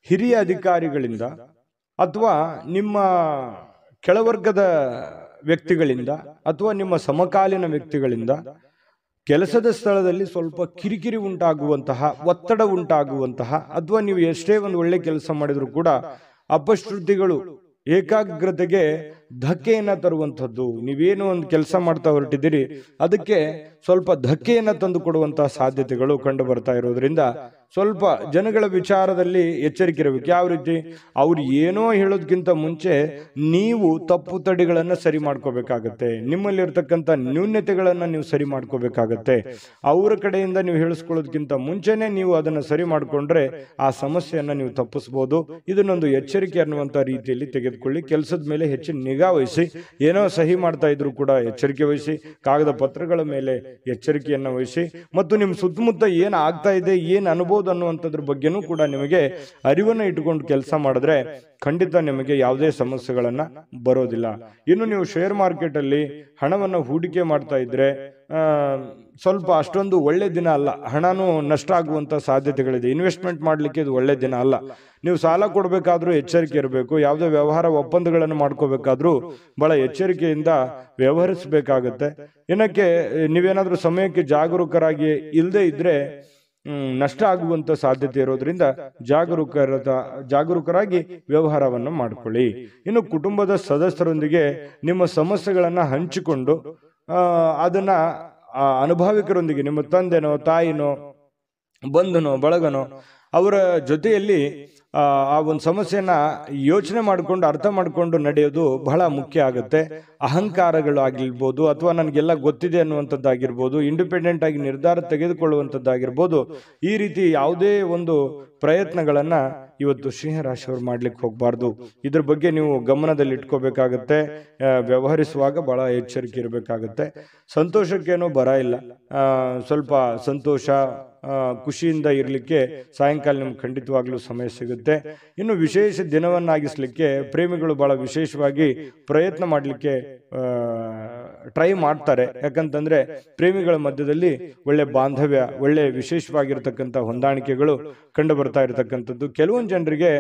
ಹಿರಿಯ ಅಧಿಕಾರಿಗಳಿಂದ ಅಥವಾ ನಿಮ್ಮ ಕೆಳವರ್ಗದ ವ್ಯಕ್ತಿಗಳಿಂದ ಅಥವಾ ನಿಮ್ಮ ಸಮಕಾಲೀನ ವ್ಯಕ್ತಿಗಳಿಂದ ಕೆಲಸದ ಸ್ಥಳದಲ್ಲಿ ಸ್ವಲ್ಪ ಕಿರಿಕಿರಿ ಉಂಟಾಗುವಂತಹ, ಒತ್ತಡ ಉಂಟಾಗುವಂತಹ, ಅಥವಾ ನೀವು ಎಷ್ಟೇ ಒಂದು ಒಳ್ಳೆ ಕೆಲಸ ಮಾಡಿದ್ರು ಕೂಡ ಅಪಶ್ರುತಿಗಳು, ಏಕಾಗ್ರತೆಗೆ ಧಕ್ಕೆಯನ್ನ ತರುವಂಥದ್ದು. ನೀವೇನು ಒಂದು ಕೆಲಸ ಮಾಡ್ತಾ ಹೊರಟಿದ್ದೀರಿ ಅದಕ್ಕೆ ಸ್ವಲ್ಪ ಧಕ್ಕೆಯನ್ನ ತಂದು ಕೊಡುವಂತಹ ಸಾಧ್ಯತೆಗಳು ಕಂಡು ಬರ್ತಾ ಇರೋದ್ರಿಂದ ಸ್ವಲ್ಪ ಜನಗಳ ವಿಚಾರದಲ್ಲಿ ಎಚ್ಚರಿಕೆ ಇರಬೇಕು. ಯಾವ ರೀತಿ? ಅವ್ರು ಏನೋ ಹೇಳೋದಕ್ಕಿಂತ ಮುಂಚೆ ನೀವು ತಪ್ಪು ತಡೆಗಳನ್ನ ಸರಿ ಮಾಡ್ಕೋಬೇಕಾಗತ್ತೆ. ನಿಮ್ಮಲ್ಲಿರ್ತಕ್ಕಂಥ ನ್ಯೂನ್ಯತೆಗಳನ್ನ ನೀವು ಸರಿ ಮಾಡ್ಕೋಬೇಕಾಗತ್ತೆ. ಅವರ ಕಡೆಯಿಂದ ನೀವು ಹೇಳಿಸ್ಕೊಳ್ಳೋದಕ್ಕಿಂತ ಮುಂಚೆನೆ ನೀವು ಅದನ್ನ ಸರಿ ಮಾಡ್ಕೊಂಡ್ರೆ ಆ ಸಮಸ್ಯೆಯನ್ನ ನೀವು ತಪ್ಪಿಸ್ಬೋದು. ಇದನ್ನೊಂದು ಎಚ್ಚರಿಕೆ ಅನ್ನುವಂತ ರೀತಿಯಲ್ಲಿ ತೆಗೆದುಕೊಳ್ಳಿ. ಕೆಲಸದ ಮೇಲೆ ಹೆಚ್ಚಿನ ನಿಗಾ ವಹಿಸಿ. ಏನೋ ಸಹಿ ಮಾಡ್ತಾ ಇದ್ರು ಕೂಡ ಎಚ್ಚರಿಕೆ ವಹಿಸಿ. ಕಾಗದ ಪತ್ರಗಳ ಮೇಲೆ ಎಚ್ಚರಿಕೆಯನ್ನ ವಹಿಸಿ. ಮತ್ತು ನಿಮ್ಮ ಸುತ್ತಮುತ್ತ ಏನ್ ಆಗ್ತಾ ಇದೆ, ಏನ್ ಅನುಭವ ಅನ್ನುವಂಥದ್ರ ಬಗ್ಗೆನೂ ಕೂಡ ನಿಮಗೆ ಅರಿವನ್ನ ಇಟ್ಟುಕೊಂಡು ಕೆಲಸ ಮಾಡಿದ್ರೆ ಖಂಡಿತ ನಿಮಗೆ ಯಾವುದೇ ಸಮಸ್ಯೆಗಳನ್ನ ಬರೋದಿಲ್ಲ. ಇನ್ನು ನೀವು ಶೇರ್ ಮಾರ್ಕೆಟ್ ಅಲ್ಲಿ ಹಣವನ್ನ ಹೂಡಿಕೆ ಮಾಡ್ತಾ ಇದ್ರೆ ಸ್ವಲ್ಪ ಅಷ್ಟೊಂದು ಒಳ್ಳೆ ದಿನ ಅಲ್ಲ. ಹಣನೂ ನಷ್ಟ ಆಗುವಂತ ಸಾಧ್ಯತೆಗಳಿದೆ. ಇನ್ವೆಸ್ಟ್ಮೆಂಟ್ ಮಾಡ್ಲಿಕ್ಕೆ ಇದು ಒಳ್ಳೆ ದಿನ ಅಲ್ಲ. ನೀವು ಸಾಲ ಕೊಡಬೇಕಾದ್ರೂ ಎಚ್ಚರಿಕೆ ಇರಬೇಕು. ಯಾವುದೇ ವ್ಯವಹಾರ ಒಪ್ಪಂದಗಳನ್ನು ಮಾಡ್ಕೋಬೇಕಾದ್ರೂ ಬಹಳ ಎಚ್ಚರಿಕೆಯಿಂದ ವ್ಯವಹರಿಸಬೇಕಾಗತ್ತೆ. ಏನಕ್ಕೆ? ನೀವೇನಾದ್ರೂ ಸಮಯಕ್ಕೆ ಜಾಗರೂಕರಾಗಿ ಇಲ್ಲದೆ ಇದ್ರೆ ನಷ್ಟ ಆಗುವಂತ ಸಾಧ್ಯತೆ ಇರೋದ್ರಿಂದ ಜಾಗರೂಕರಾಗಿ ವ್ಯವಹಾರವನ್ನು ಮಾಡ್ಕೊಳ್ಳಿ. ಇನ್ನು ಕುಟುಂಬದ ಸದಸ್ಯರೊಂದಿಗೆ ನಿಮ್ಮ ಸಮಸ್ಯೆಗಳನ್ನ ಹಂಚಿಕೊಂಡು ಅದನ್ನ ಅನುಭವಿಕರೊಂದಿಗೆ, ನಿಮ್ಮ ತಂದೆನೋ ತಾಯಿನೋ ಬಂಧುನೋ ಬಳಗನೋ ಅವರ ಜೊತೆಯಲ್ಲಿ ಆ ಒಂದು ಸಮಸ್ಯೆಯನ್ನ ಯೋಚನೆ ಮಾಡಿಕೊಂಡು ಅರ್ಥ ಮಾಡಿಕೊಂಡು ನಡೆಯೋದು ಬಹಳ ಮುಖ್ಯ ಆಗುತ್ತೆ. ಅಹಂಕಾರಗಳು ಆಗಿರ್ಬೋದು ಅಥವಾ ನನಗೆಲ್ಲ ಗೊತ್ತಿದೆ ಅನ್ನುವಂಥದ್ದಾಗಿರ್ಬೋದು, ಇಂಡಿಪೆಂಡೆಂಟ್ ಆಗಿ ನಿರ್ಧಾರ ತೆಗೆದುಕೊಳ್ಳುವಂಥದ್ದಾಗಿರ್ಬೋದು, ಈ ರೀತಿ ಯಾವುದೇ ಒಂದು ಪ್ರಯತ್ನಗಳನ್ನ ಇವತ್ತು ಸಿಂಹರಾಶಿಯವರು ಮಾಡ್ಲಿಕ್ಕೆ ಹೋಗಬಾರ್ದು. ಇದ್ರ ಬಗ್ಗೆ ನೀವು ಗಮನದಲ್ಲಿ ಇಟ್ಕೋಬೇಕಾಗತ್ತೆ. ವ್ಯವಹರಿಸುವಾಗ ಬಹಳ ಎಚ್ಚರಿಕೆ ಇರಬೇಕಾಗತ್ತೆ. ಸಂತೋಷಕ್ಕೇನೋ ಬರ ಇಲ್ಲ. ಸ್ವಲ್ಪ ಸಂತೋಷ ಖುಷಿಯಿಂದ ಇರಲಿಕ್ಕೆ ಸಾಯಂಕಾಲ ನಿಮ್ಗೆ ಖಂಡಿತವಾಗ್ಲೂ ಸಮಯ ಸಿಗುತ್ತೆ. ಇನ್ನು ವಿಶೇಷ ದಿನವನ್ನಾಗಿಸ್ಲಿಕ್ಕೆ ಪ್ರೇಮಿಗಳು ಬಹಳ ವಿಶೇಷವಾಗಿ ಪ್ರಯತ್ನ ಮಾಡಲಿಕ್ಕೆ ಟ್ರೈ ಮಾಡ್ತಾರೆ. ಯಾಕಂತಂದ್ರೆ ಪ್ರೇಮಿಗಳ ಮಧ್ಯದಲ್ಲಿ ಒಳ್ಳೆ ಬಾಂಧವ್ಯ, ಒಳ್ಳೆ ವಿಶೇಷವಾಗಿರ್ತಕ್ಕಂಥ ಹೊಂದಾಣಿಕೆಗಳು ಕಂಡು ಬರ್ತಾ ಇರತಕ್ಕಂಥದ್ದು. ಕೆಲವೊಂದು ಜನರಿಗೆ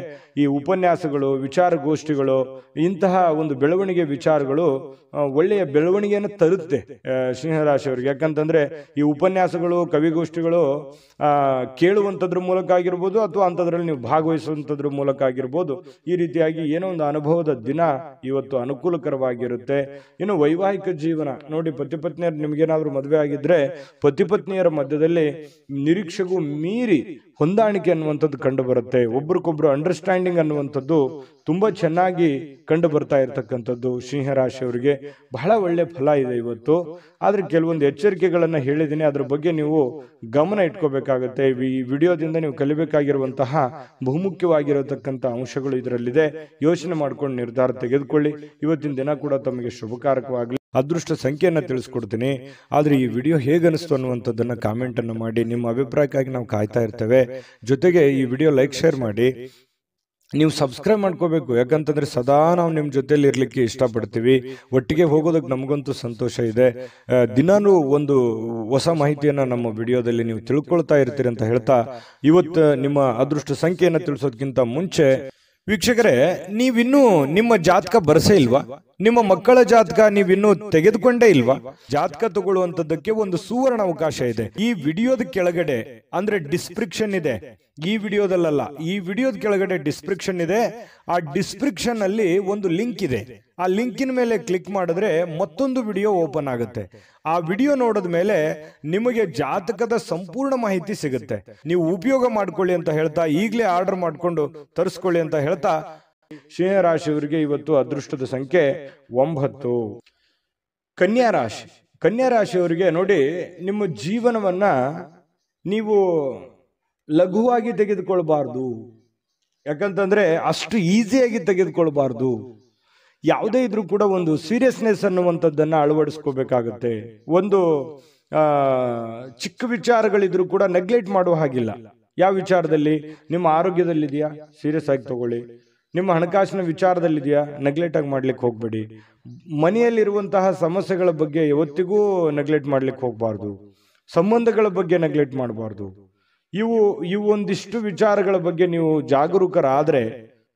ಈ ಉಪನ್ಯಾಸಗಳು, ವಿಚಾರಗೋಷ್ಠಿಗಳು, ಇಂತಹ ಒಂದು ಬೆಳವಣಿಗೆ ವಿಚಾರಗಳು ಒಳ್ಳೆಯ ಬೆಳವಣಿಗೆಯನ್ನು ತರುತ್ತೆ ಸಿಂಹರಾಶಿಯವರಿಗೆ. ಯಾಕಂತಂದ್ರೆ ಈ ಉಪನ್ಯಾಸಗಳು, ಕವಿಗೋಷ್ಠಿಗಳು ಕೇಳುವಂಥದ್ರ ಮೂಲಕ ಆಗಿರ್ಬೋದು ಅಥವಾ ಅಂಥದ್ರಲ್ಲಿ ನೀವು ಭಾಗವಹಿಸುವಂಥದ್ರ ಮೂಲಕ ಆಗಿರ್ಬೋದು, ಈ ರೀತಿಯಾಗಿ ಏನೋ ಒಂದು ಅನುಭವದ ದಿನ ಇವತ್ತು ಅನುಕೂಲಕರವಾಗಿರುತ್ತೆ. ಇನ್ನು ವೈವಾಹಿಕ ಜೀವನ ನೋಡಿ, ಪತಿ ಪತ್ನಿಯರು ನಿಮ್ಗೇನಾದ್ರೂ ಮದುವೆ ಆಗಿದ್ರೆ ಪತಿ ಪತ್ನಿಯರ ಮಧ್ಯದಲ್ಲಿ ನಿರೀಕ್ಷೆಗೂ ಮೀರಿ ಹೊಂದಾಣಿಕೆ ಅನ್ನುವಂಥದ್ದು ಕಂಡು ಬರುತ್ತೆ. ಒಬ್ರಿಗೊಬ್ರು ಅಂಡರ್ಸ್ಟ್ಯಾಂಡಿಂಗ್ ಅನ್ನುವಂಥದ್ದು ತುಂಬಾ ಚೆನ್ನಾಗಿ ಕಂಡು ಬರ್ತಾ ಇರತಕ್ಕಂಥದ್ದು ಸಿಂಹರಾಶಿಯವರಿಗೆ ಬಹಳ ಒಳ್ಳೆ ಫಲ ಇದೆ ಇವತ್ತು. ಆದ್ರೆ ಕೆಲವೊಂದು ಎಚ್ಚರಿಕೆಗಳನ್ನ ಹೇಳಿದ್ದೀನಿ, ಅದ್ರ ಬಗ್ಗೆ ನೀವು ಗಮನ ಇಟ್ಕೋಬೇಕಾಗತ್ತೆ. ಈ ವಿಡಿಯೋದಿಂದ ನೀವು ಕಲಿಬೇಕಾಗಿರುವಂತಹ ಬಹುಮುಖ್ಯವಾಗಿರತಕ್ಕಂಥ ಅಂಶಗಳು ಇದರಲ್ಲಿದೆ. ಯೋಚನೆ ಮಾಡ್ಕೊಂಡು ನಿರ್ಧಾರ ತೆಗೆದುಕೊಳ್ಳಿ. ಇವತ್ತಿನ ದಿನ ಕೂಡ ತಮಗೆ ಶುಭಕಾರಕವಾಗಲಿ. ಅದೃಷ್ಟ ಸಂಖ್ಯೆಯನ್ನ ತಿಳಿಸ್ಕೊಡ್ತೀನಿ. ಆದ್ರೆ ಈ ವಿಡಿಯೋ ಹೇಗನಿಸ್ತು ಅನ್ನುವಂಥದ್ದನ್ನ ಕಾಮೆಂಟ್ ಅನ್ನು ಮಾಡಿ. ನಿಮ್ಮ ಅಭಿಪ್ರಾಯಕ್ಕಾಗಿ ನಾವು ಕಾಯ್ತಾ ಇರ್ತೇವೆ. ಜೊತೆಗೆ ಈ ವಿಡಿಯೋ ಲೈಕ್, ಶೇರ್ ಮಾಡಿ. ನೀವು ಸಬ್ಸ್ಕ್ರೈಬ್ ಮಾಡ್ಕೋಬೇಕು. ಯಾಕಂತಂದ್ರೆ ಸದಾ ನಾವು ನಿಮ್ಮ ಜೊತೆಲಿ ಇರ್ಲಿಕ್ಕೆ ಇಷ್ಟಪಡ್ತೀವಿ. ಒಟ್ಟಿಗೆ ಹೋಗೋದಕ್ಕೆ ನಮಗಂತೂ ಸಂತೋಷ ಇದೆ. ದಿನಾನು ಒಂದು ಹೊಸ ಮಾಹಿತಿಯನ್ನ ನಮ್ಮ ವಿಡಿಯೋದಲ್ಲಿ ನೀವು ತಿಳ್ಕೊಳ್ತಾ ಇರ್ತೀರಿ ಅಂತ ಹೇಳ್ತಾ, ಇವತ್ತು ನಿಮ್ಮ ಅದೃಷ್ಟ ಸಂಖ್ಯೆಯನ್ನ ತಿಳಿಸೋದಕ್ಕಿಂತ ಮುಂಚೆ ವೀಕ್ಷಕರೇ, ನೀವಿನ್ನೂ ನಿಮ್ಮ ಜಾತಕ ಬರಸೇ ಇಲ್ವಾ? ನಿಮ್ಮ ಮಕ್ಕಳ ಜಾತಕ ನೀವಿನ್ನೂ ತೆಗೆದುಕೊಂಡೇ ಇಲ್ವಾ? ಜಾತಕ ತಗೊಳ್ಳುವಂತದ್ದಕ್ಕೆ ಒಂದು ಸುವರ್ಣ ಅವಕಾಶ ಇದೆ. ಈ ವಿಡಿಯೋದ ಕೆಳಗಡೆ ಅಂದ್ರೆ ಡಿಸ್ಕ್ರಿಪ್ಷನ್ ಇದೆ. ಈ ವಿಡಿಯೋದಲ್ಲ, ಈ ವಿಡಿಯೋದ ಕೆಳಗಡೆ ಡಿಸ್ಕ್ರಿಪ್ಷನ್ ಇದೆ. ಆ ಡಿಸ್ಕ್ರಿಪ್ಷನ್ ಅಲ್ಲಿ ಒಂದು ಲಿಂಕ್ ಇದೆ. ಆ ಲಿಂಕಿನ ಮೇಲೆ ಕ್ಲಿಕ್ ಮಾಡಿದ್ರೆ ಮತ್ತೊಂದು ವಿಡಿಯೋ ಓಪನ್ ಆಗುತ್ತೆ. ಆ ವಿಡಿಯೋ ನೋಡಿದ ಮೇಲೆ ನಿಮಗೆ ಜಾತಕದ ಸಂಪೂರ್ಣ ಮಾಹಿತಿ ಸಿಗುತ್ತೆ. ನೀವು ಉಪಯೋಗ ಮಾಡ್ಕೊಳ್ಳಿ ಅಂತ ಹೇಳ್ತಾ, ಈಗಲೇ ಆರ್ಡರ್ ಮಾಡ್ಕೊಂಡು ತರಿಸ್ಕೊಳ್ಳಿ ಅಂತ ಹೇಳ್ತಾ, ಸಿಂಹರಾಶಿಯವರಿಗೆ ಇವತ್ತು ಅದೃಷ್ಟದ ಸಂಖ್ಯೆ 9. ಕನ್ಯಾ ರಾಶಿ. ಕನ್ಯಾ ರಾಶಿಯವರಿಗೆ ನೋಡಿ, ನಿಮ್ಮ ಜೀವನವನ್ನ ನೀವು ಲಘುವಾಗಿ ತೆಗೆದುಕೊಳ್ಬಾರ್ದು. ಯಾಕಂತಂದ್ರೆ ಅಷ್ಟು ಈಸಿಯಾಗಿ ತೆಗೆದುಕೊಳ್ಬಾರ್ದು. ಯಾವುದೇ ಇದ್ರೂ ಕೂಡ ಒಂದು ಸೀರಿಯಸ್ನೆಸ್ ಅನ್ನುವಂಥದ್ದನ್ನ ಅಳವಡಿಸ್ಕೋಬೇಕಾಗತ್ತೆ. ಒಂದು ಚಿಕ್ಕ ವಿಚಾರಗಳಿದ್ರು ಕೂಡ ನೆಗ್ಲೆಕ್ಟ್ ಮಾಡುವ ಹಾಗಿಲ್ಲ. ಯಾವ ವಿಚಾರದಲ್ಲಿ? ನಿಮ್ಮ ಆರೋಗ್ಯದಲ್ಲಿದೆಯಾ, ಸೀರಿಯಸ್ ಆಗಿ ತಗೊಳ್ಳಿ. ನಿಮ್ಮ ಹಣಕಾಸಿನ ವಿಚಾರದಲ್ಲಿದೆಯಾ, ನೆಗ್ಲೆಕ್ಟ್ ಆಗಿ ಮಾಡ್ಲಿಕ್ಕೆ ಹೋಗ್ಬೇಡಿ. ಮನೆಯಲ್ಲಿರುವಂತಹ ಸಮಸ್ಯೆಗಳ ಬಗ್ಗೆ ಯಾವತ್ತಿಗೂ ನೆಗ್ಲೆಕ್ಟ್ ಮಾಡ್ಲಿಕ್ಕೆ ಹೋಗ್ಬಾರ್ದು. ಸಂಬಂಧಗಳ ಬಗ್ಗೆ ನೆಗ್ಲೆಕ್ಟ್ ಮಾಡಬಾರ್ದು. ಇವು ಒಂದಿಷ್ಟು ವಿಚಾರಗಳ ಬಗ್ಗೆ ನೀವು ಜಾಗರೂಕರಾದ್ರೆ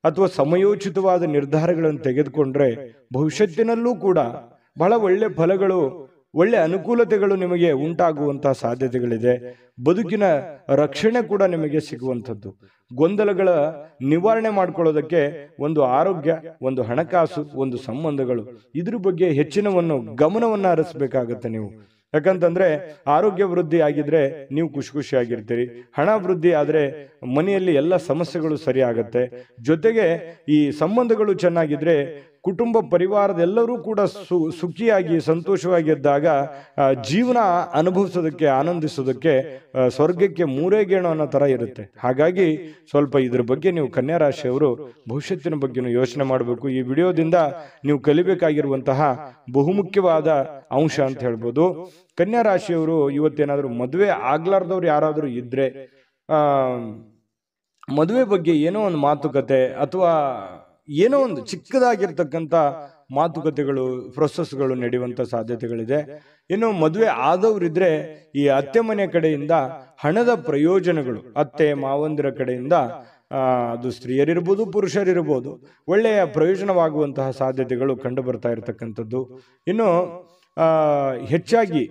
ಅಥವಾ ಸಮಯೋಚಿತವಾದ ನಿರ್ಧಾರಗಳನ್ನು ತೆಗೆದುಕೊಂಡ್ರೆ ಭವಿಷ್ಯತ್ತಿನಲ್ಲೂ ಕೂಡ ಬಹಳ ಒಳ್ಳೆ ಫಲಗಳು ಒಳ್ಳೆ ಅನುಕೂಲತೆಗಳು ನಿಮಗೆ ಉಂಟಾಗುವಂತಹ ಸಾಧ್ಯತೆಗಳಿದೆ. ಬದುಕಿನ ರಕ್ಷಣೆ ಕೂಡ ನಿಮಗೆ ಸಿಗುವಂಥದ್ದು. ಗೊಂದಲಗಳ ನಿವಾರಣೆ ಮಾಡ್ಕೊಳ್ಳೋದಕ್ಕೆ ಒಂದು ಆರೋಗ್ಯ, ಒಂದು ಹಣಕಾಸು, ಒಂದು ಸಂಬಂಧಗಳು, ಇದ್ರ ಬಗ್ಗೆ ಹೆಚ್ಚಿನವನ್ನು ಗಮನವನ್ನ ಹರಿಸಬೇಕಾಗತ್ತೆ ನೀವು. ಯಾಕಂತಂದ್ರೆ ಆರೋಗ್ಯ ವೃದ್ಧಿ ಆಗಿದ್ರೆ ನೀವು ಖುಷಿಯಾಗಿರ್ತೀರಿ. ಹಣ ವೃದ್ಧಿ ಆದ್ರೆ ಮನೆಯಲ್ಲಿ ಎಲ್ಲ ಸಮಸ್ಯೆಗಳು ಸರಿ ಆಗತ್ತೆ. ಜೊತೆಗೆ ಈ ಸಂಬಂಧಗಳು ಚೆನ್ನಾಗಿದ್ರೆ ಕುಟುಂಬ ಪರಿವಾರದೆಲ್ಲರೂ ಕೂಡ ಸುಖಿಯಾಗಿ ಸಂತೋಷವಾಗಿದ್ದಾಗ ಜೀವನ ಅನುಭವಿಸೋದಕ್ಕೆ, ಆನಂದಿಸೋದಕ್ಕೆ ಸ್ವರ್ಗಕ್ಕೆ ಮೂರೇ ಗೇಣು ಅನ್ನೋ ತರ ಇರುತ್ತೆ. ಹಾಗಾಗಿ ಸ್ವಲ್ಪ ಇದ್ರ ಬಗ್ಗೆ ನೀವು ಕನ್ಯಾ ರಾಶಿಯವರು ಭವಿಷ್ಯತ್ತಿನ ಬಗ್ಗೆ ಯೋಚನೆ ಮಾಡಬೇಕು. ಈ ವಿಡಿಯೋದಿಂದ ನೀವು ಕಲಿಬೇಕಾಗಿರುವಂತಹ ಬಹುಮುಖ್ಯವಾದ ಅಂಶ ಅಂತ ಹೇಳ್ಬೋದು. ಕನ್ಯಾ ರಾಶಿಯವರು ಇವತ್ತೇನಾದ್ರೂ ಮದುವೆ ಆಗ್ಲಾರ್ದವ್ರು ಯಾರಾದ್ರೂ ಇದ್ರೆ ಮದುವೆ ಬಗ್ಗೆ ಏನೋ ಒಂದು ಮಾತುಕತೆ ಅಥವಾ ಏನೋ ಒಂದು ಚಿಕ್ಕದಾಗಿರ್ತಕ್ಕಂಥ ಮಾತುಕತೆಗಳು, ಪ್ರೊಸೆಸ್ಗಳು ನಡೆಯುವಂತ ಸಾಧ್ಯತೆಗಳಿದೆ. ಇನ್ನು ಮದುವೆ ಆದವರಿದ್ರೆ ಈ ಅತ್ತೆ ಮನೆ ಕಡೆಯಿಂದ ಹಣದ ಪ್ರಯೋಜನಗಳು, ಅತ್ತೆ ಮಾವಂದಿರ ಕಡೆಯಿಂದ ಅದು ಸ್ತ್ರೀಯರಿರ್ಬೋದು ಪುರುಷರಿರ್ಬೋದು, ಒಳ್ಳೆಯ ಪ್ರಯೋಜನವಾಗುವಂತಹ ಸಾಧ್ಯತೆಗಳು ಕಂಡು ಬರ್ತಾ ಇರತಕ್ಕಂಥದ್ದು. ಇನ್ನು ಹೆಚ್ಚಾಗಿ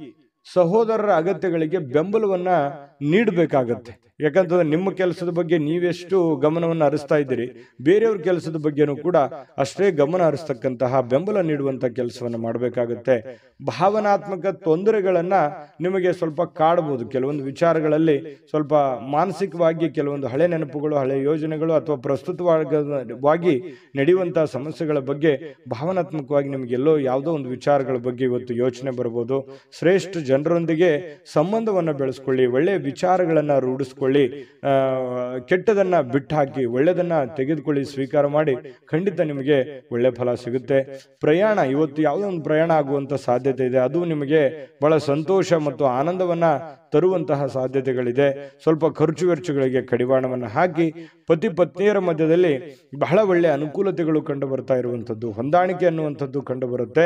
ಸಹೋದರರ ಅಗತ್ಯಗಳಿಗೆ ಬೆಂಬಲವನ್ನ ನೀಡಬೇಕಾಗತ್ತೆ. ಯಾಕಂತಂದ್ರೆ ನಿಮ್ಮ ಕೆಲಸದ ಬಗ್ಗೆ ನೀವೆಷ್ಟು ಗಮನವನ್ನು ಹರಿಸ್ತಾ ಇದ್ದೀರಿ, ಬೇರೆಯವ್ರ ಕೆಲಸದ ಬಗ್ಗೆನೂ ಕೂಡ ಅಷ್ಟೇ ಗಮನ ಹರಿಸ್ತಕ್ಕಂತಹ ಬೆಂಬಲ ನೀಡುವಂತ ಕೆಲಸವನ್ನ ಮಾಡಬೇಕಾಗುತ್ತೆ. ಭಾವನಾತ್ಮಕ ತೊಂದರೆಗಳನ್ನ ನಿಮಗೆ ಸ್ವಲ್ಪ ಕಾಡಬಹುದು. ಕೆಲವೊಂದು ವಿಚಾರಗಳಲ್ಲಿ ಸ್ವಲ್ಪ ಮಾನಸಿಕವಾಗಿ ಕೆಲವೊಂದು ಹಳೆ ನೆನಪುಗಳು, ಹಳೆ ಯೋಜನೆಗಳು ಅಥವಾ ಪ್ರಸ್ತುತವಾಗಿ ನಡೆಯುವಂತಹ ಸಮಸ್ಯೆಗಳ ಬಗ್ಗೆ ಭಾವನಾತ್ಮಕವಾಗಿ ನಿಮ್ಗೆ ಎಲ್ಲೋ ಯಾವುದೋ ಒಂದು ವಿಚಾರಗಳ ಬಗ್ಗೆ ಇವತ್ತು ಯೋಚನೆ ಬರಬಹುದು. ಶ್ರೇಷ್ಠ ಜನರೊಂದಿಗೆ ಸಂಬಂಧವನ್ನ ಬೆಳೆಸ್ಕೊಳ್ಳಿ, ಒಳ್ಳೆಯ ವಿಚಾರಗಳನ್ನ ರೂಢಿಸ್ಕೊಳ್ಳಿ, ಕೆಟ್ಟದನ್ನ ಬಿಟ್ಟು ಹಾಕಿ ಒಳ್ಳೆದನ್ನ ತೆಗೆದುಕೊಳ್ಳಿ, ಸ್ವೀಕಾರ ಮಾಡಿ. ಖಂಡಿತ ನಿಮಗೆ ಒಳ್ಳೆ ಫಲ ಸಿಗುತ್ತೆ. ಪ್ರಯಾಣ, ಇವತ್ತು ಯಾವುದೋ ಒಂದು ಪ್ರಯಾಣ ಆಗುವಂತ ಸಾಧ್ಯತೆ ಇದೆ. ಅದು ನಿಮಗೆ ಬಹಳ ಸಂತೋಷ ಮತ್ತು ಆನಂದವನ್ನ ತರುವಂತಹ ಸಾಧ್ಯತೆಗಳಿದೆ. ಸ್ವಲ್ಪ ಖರ್ಚು ವೆಚ್ಚಗಳಿಗೆ ಕಡಿವಾಣವನ್ನು ಹಾಕಿ ಪತಿ ಪತ್ನಿಯರ ಮಧ್ಯದಲ್ಲಿ ಬಹಳ ಒಳ್ಳೆಯ ಅನುಕೂಲತೆಗಳು ಕಂಡು ಬರ್ತಾ ಇರುವಂಥದ್ದು, ಹೊಂದಾಣಿಕೆ ಅನ್ನುವಂಥದ್ದು ಕಂಡು ಬರುತ್ತೆ.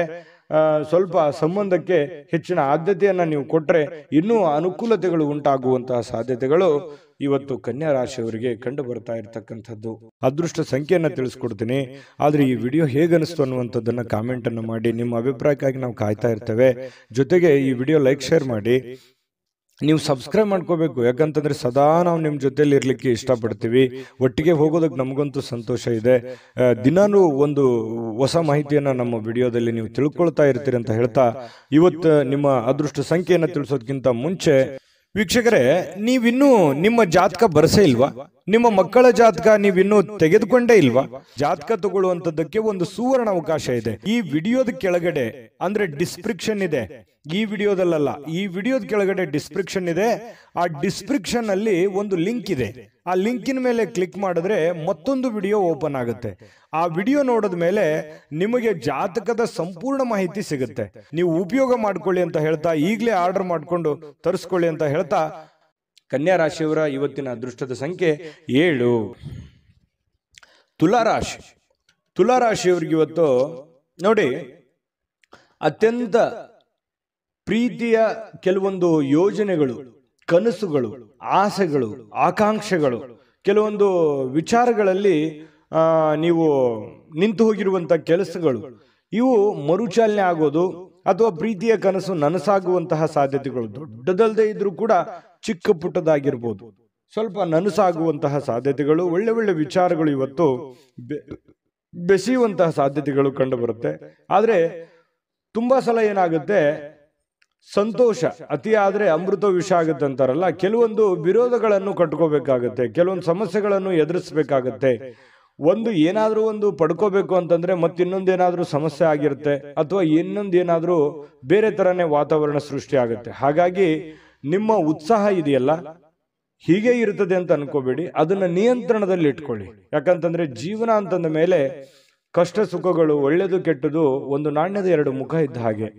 ಸ್ವಲ್ಪ ಸಂಬಂಧಕ್ಕೆ ಹೆಚ್ಚಿನ ಆದ್ಯತೆಯನ್ನ ನೀವು ಕೊಟ್ರೆ ಇನ್ನೂ ಅನುಕೂಲತೆಗಳು ಉಂಟಾಗುವಂತಹ ಸಾಧ್ಯತೆಗಳು ಇವತ್ತು ಕನ್ಯಾ ರಾಶಿಯವರಿಗೆ ಕಂಡು ಬರ್ತಾ ಇರತಕ್ಕಂಥದ್ದು. ಅದೃಷ್ಟ ಸಂಖ್ಯೆಯನ್ನ ತಿಳಿಸ್ಕೊಡ್ತೀನಿ. ಆದ್ರೆ ಈ ವಿಡಿಯೋ ಹೇಗನಿಸ್ತು ಅನ್ನುವಂಥದ್ದನ್ನ ಕಾಮೆಂಟ್ ಅನ್ನು ಮಾಡಿ. ನಿಮ್ಮ ಅಭಿಪ್ರಾಯಕ್ಕಾಗಿ ನಾವು ಕಾಯ್ತಾ ಇರ್ತೇವೆ. ಜೊತೆಗೆ ಈ ವಿಡಿಯೋ ಲೈಕ್, ಶೇರ್ ಮಾಡಿ. ನೀವು ಸಬ್ಸ್ಕ್ರೈಬ್ ಮಾಡ್ಕೋಬೇಕು. ಯಾಕಂತಂದ್ರೆ ಸದಾ ನಾವು ನಿಮ್ಮ ಜೊತೆಲಿ ಇರ್ಲಿಕ್ಕೆ ಇಷ್ಟಪಡ್ತೀವಿ. ಒಟ್ಟಿಗೆ ಹೋಗೋದಕ್ಕೆ ನಮಗಂತೂ ಸಂತೋಷ ಇದೆ. ದಿನಾನು ಒಂದು ಹೊಸ ಮಾಹಿತಿಯನ್ನ ನಮ್ಮ ವಿಡಿಯೋದಲ್ಲಿ ನೀವು ತಿಳ್ಕೊಳ್ತಾ ಇರ್ತೀರಿ ಅಂತ ಹೇಳ್ತಾ, ಇವತ್ತು ನಿಮ್ಮ ಅದೃಷ್ಟ ಸಂಖ್ಯೆಯನ್ನ ತಿಳಿಸೋದಕ್ಕಿಂತ ಮುಂಚೆ ವೀಕ್ಷಕರೇ, ನೀವಿನ್ನೂ ನಿಮ್ಮ ಜಾತಕ ಬರಸೇ ಇಲ್ವಾ? ನಿಮ್ಮ ಮಕ್ಕಳ ಜಾತಕ ನೀವಿನ್ನೂ ತೆಗೆದುಕೊಂಡೇ ಇಲ್ವಾ? ಜಾತಕ ತಗೊಳ್ಳುವಂತದ್ದಕ್ಕೆ ಒಂದು ಸುವರ್ಣ ಅವಕಾಶ ಇದೆ. ಈ ವಿಡಿಯೋದ ಕೆಳಗಡೆ ಅಂದ್ರೆ ಡಿಸ್ಕ್ರಿಪ್ಷನ್ ಇದೆ. ಈ ವಿಡಿಯೋದಲ್ಲ, ಈ ವಿಡಿಯೋದ ಕೆಳಗಡೆ ಡಿಸ್ಕ್ರಿಪ್ಷನ್ ಇದೆ. ಆ ಡಿಸ್ಕ್ರಿಪ್ಷನ್ ಅಲ್ಲಿ ಒಂದು ಲಿಂಕ್ ಇದೆ. ಆ ಲಿಂಕಿನ ಮೇಲೆ ಕ್ಲಿಕ್ ಮಾಡಿದ್ರೆ ಮತ್ತೊಂದು ವಿಡಿಯೋ ಓಪನ್ ಆಗುತ್ತೆ. ಆ ವಿಡಿಯೋ ನೋಡಿದ ಮೇಲೆ ನಿಮಗೆ ಜಾತಕದ ಸಂಪೂರ್ಣ ಮಾಹಿತಿ ಸಿಗುತ್ತೆ. ನೀವು ಉಪಯೋಗ ಮಾಡ್ಕೊಳ್ಳಿ ಅಂತ ಹೇಳ್ತಾ, ಈಗಲೇ ಆರ್ಡರ್ ಮಾಡ್ಕೊಂಡು ತರಿಸ್ಕೊಳ್ಳಿ ಅಂತ ಹೇಳ್ತಾ, ಕನ್ಯಾ ರಾಶಿಯವರ ಇವತ್ತಿನ ಅದೃಷ್ಟದ ಸಂಖ್ಯೆ 7. ತುಲಾರಾಶಿ. ತುಲಾರಾಶಿಯವರಿಗೆ ಇವತ್ತು ನೋಡಿ, ಅತ್ಯಂತ ಪ್ರೀತಿಯ ಕೆಲವೊಂದು ಯೋಜನೆಗಳು, ಕನಸುಗಳು, ಆಸೆಗಳು, ಆಕಾಂಕ್ಷೆಗಳು, ಕೆಲವೊಂದು ವಿಚಾರಗಳಲ್ಲಿ ನೀವು ನಿಂತು ಹೋಗಿರುವಂತ ಕೆಲಸಗಳು, ಇವು ಮರುಚಾಲನೆ ಆಗೋದು ಅಥವಾ ಪ್ರೀತಿಯ ಕನಸು ನನಸಾಗುವಂತಹ ಸಾಧ್ಯತೆಗಳು, ದೊಡ್ಡದಲ್ಲದೆ ಇದ್ರೂ ಕೂಡ ಚಿಕ್ಕ ಪುಟ್ಟದಾಗಿರ್ಬೋದು, ಸ್ವಲ್ಪ ನನಸಾಗುವಂತಹ ಸಾಧ್ಯತೆಗಳು, ಒಳ್ಳೆ ಒಳ್ಳೆ ವಿಚಾರಗಳು ಇವತ್ತು ಬೆಸೆಯುವಂತಹ ಸಾಧ್ಯತೆಗಳು ಕಂಡು ಬರುತ್ತೆ. ಆದ್ರೆ ತುಂಬಾ ಸಲ ಏನಾಗುತ್ತೆ, ಸಂತೋಷ ಅತಿಯಾದ್ರೆ ಅಮೃತ ವಿಷ ಆಗುತ್ತೆ ಅಂತಾರಲ್ಲ, ಕೆಲವೊಂದು ವಿರೋಧಗಳನ್ನು ಕಟ್ಕೋಬೇಕಾಗತ್ತೆ, ಕೆಲವೊಂದು ಸಮಸ್ಯೆಗಳನ್ನು ಎದುರಿಸಬೇಕಾಗತ್ತೆ. ಒಂದು ಏನಾದ್ರೂ ಒಂದು ಪಡ್ಕೋಬೇಕು ಅಂತಂದ್ರೆ ಮತ್ತಿನ್ನೊಂದೇನಾದ್ರೂ ಸಮಸ್ಯೆ ಆಗಿರುತ್ತೆ, ಅಥವಾ ಇನ್ನೊಂದೇನಾದ್ರೂ ಬೇರೆ ತರನೇ ವಾತಾವರಣ ಸೃಷ್ಟಿ ಆಗುತ್ತೆ. ಹಾಗಾಗಿ ನಿಮ್ಮ ಉತ್ಸಾಹ ಇದೆಯಲ್ಲ, ಹೀಗೆ ಇರ್ತದೆ ಅಂತ ಅನ್ಕೋಬೇಡಿ, ಅದನ್ನ ನಿಯಂತ್ರಣದಲ್ಲಿ ಇಟ್ಕೊಳ್ಳಿ. ಯಾಕಂತಂದ್ರೆ ಜೀವನ ಅಂತಂದ ಮೇಲೆ ಕಷ್ಟ ಸುಖಗಳು, ಒಳ್ಳೆದು ಕೆಟ್ಟದು ಒಂದು ನಾಣ್ಯದ ಎರಡು ಮುಖ ಇದ್ದ ಹಾಗೆ.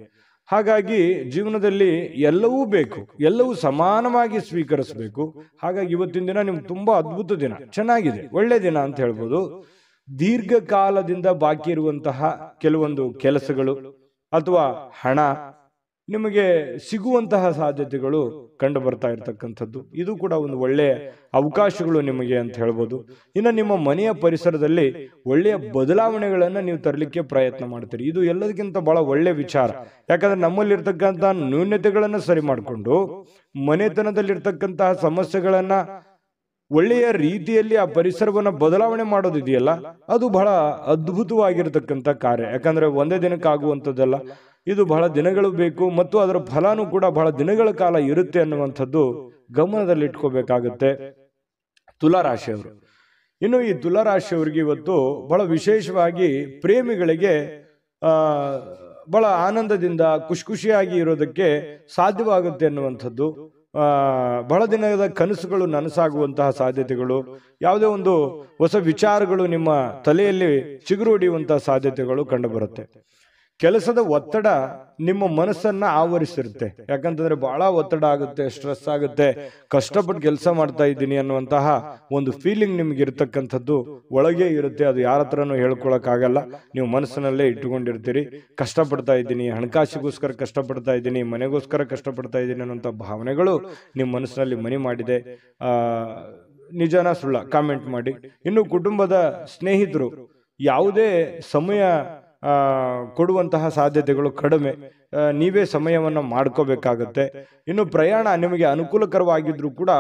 ಹಾಗಾಗಿ ಜೀವನದಲ್ಲಿ ಎಲ್ಲವೂ ಬೇಕು, ಎಲ್ಲವೂ ಸಮಾನವಾಗಿ ಸ್ವೀಕರಿಸಬೇಕು. ಹಾಗಾಗಿ ಇವತ್ತಿನ ದಿನ ನಿಮ್ಗೆ ತುಂಬಾ ಅದ್ಭುತ ದಿನ, ಚೆನ್ನಾಗಿದೆ, ಒಳ್ಳೆ ದಿನ ಅಂತ ಹೇಳ್ಬೋದು. ದೀರ್ಘಕಾಲದಿಂದ ಬಾಕಿ ಇರುವಂತಹ ಕೆಲವೊಂದು ಕೆಲಸಗಳು ಅಥವಾ ಹಣ, ನಿಮಗೆ ಸಿಗುವಂತಹ ಸಾಧ್ಯತೆಗಳು ಕಂಡು ಬರ್ತಾ ಇರತಕ್ಕಂಥದ್ದು. ಇದು ಕೂಡ ಒಂದು ಒಳ್ಳೆಯ ಅವಕಾಶಗಳು ನಿಮಗೆ ಅಂತ ಹೇಳ್ಬೋದು. ಇನ್ನು ನಿಮ್ಮ ಮನೆಯ ಪರಿಸರದಲ್ಲಿ ಒಳ್ಳೆಯ ಬದಲಾವಣೆಗಳನ್ನು ನೀವು ತರಲಿಕ್ಕೆ ಪ್ರಯತ್ನ ಮಾಡ್ತೀರಿ. ಇದು ಎಲ್ಲದಕ್ಕಿಂತ ಬಹಳ ಒಳ್ಳೆಯ ವಿಚಾರ. ಯಾಕಂದ್ರೆ ನಮ್ಮಲ್ಲಿರ್ತಕ್ಕಂಥ ನ್ಯೂನತೆಗಳನ್ನು ಸರಿ ಮಾಡಿಕೊಂಡು ಮನೆತನದಲ್ಲಿರ್ತಕ್ಕಂತಹ ಸಮಸ್ಯೆಗಳನ್ನ ಒಳ್ಳೆಯ ರೀತಿಯಲ್ಲಿ ಆ ಪರಿಸರವನ್ನ ಬದಲಾವಣೆ ಮಾಡೋದಿದೆಯಲ್ಲ, ಅದು ಬಹಳ ಅದ್ಭುತವಾಗಿರತಕ್ಕಂಥ ಕಾರ್ಯ. ಯಾಕಂದ್ರೆ ಒಂದೇ ದಿನಕ್ಕೆ ಆಗುವಂಥದ್ದಲ್ಲ, ಇದು ಬಹಳ ದಿನಗಳು ಬೇಕು ಮತ್ತು ಅದರ ಫಲನೂ ಕೂಡ ಬಹಳ ದಿನಗಳ ಕಾಲ ಇರುತ್ತೆ ಅನ್ನುವಂಥದ್ದು ಗಮನದಲ್ಲಿ ಇಟ್ಕೋಬೇಕಾಗುತ್ತೆ ತುಲಾರಾಶಿಯವರು. ಇನ್ನು ಈ ತುಲಾರಾಶಿಯವರಿಗೆ ಇವತ್ತು ಬಹಳ ವಿಶೇಷವಾಗಿ ಪ್ರೇಮಿಗಳಿಗೆ ಬಹಳ ಆನಂದದಿಂದ ಖುಷಿಯಾಗಿ ಇರೋದಕ್ಕೆ ಸಾಧ್ಯವಾಗುತ್ತೆ ಅನ್ನುವಂಥದ್ದು. ಬಹಳ ದಿನದ ಕನಸುಗಳು ನನಸಾಗುವಂತಹ ಸಾಧ್ಯತೆಗಳು, ಯಾವುದೇ ಒಂದು ಹೊಸ ವಿಚಾರಗಳು ನಿಮ್ಮ ತಲೆಯಲ್ಲಿ ಚಿಗುರು ಹೊಡೆಯುವಂತಹ ಸಾಧ್ಯತೆಗಳು ಕಂಡು ಬರುತ್ತೆ. ಕೆಲಸದ ಒತ್ತಡ ನಿಮ್ಮ ಮನಸ್ಸನ್ನ ಆವರಿಸಿರುತ್ತೆ. ಯಾಕಂತಂದ್ರೆ ಬಹಳ ಒತ್ತಡ ಆಗುತ್ತೆ, ಸ್ಟ್ರೆಸ್ ಆಗುತ್ತೆ, ಕಷ್ಟಪಟ್ಟು ಕೆಲಸ ಮಾಡ್ತಾ ಇದ್ದೀನಿ ಅನ್ನುವಂತಹ ಒಂದು ಫೀಲಿಂಗ್ ನಿಮ್ಗೆ ಇರ್ತಕ್ಕಂಥದ್ದು ಒಳಗೆ ಇರುತ್ತೆ. ಅದು ಯಾರ ಹತ್ರನೂ ಹೇಳ್ಕೊಳಕ್ ಆಗಲ್ಲ, ನೀವು ಮನಸ್ಸಿನಲ್ಲೇ ಇಟ್ಟುಕೊಂಡಿರ್ತೀರಿ. ಕಷ್ಟಪಡ್ತಾ ಇದ್ದೀನಿ, ಹಣಕಾಸಿಗೋಸ್ಕರ ಕಷ್ಟಪಡ್ತಾ ಇದ್ದೀನಿ, ಮನೆಗೋಸ್ಕರ ಕಷ್ಟಪಡ್ತಾ ಇದ್ದೀನಿ ಅನ್ನುವಂಥ ಭಾವನೆಗಳು ನಿಮ್ಮ ಮನಸ್ಸಿನಲ್ಲಿ ಮನೆ ಮಾಡಿದೆ. ನಿಜನಾ ಸುಳ್ಳ ಕಾಮೆಂಟ್ ಮಾಡಿ. ಇನ್ನು ಕುಟುಂಬದ ಸ್ನೇಹಿತರು ಯಾವುದೇ ಸಮಯ ಕೊಡುವಂತಹ ಸಾಧ್ಯತೆಗಳು ಕಡಿಮೆ, ನೀವೇ ಸಮಯವನ್ನು ಮಾಡ್ಕೋಬೇಕಾಗತ್ತೆ. ಇನ್ನು ಪ್ರಯಾಣ ನಿಮಗೆ ಅನುಕೂಲಕರವಾಗಿದ್ರು ಕೂಡ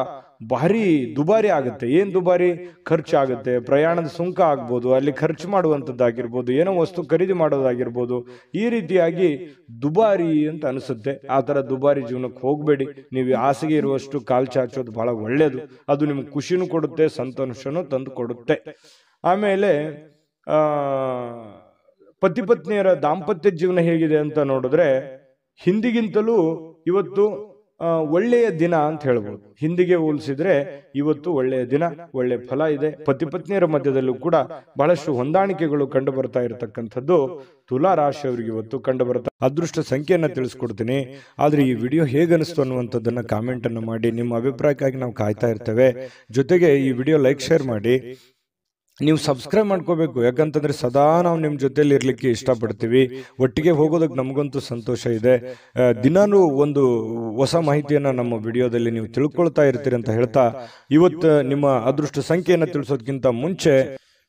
ಭಾರಿ ದುಬಾರಿ ಆಗುತ್ತೆ. ಏನ್ ದುಬಾರಿ? ಖರ್ಚಾಗುತ್ತೆ. ಪ್ರಯಾಣದ ಸುಂಕ ಆಗ್ಬೋದು, ಅಲ್ಲಿ ಖರ್ಚು ಮಾಡುವಂಥದ್ದಾಗಿರ್ಬೋದು, ಏನೋ ವಸ್ತು ಖರೀದಿ ಮಾಡೋದಾಗಿರ್ಬೋದು. ಈ ರೀತಿಯಾಗಿ ದುಬಾರಿ ಅಂತ ಅನಿಸುತ್ತೆ. ಆ ಥರ ದುಬಾರಿ ಜೀವನಕ್ಕೆ ಹೋಗಬೇಡಿ. ನೀವು ಆಸೆಗೆ ಇರುವಷ್ಟು ಕಾಲ್ ಚಾಚೋದು ಬಹಳ ಒಳ್ಳೆಯದು. ಅದು ನಿಮ್ಗೆ ಖುಷಿನೂ ಕೊಡುತ್ತೆ, ಸಂತೋಷನೂ ತಂದು ಕೊಡುತ್ತೆ. ಆಮೇಲೆ ಪತಿ ಪತ್ನಿಯರ ದಾಂಪತ್ಯ ಜೀವನ ಹೇಗಿದೆ ಅಂತ ನೋಡಿದ್ರೆ ಹಿಂದಿಗಿಂತಲೂ ಇವತ್ತು ಒಳ್ಳೆಯ ದಿನ ಅಂತ ಹೇಳ್ಬೋದು. ಹಿಂದಿಗೆ ಹೋಲಿಸಿದ್ರೆ ಇವತ್ತು ಒಳ್ಳೆಯ ದಿನ, ಒಳ್ಳೆಯ ಫಲ ಇದೆ. ಪತಿ ಪತ್ನಿಯರ ಮಧ್ಯದಲ್ಲೂ ಕೂಡ ಬಹಳಷ್ಟು ಹೊಂದಾಣಿಕೆಗಳು ಕಂಡು ಬರ್ತಾ ಇರತಕ್ಕಂಥದ್ದು ತುಲಾ ರಾಶಿಯವರಿಗೆ ಇವತ್ತು ಕಂಡು ಬರ್ತಾ. ಅದೃಷ್ಟ ಸಂಖ್ಯೆಯನ್ನ ತಿಳಿಸ್ಕೊಡ್ತೀನಿ. ಆದ್ರೆ ಈ ವಿಡಿಯೋ ಹೇಗನಿಸ್ತು ಅನ್ನುವಂಥದ್ದನ್ನ ಕಾಮೆಂಟ್ ಅನ್ನು ಮಾಡಿ. ನಿಮ್ಮ ಅಭಿಪ್ರಾಯಕ್ಕಾಗಿ ನಾವು ಕಾಯ್ತಾ ಇರ್ತೇವೆ. ಜೊತೆಗೆ ಈ ವಿಡಿಯೋ ಲೈಕ್ ಶೇರ್ ಮಾಡಿ. ನೀವು ಸಬ್ಸ್ಕ್ರೈಬ್ ಮಾಡ್ಕೋಬೇಕು. ಯಾಕಂತಂದ್ರೆ ಸದಾ ನಾವು ನಿಮ್ಮ ಜೊತೆಲಿ ಇರ್ಲಿಕ್ಕೆ ಇಷ್ಟಪಡ್ತೀವಿ. ಒಟ್ಟಿಗೆ ಹೋಗೋದಕ್ಕೆ ನಮಗಂತೂ ಸಂತೋಷ ಇದೆ. ದಿನಾನು ಒಂದು ಹೊಸ ಮಾಹಿತಿಯನ್ನ ನಮ್ಮ ವಿಡಿಯೋದಲ್ಲಿ ನೀವು ತಿಳ್ಕೊಳ್ತಾ ಇರ್ತೀರಿ ಅಂತ ಹೇಳ್ತಾ, ಇವತ್ತು ನಿಮ್ಮ ಅದೃಷ್ಟ ಸಂಖ್ಯೆಯನ್ನ ತಿಳಿಸೋದಕ್ಕಿಂತ ಮುಂಚೆ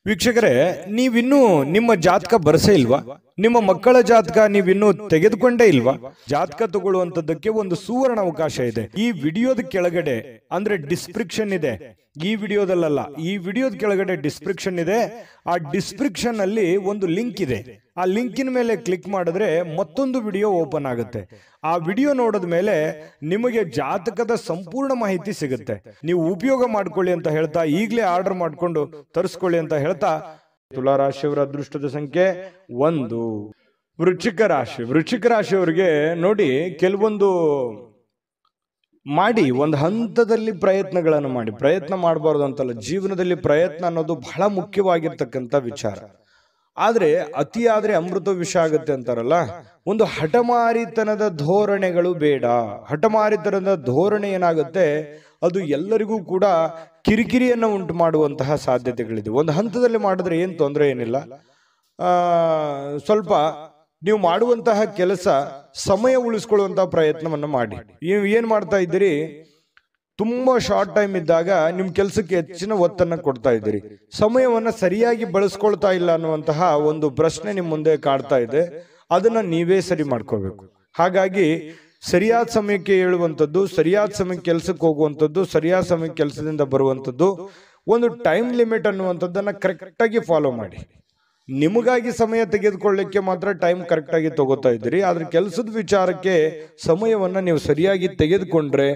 ವೀಕ್ಷಕರೇ, ನೀವಿನ್ನೂ ನಿಮ್ಮ ಜಾತಕ ಬರಸೇ ಇಲ್ವಾ? ನಿಮ್ಮ ಮಕ್ಕಳ ಜಾತಕ ನೀವಿನ್ನೂ ತೆಗೆದುಕೊಂಡೇ ಇಲ್ವಾ? ಜಾತಕ ತಗೊಳ್ಳುವಂತದ್ದಕ್ಕೆ ಒಂದು ಸುವರ್ಣ ಅವಕಾಶ ಇದೆ. ಈ ವಿಡಿಯೋದ ಕೆಳಗಡೆ ಅಂದ್ರೆ ಡಿಸ್ಕ್ರಿಪ್ಷನ್ ಇದೆ. ಈ ವಿಡಿಯೋದಲ್ಲ, ಈ ವಿಡಿಯೋದ ಕೆಳಗಡೆ ಡಿಸ್ಕ್ರಿಪ್ಷನ್ ಇದೆ. ಆ ಡಿಸ್ಕ್ರಿಪ್ಷನ್ ಅಲ್ಲಿ ಒಂದು ಲಿಂಕ್ ಇದೆ. ಆ ಲಿಂಕಿನ ಮೇಲೆ ಕ್ಲಿಕ್ ಮಾಡಿದ್ರೆ ಮತ್ತೊಂದು ವಿಡಿಯೋ ಓಪನ್ ಆಗುತ್ತೆ. ಆ ವಿಡಿಯೋ ನೋಡಿದ ಮೇಲೆ ನಿಮಗೆ ಜಾತಕದ ಸಂಪೂರ್ಣ ಮಾಹಿತಿ ಸಿಗುತ್ತೆ. ನೀವು ಉಪಯೋಗ ಮಾಡ್ಕೊಳ್ಳಿ ಅಂತ ಹೇಳ್ತಾ, ಈಗಲೇ ಆರ್ಡರ್ ಮಾಡ್ಕೊಂಡು ತರಿಸ್ಕೊಳ್ಳಿ ಅಂತ ಹೇಳ್ತಾ, ತುಲಾರಾಶಿಯವರ ಅದೃಷ್ಟದ ಸಂಖ್ಯೆ 1. ವೃಶ್ಚಿಕ ರಾಶಿ. ವೃಶ್ಚಿಕ ರಾಶಿಯವರಿಗೆ ನೋಡಿ, ಕೆಲವೊಂದು ಮಾಡಿ ಒಂದು ಹಂತದಲ್ಲಿ ಪ್ರಯತ್ನಗಳನ್ನು ಮಾಡಿ. ಪ್ರಯತ್ನ ಮಾಡಬಾರ್ದು ಅಂತಲ್ಲ, ಜೀವನದಲ್ಲಿ ಪ್ರಯತ್ನ ಅನ್ನೋದು ಬಹಳ ಮುಖ್ಯವಾಗಿರ್ತಕ್ಕಂಥ ವಿಚಾರ. ಆದ್ರೆ ಅತಿ ಆದ್ರೆ ಅಮೃತ ವಿಷ ಆಗುತ್ತೆ ಅಂತಾರಲ್ಲ, ಒಂದು ಹಠಮಾರಿತನದ ಧೋರಣೆಗಳು ಬೇಡ. ಹಠಮಾರಿತನದ ಧೋರಣೆ ಏನಾಗುತ್ತೆ, ಅದು ಎಲ್ಲರಿಗೂ ಕೂಡ ಕಿರಿಕಿರಿಯನ್ನು ಉಂಟು ಮಾಡುವಂತಹ ಸಾಧ್ಯತೆಗಳಿದೆ. ಒಂದು ಹಂತದಲ್ಲಿ ಮಾಡಿದ್ರೆ ಏನು ತೊಂದರೆ ಏನಿಲ್ಲ. ಸ್ವಲ್ಪ ನೀವು ಮಾಡುವಂತಹ ಕೆಲಸ ಸಮಯ ಉಳಿಸ್ಕೊಳ್ಳುವಂತಹ ಪ್ರಯತ್ನವನ್ನ ಮಾಡಿ. ನೀವು ಏನ್ ಮಾಡ್ತಾ ಇದ್ದೀರಿ, ತುಂಬಾ ಶಾರ್ಟ್ ಟೈಮ್ ಇದ್ದಾಗ ನಿಮ್ ಕೆಲಸಕ್ಕೆ ಹೆಚ್ಚಿನ ಒತ್ತನ್ನ ಕೊಡ್ತಾ ಇದ್ದೀರಿ, ಸಮಯವನ್ನ ಸರಿಯಾಗಿ ಬಳಸ್ಕೊಳ್ತಾ ಇಲ್ಲ ಅನ್ನುವಂತಹ ಒಂದು ಪ್ರಶ್ನೆ ನಿಮ್ ಮುಂದೆ ಕಾಡ್ತಾ ಇದೆ. ಅದನ್ನ ನೀವೇ ಸರಿ ಮಾಡ್ಕೋಬೇಕು. ಹಾಗಾಗಿ ಸರಿಯಾದ ಸಮಯಕ್ಕೆ ಹೇಳುವಂಥದ್ದು, ಸರಿಯಾದ ಸಮಯಕ್ಕೆ ಕೆಲಸಕ್ಕೆ ಹೋಗುವಂಥದ್ದು, ಸರಿಯಾದ ಸಮಯಕ್ಕೆ ಕೆಲಸದಿಂದ ಬರುವಂಥದ್ದು, ಒಂದು ಟೈಮ್ ಲಿಮಿಟ್ ಅನ್ನುವಂಥದ್ದನ್ನ ಕರೆಕ್ಟಾಗಿ ಫಾಲೋ ಮಾಡಿ. ನಿಮಗಾಗಿ ಸಮಯ ತೆಗೆದುಕೊಳ್ಳಿಕ್ಕೆ ಮಾತ್ರ ಟೈಮ್ ಕರೆಕ್ಟಾಗಿ ತಗೋತಾ ಇದ್ದೀರಿ. ಆದ್ರೆ ಕೆಲಸದ ವಿಚಾರಕ್ಕೆ ಸಮಯವನ್ನ ನೀವು ಸರಿಯಾಗಿ ತೆಗೆದುಕೊಂಡ್ರೆ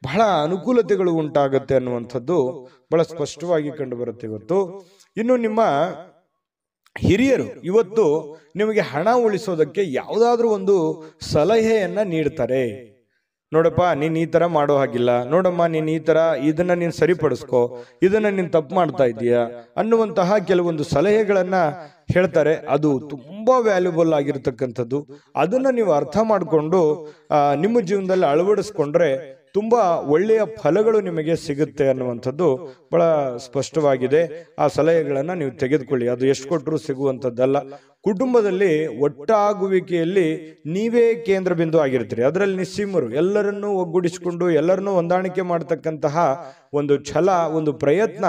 ಬಹಳ ಅನುಕೂಲತೆಗಳು ಉಂಟಾಗುತ್ತೆ ಅನ್ನುವಂಥದ್ದು ಬಹಳ ಸ್ಪಷ್ಟವಾಗಿ ಕಂಡು ಬರುತ್ತೆ ಇವತ್ತು. ಇನ್ನು ನಿಮ್ಮ ಹಿರಿಯರು ಇವತ್ತು ನಿಮಗೆ ಹಣ ಉಳಿಸೋದಕ್ಕೆ ಯಾವುದಾದ್ರೂ ಒಂದು ಸಲಹೆಯನ್ನ ನೀಡ್ತಾರೆ. ನೋಡಪ್ಪ, ನೀನ್ ಈ ತರ ಮಾಡೋ ಹಾಗಿಲ್ಲ, ನೋಡಮ್ಮ ನೀನ್ ಈ ತರ ಇದನ್ನ ನೀನ್ ಸರಿಪಡಿಸ್ಕೋ, ಇದನ್ನ ನೀನ್ ತಪ್ಪು ಮಾಡ್ತಾ ಇದೀಯಾ ಅನ್ನುವಂತಹ ಕೆಲವೊಂದು ಸಲಹೆಗಳನ್ನ ಹೇಳ್ತಾರೆ. ಅದು ತುಂಬಾ ವ್ಯಾಲ್ಯೂಬಲ್ ಆಗಿರ್ತಕ್ಕಂಥದ್ದು. ಅದನ್ನ ನೀವು ಅರ್ಥ ಮಾಡಿಕೊಂಡು ನಿಮ್ಮ ಜೀವನದಲ್ಲಿ ಅಳವಡಿಸ್ಕೊಂಡ್ರೆ ತುಂಬಾ ಒಳ್ಳೆಯ ಫಲಗಳು ನಿಮಗೆ ಸಿಗುತ್ತೆ ಅನ್ನುವಂಥದ್ದು ಬಹಳ ಸ್ಪಷ್ಟವಾಗಿದೆ. ಆ ಸಲಹೆಗಳನ್ನ ನೀವು ತೆಗೆದುಕೊಳ್ಳಿ. ಅದು ಎಷ್ಟು ಕೊಟ್ಟರು ಸಿಗುವಂಥದ್ದಲ್ಲ. ಕುಟುಂಬದಲ್ಲಿ ಒಟ್ಟಾಗುವಿಕೆಯಲ್ಲಿ ನೀವೇ ಕೇಂದ್ರ ಬಿಂದು ಆಗಿರ್ತೀರಿ. ಅದರಲ್ಲಿ ನಿಸ್ಸೀಮರು, ಎಲ್ಲರನ್ನೂ ಒಗ್ಗೂಡಿಸಿಕೊಂಡು ಎಲ್ಲರನ್ನೂ ಹೊಂದಾಣಿಕೆ ಮಾಡತಕ್ಕಂತಹ ಒಂದು ಛಲ, ಒಂದು ಪ್ರಯತ್ನ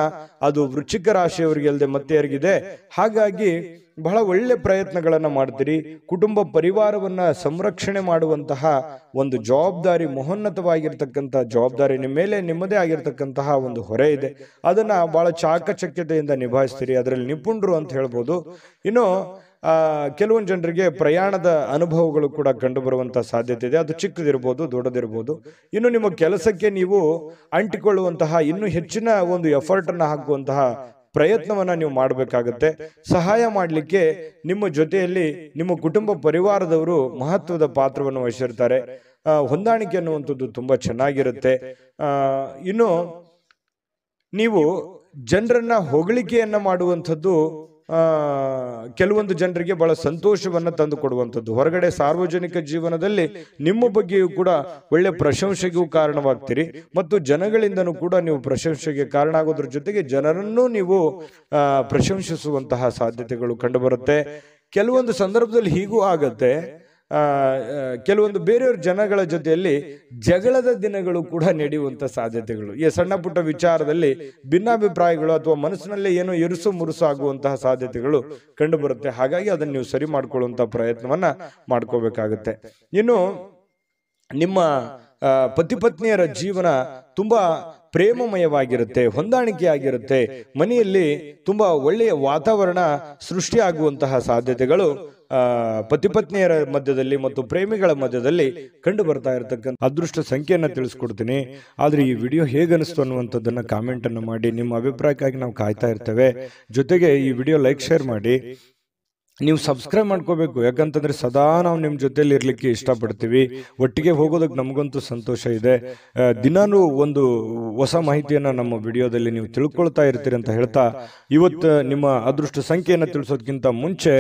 ಅದು ವೃಶ್ಚಿಕ ರಾಶಿಯವರಿಗೆ ಅಲ್ಲದೆ ಮತ್ತೆ ಯಾರಿಗಿದೆ. ಹಾಗಾಗಿ ಬಹಳ ಒಳ್ಳೆ ಪ್ರಯತ್ನಗಳನ್ನ ಮಾಡ್ತೀರಿ. ಕುಟುಂಬ ಪರಿವಾರವನ್ನ ಸಂರಕ್ಷಣೆ ಮಾಡುವಂತಹ ಒಂದು ಜವಾಬ್ದಾರಿ, ಮಹೋನ್ನತವಾಗಿರ್ತಕ್ಕಂಥ ಜವಾಬ್ದಾರಿ ನಿಮ್ಮ ಮೇಲೆ, ನಿಮ್ಮದೇ ಆಗಿರ್ತಕ್ಕಂತಹ ಒಂದು ಹೊರೆ ಇದೆ. ಅದನ್ನ ಬಹಳ ಚಾಕಚಕ್ಯತೆಯಿಂದ ನಿಭಾಯಿಸ್ತೀರಿ, ಅದರಲ್ಲಿ ನಿಪುಣರು ಅಂತ ಹೇಳ್ಬೋದು. ಇನ್ನು ಕೆಲವೊಂದು ಜನರಿಗೆ ಪ್ರಯಾಣದ ಅನುಭವಗಳು ಕೂಡ ಕಂಡು ಬರುವಂತಹ ಸಾಧ್ಯತೆ ಇದೆ. ಅದು ಚಿಕ್ಕದಿರ್ಬೋದು, ದೊಡ್ಡದಿರ್ಬೋದು. ಇನ್ನು ನಿಮ್ಮ ಕೆಲಸಕ್ಕೆ ನೀವು ಅಂಟಿಕೊಳ್ಳುವಂತಹ, ಇನ್ನೂ ಹೆಚ್ಚಿನ ಒಂದು ಎಫರ್ಟ್ ಅನ್ನ ಹಾಕುವಂತಹ ಪ್ರಯತ್ನವನ್ನ ನೀವು ಮಾಡಬೇಕಾಗತ್ತೆ. ಸಹಾಯ ಮಾಡಲಿಕ್ಕೆ ನಿಮ್ಮ ಜೊತೆಯಲ್ಲಿ ನಿಮ್ಮ ಕುಟುಂಬ ಪರಿವಾರದವರು ಮಹತ್ವದ ಪಾತ್ರವನ್ನು ವಹಿಸಿರ್ತಾರೆ. ಹೊಂದಾಣಿಕೆ ಅನ್ನುವಂಥದ್ದು ತುಂಬಾ ಚೆನ್ನಾಗಿರುತ್ತೆ. ಇನ್ನು ನೀವು ಜನರನ್ನ ಹೊಗಳಿಕೆಯನ್ನ ಮಾಡುವಂಥದ್ದು ಕೆಲವೊಂದು ಜನರಿಗೆ ಬಹಳ ಸಂತೋಷವನ್ನ ತಂದು ಕೊಡುವಂಥದ್ದು. ಹೊರಗಡೆ ಸಾರ್ವಜನಿಕ ಜೀವನದಲ್ಲಿ ನಿಮ್ಮ ಬಗ್ಗೆಯೂ ಕೂಡ ಒಳ್ಳೆ ಪ್ರಶಂಸೆಗೂ ಕಾರಣವಾಗ್ತೀರಿ ಮತ್ತು ಜನಗಳಿಂದನೂ ಕೂಡ ನೀವು ಪ್ರಶಂಸೆಗೆ ಕಾರಣ ಆಗೋದ್ರ ಜೊತೆಗೆ ಜನರನ್ನೂ ನೀವು ಪ್ರಶಂಸಿಸುವಂತಹ ಸಾಧ್ಯತೆಗಳು ಕಂಡುಬರುತ್ತೆ. ಕೆಲವೊಂದು ಸಂದರ್ಭದಲ್ಲಿ ಹೀಗೂ ಆಗತ್ತೆ, ಕೆಲವೊಂದು ಬೇರೆಯವ್ರ ಜನಗಳ ಜೊತೆಯಲ್ಲಿ ಜಗಳದ ದಿನಗಳು ಕೂಡ ನಡೆಯುವಂತ ಸಾಧ್ಯತೆಗಳು, ಈ ಸಣ್ಣ ಪುಟ್ಟ ವಿಚಾರದಲ್ಲಿ ಭಿನ್ನಾಭಿಪ್ರಾಯಗಳು ಅಥವಾ ಮನಸ್ಸಿನಲ್ಲೇ ಏನೋ ಇರುಸು ಮುರುಸು ಆಗುವಂತಹ ಸಾಧ್ಯತೆಗಳು ಕಂಡು ಬರುತ್ತೆ. ಹಾಗಾಗಿ ಅದನ್ನು ನೀವು ಸರಿ ಮಾಡ್ಕೊಳ್ಳುವಂತ ಪ್ರಯತ್ನವನ್ನ ಮಾಡ್ಕೋಬೇಕಾಗತ್ತೆ. ಇನ್ನು ನಿಮ್ಮ ಪತಿ ಪತ್ನಿಯರ ಜೀವನ ತುಂಬಾ ಪ್ರೇಮಮಯವಾಗಿರುತ್ತೆ, ಹೊಂದಾಣಿಕೆಯಾಗಿರುತ್ತೆ. ಮನೆಯಲ್ಲಿ ತುಂಬಾ ಒಳ್ಳೆಯ ವಾತಾವರಣ ಸೃಷ್ಟಿಯಾಗುವಂತಹ ಸಾಧ್ಯತೆಗಳು ಪತಿ ಪತ್ನಿಯರ ಮಧ್ಯದಲ್ಲಿ ಮತ್ತು ಪ್ರೇಮಿಗಳ ಮಧ್ಯದಲ್ಲಿ ಕಂಡು ಬರ್ತಾ ಇರತಕ್ಕಂಥ ಅದೃಷ್ಟ ಸಂಖ್ಯೆಯನ್ನ ತಿಳಿಸ್ಕೊಡ್ತೀನಿ. ಆದ್ರೆ ಈ ವಿಡಿಯೋ ಹೇಗನಿಸ್ತು ಅನ್ನುವಂಥದ್ದನ್ನ ಕಾಮೆಂಟ್ ಅನ್ನು ಮಾಡಿ. ನಿಮ್ಮ ಅಭಿಪ್ರಾಯಕ್ಕಾಗಿ ನಾವು ಕಾಯ್ತಾ ಇರ್ತೇವೆ. ಜೊತೆಗೆ ಈ ವಿಡಿಯೋ ಲೈಕ್, ಶೇರ್ ಮಾಡಿ. ನೀವು ಸಬ್ಸ್ಕ್ರೈಬ್ ಮಾಡ್ಕೋಬೇಕು, ಯಾಕಂತಂದ್ರೆ ಸದಾ ನಾವು ನಿಮ್ಮ ಜೊತೆಲಿ ಇರ್ಲಿಕ್ಕೆ ಇಷ್ಟಪಡ್ತೀವಿ. ಒಟ್ಟಿಗೆ ಹೋಗೋದಕ್ಕೆ ನಮಗಂತೂ ಸಂತೋಷ ಇದೆ. ದಿನಾನು ಒಂದು ಹೊಸ ಮಾಹಿತಿಯನ್ನ ನಮ್ಮ ವಿಡಿಯೋದಲ್ಲಿ ನೀವು ತಿಳ್ಕೊಳ್ತಾ ಇರ್ತೀರಿ ಅಂತ ಹೇಳ್ತಾ, ಇವತ್ತು ನಿಮ್ಮ ಅದೃಷ್ಟ ಸಂಖ್ಯೆಯನ್ನ ತಿಳಿಸೋದಕ್ಕಿಂತ ಮುಂಚೆ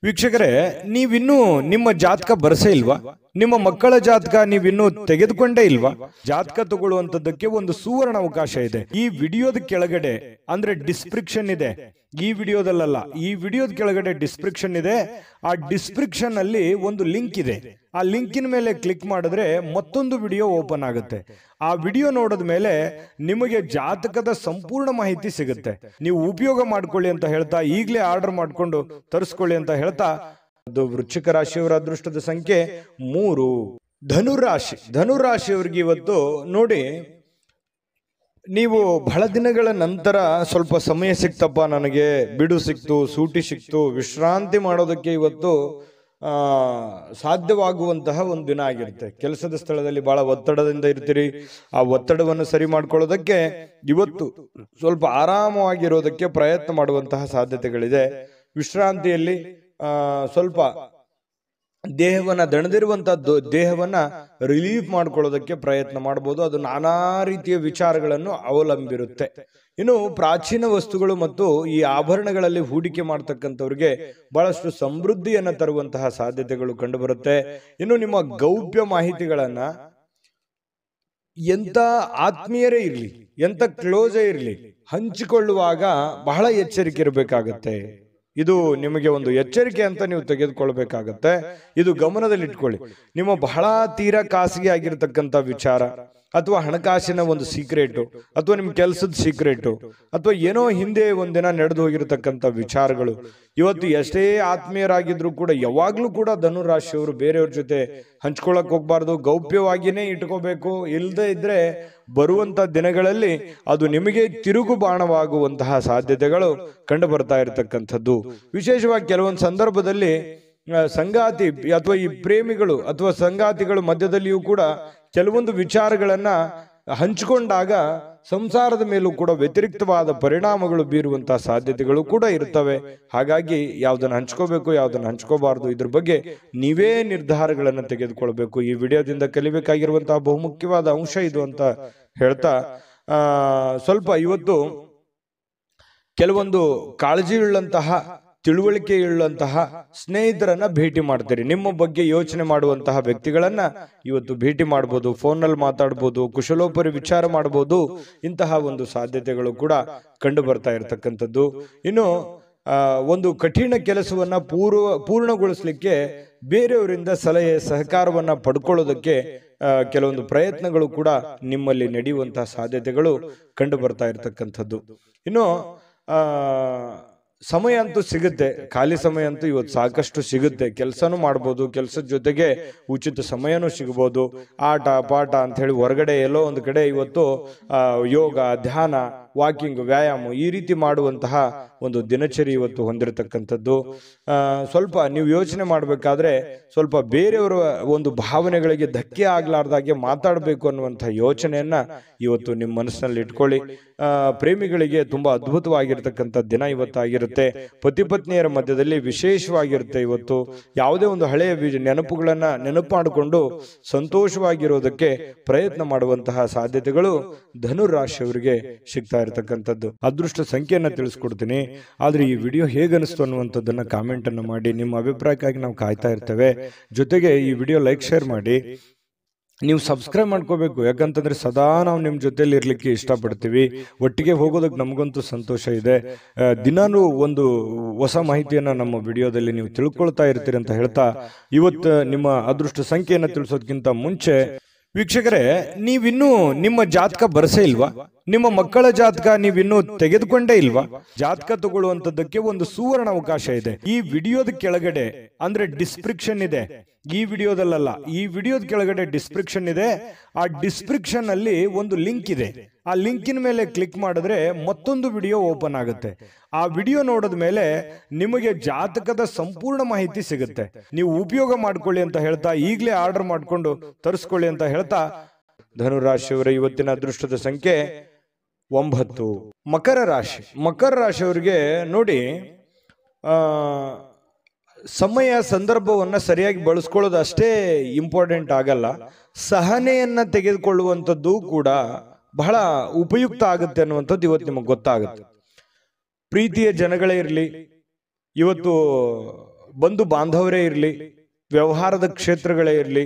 ವೀಕ್ಷಕರೇ, ನೀವಿನ್ನೂ ನಿಮ್ಮ ಜಾತಕ ಬರಸೇ ಇಲ್ವಾ? ನಿಮ್ಮ ಮಕ್ಕಳ ಜಾತಕ ನೀವಿನ್ನೂ ತೆಗೆದುಕೊಂಡೇ ಇಲ್ವಾ? ಜಾತಕ ತಗೊಳ್ಳುವಂತದ್ದಕ್ಕೆ ಒಂದು ಸುವರ್ಣ ಅವಕಾಶ ಇದೆ. ಈ ವಿಡಿಯೋದ ಕೆಳಗಡೆ, ಅಂದ್ರೆ ಡಿಸ್ಕ್ರಿಪ್ಷನ್ ಇದೆ, ಈ ವಿಡಿಯೋದಲ್ಲ, ಈ ವಿಡಿಯೋದ ಕೆಳಗಡೆ ಡಿಸ್ಕ್ರಿಪ್ಷನ್ ಇದೆ. ಆ ಡಿಸ್ಕ್ರಿಪ್ಷನ್ ಅಲ್ಲಿ ಒಂದು ಲಿಂಕ್ ಇದೆ. ಆ ಲಿಂಕಿನ ಮೇಲೆ ಕ್ಲಿಕ್ ಮಾಡಿದ್ರೆ ಮತ್ತೊಂದು ವಿಡಿಯೋ ಓಪನ್ ಆಗುತ್ತೆ. ಆ ವಿಡಿಯೋ ನೋಡಿದ ಮೇಲೆ ನಿಮಗೆ ಜಾತಕದ ಸಂಪೂರ್ಣ ಮಾಹಿತಿ ಸಿಗುತ್ತೆ. ನೀವು ಉಪಯೋಗ ಮಾಡ್ಕೊಳ್ಳಿ ಅಂತ ಹೇಳ್ತಾ, ಈಗಲೇ ಆರ್ಡರ್ ಮಾಡ್ಕೊಂಡು ತರಿಸ್ಕೊಳ್ಳಿ ಅಂತ ಹೇಳ್ತಾ, ಅದು ವೃಶ್ಚಿಕ ರಾಶಿಯವರ ಅದೃಷ್ಟದ ಸಂಖ್ಯೆ 3. ಧನುರಾಶಿಯವರಿಗೆ ಇವತ್ತು ನೋಡಿ, ನೀವು ಬಹಳ ದಿನಗಳ ನಂತರ ಸ್ವಲ್ಪ ಸಮಯ ಸಿಕ್ತಪ್ಪ, ನನಗೆ ಬಿಡು ಸಿಕ್ತು, ಸೂಟಿ ಸಿಕ್ತು, ವಿಶ್ರಾಂತಿ ಮಾಡೋದಕ್ಕೆ ಇವತ್ತು ಸಾಧ್ಯವಾಗುವಂತಹ ಒಂದು ದಿನ ಆಗಿರುತ್ತೆ. ಕೆಲಸದ ಸ್ಥಳದಲ್ಲಿ ಬಹಳ ಒತ್ತಡದಿಂದ ಇರ್ತೀರಿ. ಆ ಒತ್ತಡವನ್ನು ಸರಿ ಮಾಡ್ಕೊಳ್ಳೋದಕ್ಕೆ ಇವತ್ತು ಸ್ವಲ್ಪ ಆರಾಮವಾಗಿರೋದಕ್ಕೆ ಪ್ರಯತ್ನ ಮಾಡುವಂತಹ ಸಾಧ್ಯತೆಗಳಿದೆ. ವಿಶ್ರಾಂತಿಯಲ್ಲಿ ಸ್ವಲ್ಪ ದೇಹವನ್ನ, ದಣದಿರುವಂತಹ ದೇಹವನ್ನ ರಿಲೀಫ್ ಮಾಡ್ಕೊಳ್ಳೋದಕ್ಕೆ ಪ್ರಯತ್ನ ಮಾಡಬಹುದು. ಅದು ನಾನಾ ರೀತಿಯ ವಿಚಾರಗಳನ್ನು ಅವಲಂಬಿರುತ್ತೆ. ಇನ್ನು ಪ್ರಾಚೀನ ವಸ್ತುಗಳು ಮತ್ತು ಈ ಆಭರಣಗಳಲ್ಲಿ ಹೂಡಿಕೆ ಮಾಡ್ತಕ್ಕಂಥವ್ರಿಗೆ ಬಹಳಷ್ಟು ಸಮೃದ್ಧಿಯನ್ನ ತರುವಂತಹ ಸಾಧ್ಯತೆಗಳು ಕಂಡು ಬರುತ್ತೆ. ಇನ್ನು ನಿಮ್ಮ ಗೌಪ್ಯ ಮಾಹಿತಿಗಳನ್ನ ಎಂತ ಆತ್ಮೀಯರೇ ಇರ್ಲಿ, ಎಂತ ಕ್ಲೋಸೇ ಇರ್ಲಿ, ಹಂಚಿಕೊಳ್ಳುವಾಗ ಬಹಳ ಎಚ್ಚರಿಕೆ ಇರಬೇಕಾಗತ್ತೆ. ಇದು ನಿಮಗೆ ಒಂದು ಎಚ್ಚರಿಕೆ ಅಂತ ನೀವು ತೆಗೆದುಕೊಳ್ಬೇಕಾಗತ್ತೆ. ಇದು ಗಮನದಲ್ಲಿಟ್ಕೊಳ್ಳಿ. ನಿಮ್ಮ ಬಹಳ ತೀರಾ ಖಾಸಗಿ ಆಗಿರತಕ್ಕಂಥ ವಿಚಾರ ಅಥವಾ ಹಣಕಾಸಿನ ಒಂದು ಸೀಕ್ರೆಟು ಅಥವಾ ನಿಮ್ಮ ಕೆಲಸದ ಸೀಕ್ರೆಟು ಅಥವಾ ಏನೋ ಹಿಂದೆ ಒಂದಿನ ನಡೆದು ಹೋಗಿರತಕ್ಕಂಥ ವಿಚಾರಗಳು ಇವತ್ತು ಎಷ್ಟೇ ಆತ್ಮೀಯರಾಗಿದ್ರು ಕೂಡ ಯಾವಾಗ್ಲೂ ಕೂಡ ಧನುರಾಶಿಯವರು ಬೇರೆಯವ್ರ ಜೊತೆ ಹಂಚ್ಕೊಳಕ್ ಹೋಗ್ಬಾರ್ದು, ಗೌಪ್ಯವಾಗಿಯೇ ಇಟ್ಕೋಬೇಕು. ಇಲ್ಲದೆ ಇದ್ರೆ ಬರುವಂತ ದಿನಗಳಲ್ಲಿ ಅದು ನಿಮಗೆ ತಿರುಗು ಬಾಣವಾಗುವಂತಹ ಸಾಧ್ಯತೆಗಳು ಕಂಡು ಬರ್ತಾ ಇರತಕ್ಕಂಥದ್ದು. ವಿಶೇಷವಾಗಿ ಕೆಲವೊಂದು ಸಂದರ್ಭದಲ್ಲಿ ಸಂಗಾತಿ ಅಥವಾ ಈ ಪ್ರೇಮಿಗಳು ಅಥವಾ ಸಂಗಾತಿಗಳ ಮಧ್ಯದಲ್ಲಿಯೂ ಕೂಡ ಕೆಲವೊಂದು ವಿಚಾರಗಳನ್ನ ಹಂಚಿಕೊಂಡಾಗ ಸಂಸಾರದ ಮೇಲೂ ಕೂಡ ವ್ಯತಿರಿಕ್ತವಾದ ಪರಿಣಾಮಗಳು ಬೀರುವಂತಹ ಸಾಧ್ಯತೆಗಳು ಕೂಡ ಇರ್ತವೆ. ಹಾಗಾಗಿ ಯಾವ್ದನ್ನ ಹಂಚ್ಕೋಬೇಕು, ಯಾವ್ದನ್ನ ಹಂಚ್ಕೋಬಾರ್ದು, ಇದ್ರ ಬಗ್ಗೆ ನೀವೇ ನಿರ್ಧಾರಗಳನ್ನು ತೆಗೆದುಕೊಳ್ಬೇಕು. ಈ ವಿಡಿಯೋದಿಂದ ಕಲಿಬೇಕಾಗಿರುವಂತಹ ಬಹುಮುಖ್ಯವಾದ ಅಂಶ ಇದು ಅಂತ ಹೇಳ್ತಾ, ಸ್ವಲ್ಪ ಇವತ್ತು ಕೆಲವೊಂದು ಕಾಳಜಿಯುಳ್ಳಂತಹ, ತಿಳುವಳಿಕೆಯುಳ್ಳಂತಹ ಸ್ನೇಹಿತರನ್ನ ಭೇಟಿ ಮಾಡ್ತೀರಿ. ನಿಮ್ಮ ಬಗ್ಗೆ ಯೋಚನೆ ಮಾಡುವಂತಹ ವ್ಯಕ್ತಿಗಳನ್ನ ಇವತ್ತು ಭೇಟಿ ಮಾಡಬಹುದು, ಫೋನ್ನಲ್ಲಿ ಮಾತಾಡ್ಬೋದು, ಕುಶಲೋಪರಿ ವಿಚಾರ ಮಾಡಬಹುದು. ಇಂತಹ ಒಂದು ಸಾಧ್ಯತೆಗಳು ಕೂಡ ಕಂಡು ಬರ್ತಾ ಇರತಕ್ಕಂಥದ್ದು. ಇನ್ನು ಒಂದು ಕಠಿಣ ಕೆಲಸವನ್ನ ಪೂರ್ಣಗೊಳಿಸಲಿಕ್ಕೆ ಬೇರೆಯವರಿಂದ ಸಲಹೆ ಸಹಕಾರವನ್ನ ಪಡ್ಕೊಳ್ಳೋದಕ್ಕೆ ಕೆಲವೊಂದು ಪ್ರಯತ್ನಗಳು ಕೂಡ ನಿಮ್ಮಲ್ಲಿ ನಡೆಯುವಂತಹ ಸಾಧ್ಯತೆಗಳು ಕಂಡು ಬರ್ತಾ ಇರತಕ್ಕಂಥದ್ದು. ಇನ್ನು ಸಮಯ ಅಂತೂ ಸಿಗುತ್ತೆ, ಖಾಲಿ ಸಮಯ ಅಂತೂ ಇವತ್ತು ಸಾಕಷ್ಟು ಸಿಗುತ್ತೆ. ಕೆಲಸನೂ ಮಾಡ್ಬೋದು, ಕೆಲಸದ ಜೊತೆಗೆ ಉಚಿತ ಸಮಯನೂ ಸಿಗ್ಬೋದು. ಆಟ ಪಾಠ ಅಂತ ಹೇಳಿ ಹೊರಗಡೆ ಎಲ್ಲೋ ಒಂದು ಕಡೆ ಇವತ್ತು ಯೋಗ, ಧ್ಯಾನ, ವಾಕಿಂಗ್, ವ್ಯಾಯಾಮ ಈ ರೀತಿ ಮಾಡುವಂತಹ ಒಂದು ದಿನಚರಿ ಇವತ್ತು ಹೊಂದಿರತಕ್ಕಂಥದ್ದು. ಸ್ವಲ್ಪ ನೀವು ಯೋಚನೆ ಮಾಡಬೇಕಾದ್ರೆ ಸ್ವಲ್ಪ ಬೇರೆಯವರ ಒಂದು ಭಾವನೆಗಳಿಗೆ ಧಕ್ಕೆ ಆಗ್ಲಾರ್ದಾಗೆ ಮಾತಾಡಬೇಕು ಅನ್ನುವಂತಹ ಯೋಚನೆಯನ್ನ ಇವತ್ತು ನಿಮ್ಮ ಮನಸ್ಸಿನಲ್ಲಿ ಇಟ್ಕೊಳ್ಳಿ. ಪ್ರೇಮಿಗಳಿಗೆ ತುಂಬಾ ಅದ್ಭುತವಾಗಿರ್ತಕ್ಕಂಥ ದಿನ ಇವತ್ತಾಗಿರುತ್ತೆ. ಪತಿ ಪತ್ನಿಯರ ಮಧ್ಯದಲ್ಲಿ ವಿಶೇಷವಾಗಿರುತ್ತೆ. ಇವತ್ತು ಯಾವುದೇ ಒಂದು ಹಳೆಯ ನೆನಪುಗಳನ್ನ ನೆನಪು ಮಾಡಿಕೊಂಡು ಸಂತೋಷವಾಗಿರೋದಕ್ಕೆ ಪ್ರಯತ್ನ ಮಾಡುವಂತಹ ಸಾಧ್ಯತೆಗಳು ಧನುರಾಶಿಯವರಿಗೆ ಸಿಗ್ತಾ ಇರತಕ್ಕಂಥದ್ದು. ಅದೃಷ್ಟ ಸಂಖ್ಯೆಯನ್ನ ತಿಳಿಸ್ಕೊಡ್ತೀನಿ. ಆದ್ರೆ ಈ ವಿಡಿಯೋ ಹೇಗನಿಸ್ತು ಅನ್ನುವಂಥದ್ದನ್ನ ಕಾಮೆಂಟ್ ಅನ್ನು ಮಾಡಿ. ನಿಮ್ಮ ಅಭಿಪ್ರಾಯಕ್ಕಾಗಿ ನಾವು ಕಾಯ್ತಾ ಇರ್ತೇವೆ. ಜೊತೆಗೆ ಈ ವಿಡಿಯೋ ಲೈಕ್, ಶೇರ್ ಮಾಡಿ. ನೀವು ಸಬ್ಸ್ಕ್ರೈಬ್ ಮಾಡ್ಕೋಬೇಕು, ಯಾಕಂತಂದ್ರೆ ಸದಾ ನಾವು ನಿಮ್ಮ ಜೊತೆಲಿ ಇರ್ಲಿಕ್ಕೆ ಇಷ್ಟಪಡ್ತೀವಿ. ಒಟ್ಟಿಗೆ ಹೋಗೋದಕ್ಕೆ ನಮಗಂತೂ ಸಂತೋಷ ಇದೆ. ದಿನಾನು ಒಂದು ಹೊಸ ಮಾಹಿತಿಯನ್ನ ನಮ್ಮ ವಿಡಿಯೋದಲ್ಲಿ ನೀವು ತಿಳ್ಕೊಳ್ತಾ ಇರ್ತೀರಿ ಅಂತ ಹೇಳ್ತಾ, ಇವತ್ತು ನಿಮ್ಮ ಅದೃಷ್ಟ ಸಂಖ್ಯೆಯನ್ನು ತಿಳಿಸೋದಕ್ಕಿಂತ ಮುಂಚೆ ವೀಕ್ಷಕರೇ, ನೀವಿನ್ನೂ ನಿಮ್ಮ ಜಾತಕ ಬರಸೇ ಇಲ್ವಾ? ನಿಮ್ಮ ಮಕ್ಕಳ ಜಾತಕ ನೀವಿನ್ನೂ ತೆಗೆದುಕೊಂಡೇ ಇಲ್ವಾ? ಜಾತಕ ತಗೊಳ್ಳುವಂತದ್ದಕ್ಕೆ ಒಂದು ಸುವರ್ಣ ಅವಕಾಶ ಇದೆ. ಈ ವಿಡಿಯೋದ ಕೆಳಗಡೆ ಅಂದ್ರೆ ಡಿಸ್ಕ್ರಿಪ್ಷನ್ ಇದೆ. ಈ ವಿಡಿಯೋದಲ್ಲ, ಈ ವಿಡಿಯೋದ ಕೆಳಗಡೆ ಡಿಸ್ಕ್ರಿಪ್ಷನ್ ಇದೆ. ಆ ಡಿಸ್ಕ್ರಿಪ್ಷನ್ ಅಲ್ಲಿ ಒಂದು ಲಿಂಕ್ ಇದೆ. ಆ ಲಿಂಕಿನ ಮೇಲೆ ಕ್ಲಿಕ್ ಮಾಡಿದ್ರೆ ಮತ್ತೊಂದು ವಿಡಿಯೋ ಓಪನ್ ಆಗುತ್ತೆ. ಆ ವಿಡಿಯೋ ನೋಡಿದ ಮೇಲೆ ನಿಮಗೆ ಜಾತಕದ ಸಂಪೂರ್ಣ ಮಾಹಿತಿ ಸಿಗುತ್ತೆ. ನೀವು ಉಪಯೋಗ ಮಾಡ್ಕೊಳ್ಳಿ ಅಂತ ಹೇಳ್ತಾ, ಈಗಲೇ ಆರ್ಡರ್ ಮಾಡ್ಕೊಂಡು ತರಿಸ್ಕೊಳ್ಳಿ ಅಂತ ಹೇಳ್ತಾ, ಧನುರಾಶಿಯವರ ಇವತ್ತಿನ ಅದೃಷ್ಟದ ಸಂಖ್ಯೆ 9. ಮಕರ ರಾಶಿ. ಮಕರ ರಾಶಿಯವರಿಗೆ ನೋಡಿ, ಸಮಯ ಸಂದರ್ಭವನ್ನ ಸರಿಯಾಗಿ ಬಳಸ್ಕೊಳ್ಳೋದು ಅಷ್ಟೇ ಇಂಪಾರ್ಟೆಂಟ್ ಆಗಲ್ಲ, ಸಹನೆಯನ್ನ ತೆಗೆದುಕೊಳ್ಳುವಂಥದ್ದು ಕೂಡ ಬಹಳ ಉಪಯುಕ್ತ ಆಗುತ್ತೆ ಅನ್ನುವಂಥದ್ದು ಇವತ್ತು ನಿಮಗೆ ಗೊತ್ತಾಗುತ್ತೆ. ಪ್ರೀತಿಯ ಜನಗಳೇ ಇರಲಿ, ಇವತ್ತು ಬಂಧು ಬಾಂಧವರೇ ಇರಲಿ, ವ್ಯವಹಾರದ ಕ್ಷೇತ್ರಗಳೇ ಇರಲಿ,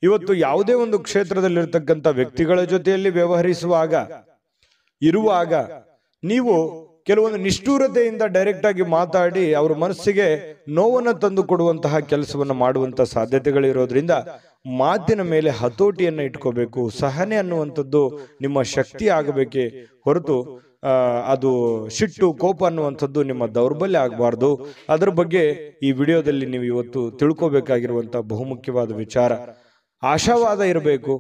ಇವತ್ತು ಯಾವುದೇ ಒಂದು ಕ್ಷೇತ್ರದಲ್ಲಿರ್ತಕ್ಕಂಥ ವ್ಯಕ್ತಿಗಳ ಜೊತೆಯಲ್ಲಿ ವ್ಯವಹರಿಸುವಾಗ ಇರುವಾಗ ನೀವು ಕೆಲವೊಂದು ನಿಷ್ಠೂರತೆಯಿಂದ ಡೈರೆಕ್ಟ್ ಆಗಿ ಮಾತಾಡಿ ಅವರ ಮನಸ್ಸಿಗೆ ನೋವನ್ನು ತಂದು ಕೊಡುವಂತಹ ಕೆಲಸವನ್ನು ಮಾಡುವಂತಹ ಸಾಧ್ಯತೆಗಳಿರೋದ್ರಿಂದ ಮಾತಿನ ಮೇಲೆ ಹತೋಟಿಯನ್ನ ಇಟ್ಕೋಬೇಕು. ಸಹನೆ ಅನ್ನುವಂಥದ್ದು ನಿಮ್ಮ ಶಕ್ತಿ ಆಗಬೇಕೇ ಹೊರತು ಅದು ಸಿಟ್ಟು, ಕೋಪ ಅನ್ನುವಂಥದ್ದು ನಿಮ್ಮ ದೌರ್ಬಲ್ಯ ಆಗಬಾರ್ದು. ಅದರ ಬಗ್ಗೆ ಈ ವಿಡಿಯೋದಲ್ಲಿ ನೀವು ಇವತ್ತು ತಿಳ್ಕೋಬೇಕಾಗಿರುವಂತಹ ಬಹುಮುಖ್ಯವಾದ ವಿಚಾರ. ಆಶಾವಾದ ಇರಬೇಕು.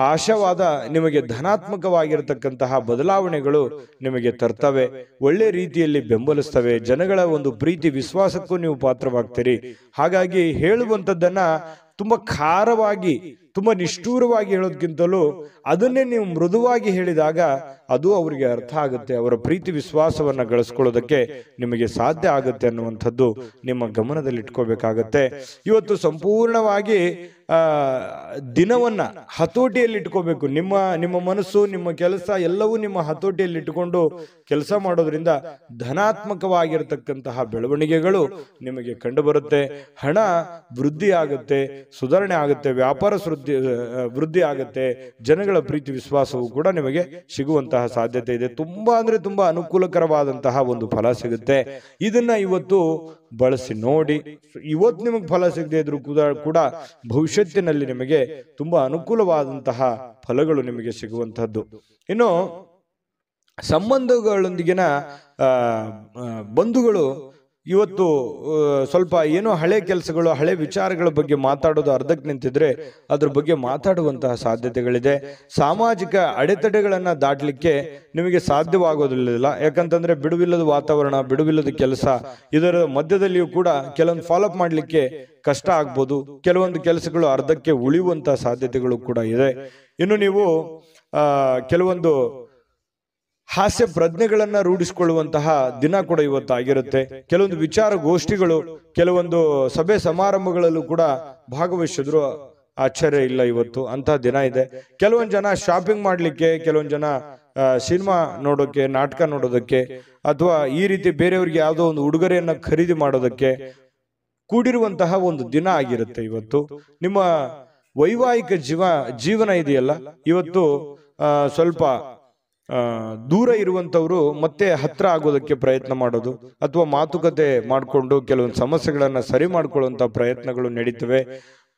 ಆಶಾವಾದ ನಿಮಗೆ ಧನಾತ್ಮಕವಾಗಿರತಕ್ಕಂತಹ ಬದಲಾವಣೆಗಳು ನಿಮಗೆ ತರ್ತವೆ, ಒಳ್ಳೆ ರೀತಿಯಲ್ಲಿ ಬೆಂಬಲಿಸ್ತವೆ. ಜನಗಳ ಒಂದು ಪ್ರೀತಿ ವಿಶ್ವಾಸಕ್ಕೂ ನೀವು ಪಾತ್ರವಾಗ್ತೀರಿ. ಹಾಗಾಗಿ ಹೇಳುವಂಥದ್ದನ್ನ ತುಂಬಾ ಖಾರವಾಗಿ, ತುಂಬಾ ನಿಷ್ಠೂರವಾಗಿ ಹೇಳೋದಕ್ಕಿಂತಲೂ ಅದನ್ನೇ ನೀವು ಮೃದುವಾಗಿ ಹೇಳಿದಾಗ ಅದು ಅವರಿಗೆ ಅರ್ಥ ಆಗುತ್ತೆ. ಅವರ ಪ್ರೀತಿ ವಿಶ್ವಾಸವನ್ನ ಗಳಿಸ್ಕೊಳ್ಳೋದಕ್ಕೆ ನಿಮಗೆ ಸಾಧ್ಯ ಆಗುತ್ತೆ ಅನ್ನುವಂಥದ್ದು ನಿಮ್ಮ ಗಮನದಲ್ಲಿ ಇಟ್ಕೋಬೇಕಾಗತ್ತೆ. ಇವತ್ತು ಸಂಪೂರ್ಣವಾಗಿ ದಿನವನ್ನ ಹತೋಟಿಯಲ್ಲಿ ಇಟ್ಕೋಬೇಕು. ನಿಮ್ಮ ಮನಸ್ಸು, ನಿಮ್ಮ ಕೆಲಸ ಎಲ್ಲವೂ ನಿಮ್ಮ ಹತೋಟಿಯಲ್ಲಿ ಇಟ್ಟುಕೊಂಡು ಕೆಲಸ ಮಾಡೋದ್ರಿಂದ ಧನಾತ್ಮಕವಾಗಿರತಕ್ಕಂತಹ ಬೆಳವಣಿಗೆಗಳು ನಿಮಗೆ ಕಂಡು ಬರುತ್ತೆ. ಹಣ ವೃದ್ಧಿ ಆಗುತ್ತೆ, ಸುಧಾರಣೆ ಆಗುತ್ತೆ, ವ್ಯಾಪಾರ ವೃದ್ಧಿ ಆಗುತ್ತೆ, ಜನಗಳ ಪ್ರೀತಿ ವಿಶ್ವಾಸವು ಕೂಡ ನಿಮಗೆ ಸಿಗುವಂತಹ ಸಾಧ್ಯತೆ ಇದೆ. ತುಂಬಾ ಅಂದ್ರೆ ತುಂಬಾ ಅನುಕೂಲಕರವಾದಂತಹ ಒಂದು ಫಲ ಸಿಗುತ್ತೆ. ಇದನ್ನ ಇವತ್ತು ಬಳಸಿ ನೋಡಿ. ಇವತ್ತು ನಿಮಗೆ ಫಲ ಸಿಗದೆ ಇದ್ರೂ ಕೂಡ ಭವಿಷ್ಯತ್ತಿನಲ್ಲಿ ನಿಮಗೆ ತುಂಬಾ ಅನುಕೂಲವಾದಂತಹ ಫಲಗಳು ನಿಮಗೆ ಸಿಗುವಂತಹದ್ದು. ಇನ್ನು ಸಂಬಂಧಗಳೊಂದಿಗಿನ ಬಂಧುಗಳು ಇವತ್ತು ಸ್ವಲ್ಪ ಏನೋ ಹಳೆ ಕೆಲಸಗಳು, ಹಳೆ ವಿಚಾರಗಳ ಬಗ್ಗೆ ಮಾತಾಡೋದು ಅರ್ಧಕ್ಕೆ ನಿಂತಿದ್ರೆ ಅದ್ರ ಬಗ್ಗೆ ಮಾತಾಡುವಂತಹ ಸಾಧ್ಯತೆಗಳಿದೆ. ಸಾಮಾಜಿಕ ಅಡೆತಡೆಗಳನ್ನ ದಾಟಲಿಕ್ಕೆ ನಿಮಗೆ ಸಾಧ್ಯವಾಗೋದಿಲ್ಲ. ಯಾಕಂತಂದ್ರೆ ಬಿಡುವಿಲ್ಲದ ವಾತಾವರಣ, ಬಿಡುವಿಲ್ಲದ ಕೆಲಸ, ಇದರ ಮಧ್ಯದಲ್ಲಿಯೂ ಕೂಡ ಕೆಲವೊಂದು ಫಾಲೋಅಪ್ ಮಾಡ್ಲಿಕ್ಕೆ ಕಷ್ಟ ಆಗ್ಬೋದು. ಕೆಲವೊಂದು ಕೆಲಸಗಳು ಅರ್ಧಕ್ಕೆ ಉಳಿಯುವಂತಹ ಸಾಧ್ಯತೆಗಳು ಕೂಡ ಇದೆ. ಇನ್ನು ನೀವು ಕೆಲವೊಂದು ಹಾಸ್ಯ ಪ್ರಜ್ಞೆಗಳನ್ನ ರೂಢಿಸಿಕೊಳ್ಳುವಂತಹ ದಿನ ಕೂಡ ಇವತ್ತಾಗಿರುತ್ತೆ. ಕೆಲವೊಂದು ವಿಚಾರ ಗೋಷ್ಠಿಗಳು, ಕೆಲವೊಂದು ಸಭೆ ಸಮಾರಂಭಗಳಲ್ಲೂ ಕೂಡ ಭಾಗವಹಿಸಿದ್ರು ಆಶ್ಚರ್ಯ ಇಲ್ಲ. ಇವತ್ತು ಅಂತಹ ದಿನ ಇದೆ. ಕೆಲವೊಂದು ಜನ ಶಾಪಿಂಗ್ ಮಾಡ್ಲಿಕ್ಕೆ, ಕೆಲವೊಂದು ಜನ ಸಿನಿಮಾ ನೋಡೋಕೆ, ನಾಟಕ ನೋಡೋದಕ್ಕೆ, ಅಥವಾ ಈ ರೀತಿ ಬೇರೆಯವ್ರಿಗೆ ಯಾವುದೋ ಒಂದು ಉಡುಗೊರೆಯನ್ನ ಖರೀದಿ ಮಾಡೋದಕ್ಕೆ ಕೂಡಿರುವಂತಹ ಒಂದು ದಿನ ಆಗಿರುತ್ತೆ ಇವತ್ತು. ನಿಮ್ಮ ವೈವಾಹಿಕ ಜೀವನ ಇದೆಯಲ್ಲ, ಇವತ್ತು ಸ್ವಲ್ಪ ದೂರ ಇರುವಂತವ್ರು ಮತ್ತೆ ಹತ್ರ ಆಗೋದಕ್ಕೆ ಪ್ರಯತ್ನ ಮಾಡೋದು, ಅಥವಾ ಮಾತುಕತೆ ಮಾಡಿಕೊಂಡು ಕೆಲವೊಂದು ಸಮಸ್ಯೆಗಳನ್ನ ಸರಿ ಮಾಡ್ಕೊಳ್ಳುವಂತ ಪ್ರಯತ್ನಗಳು ನಡೀತವೆ.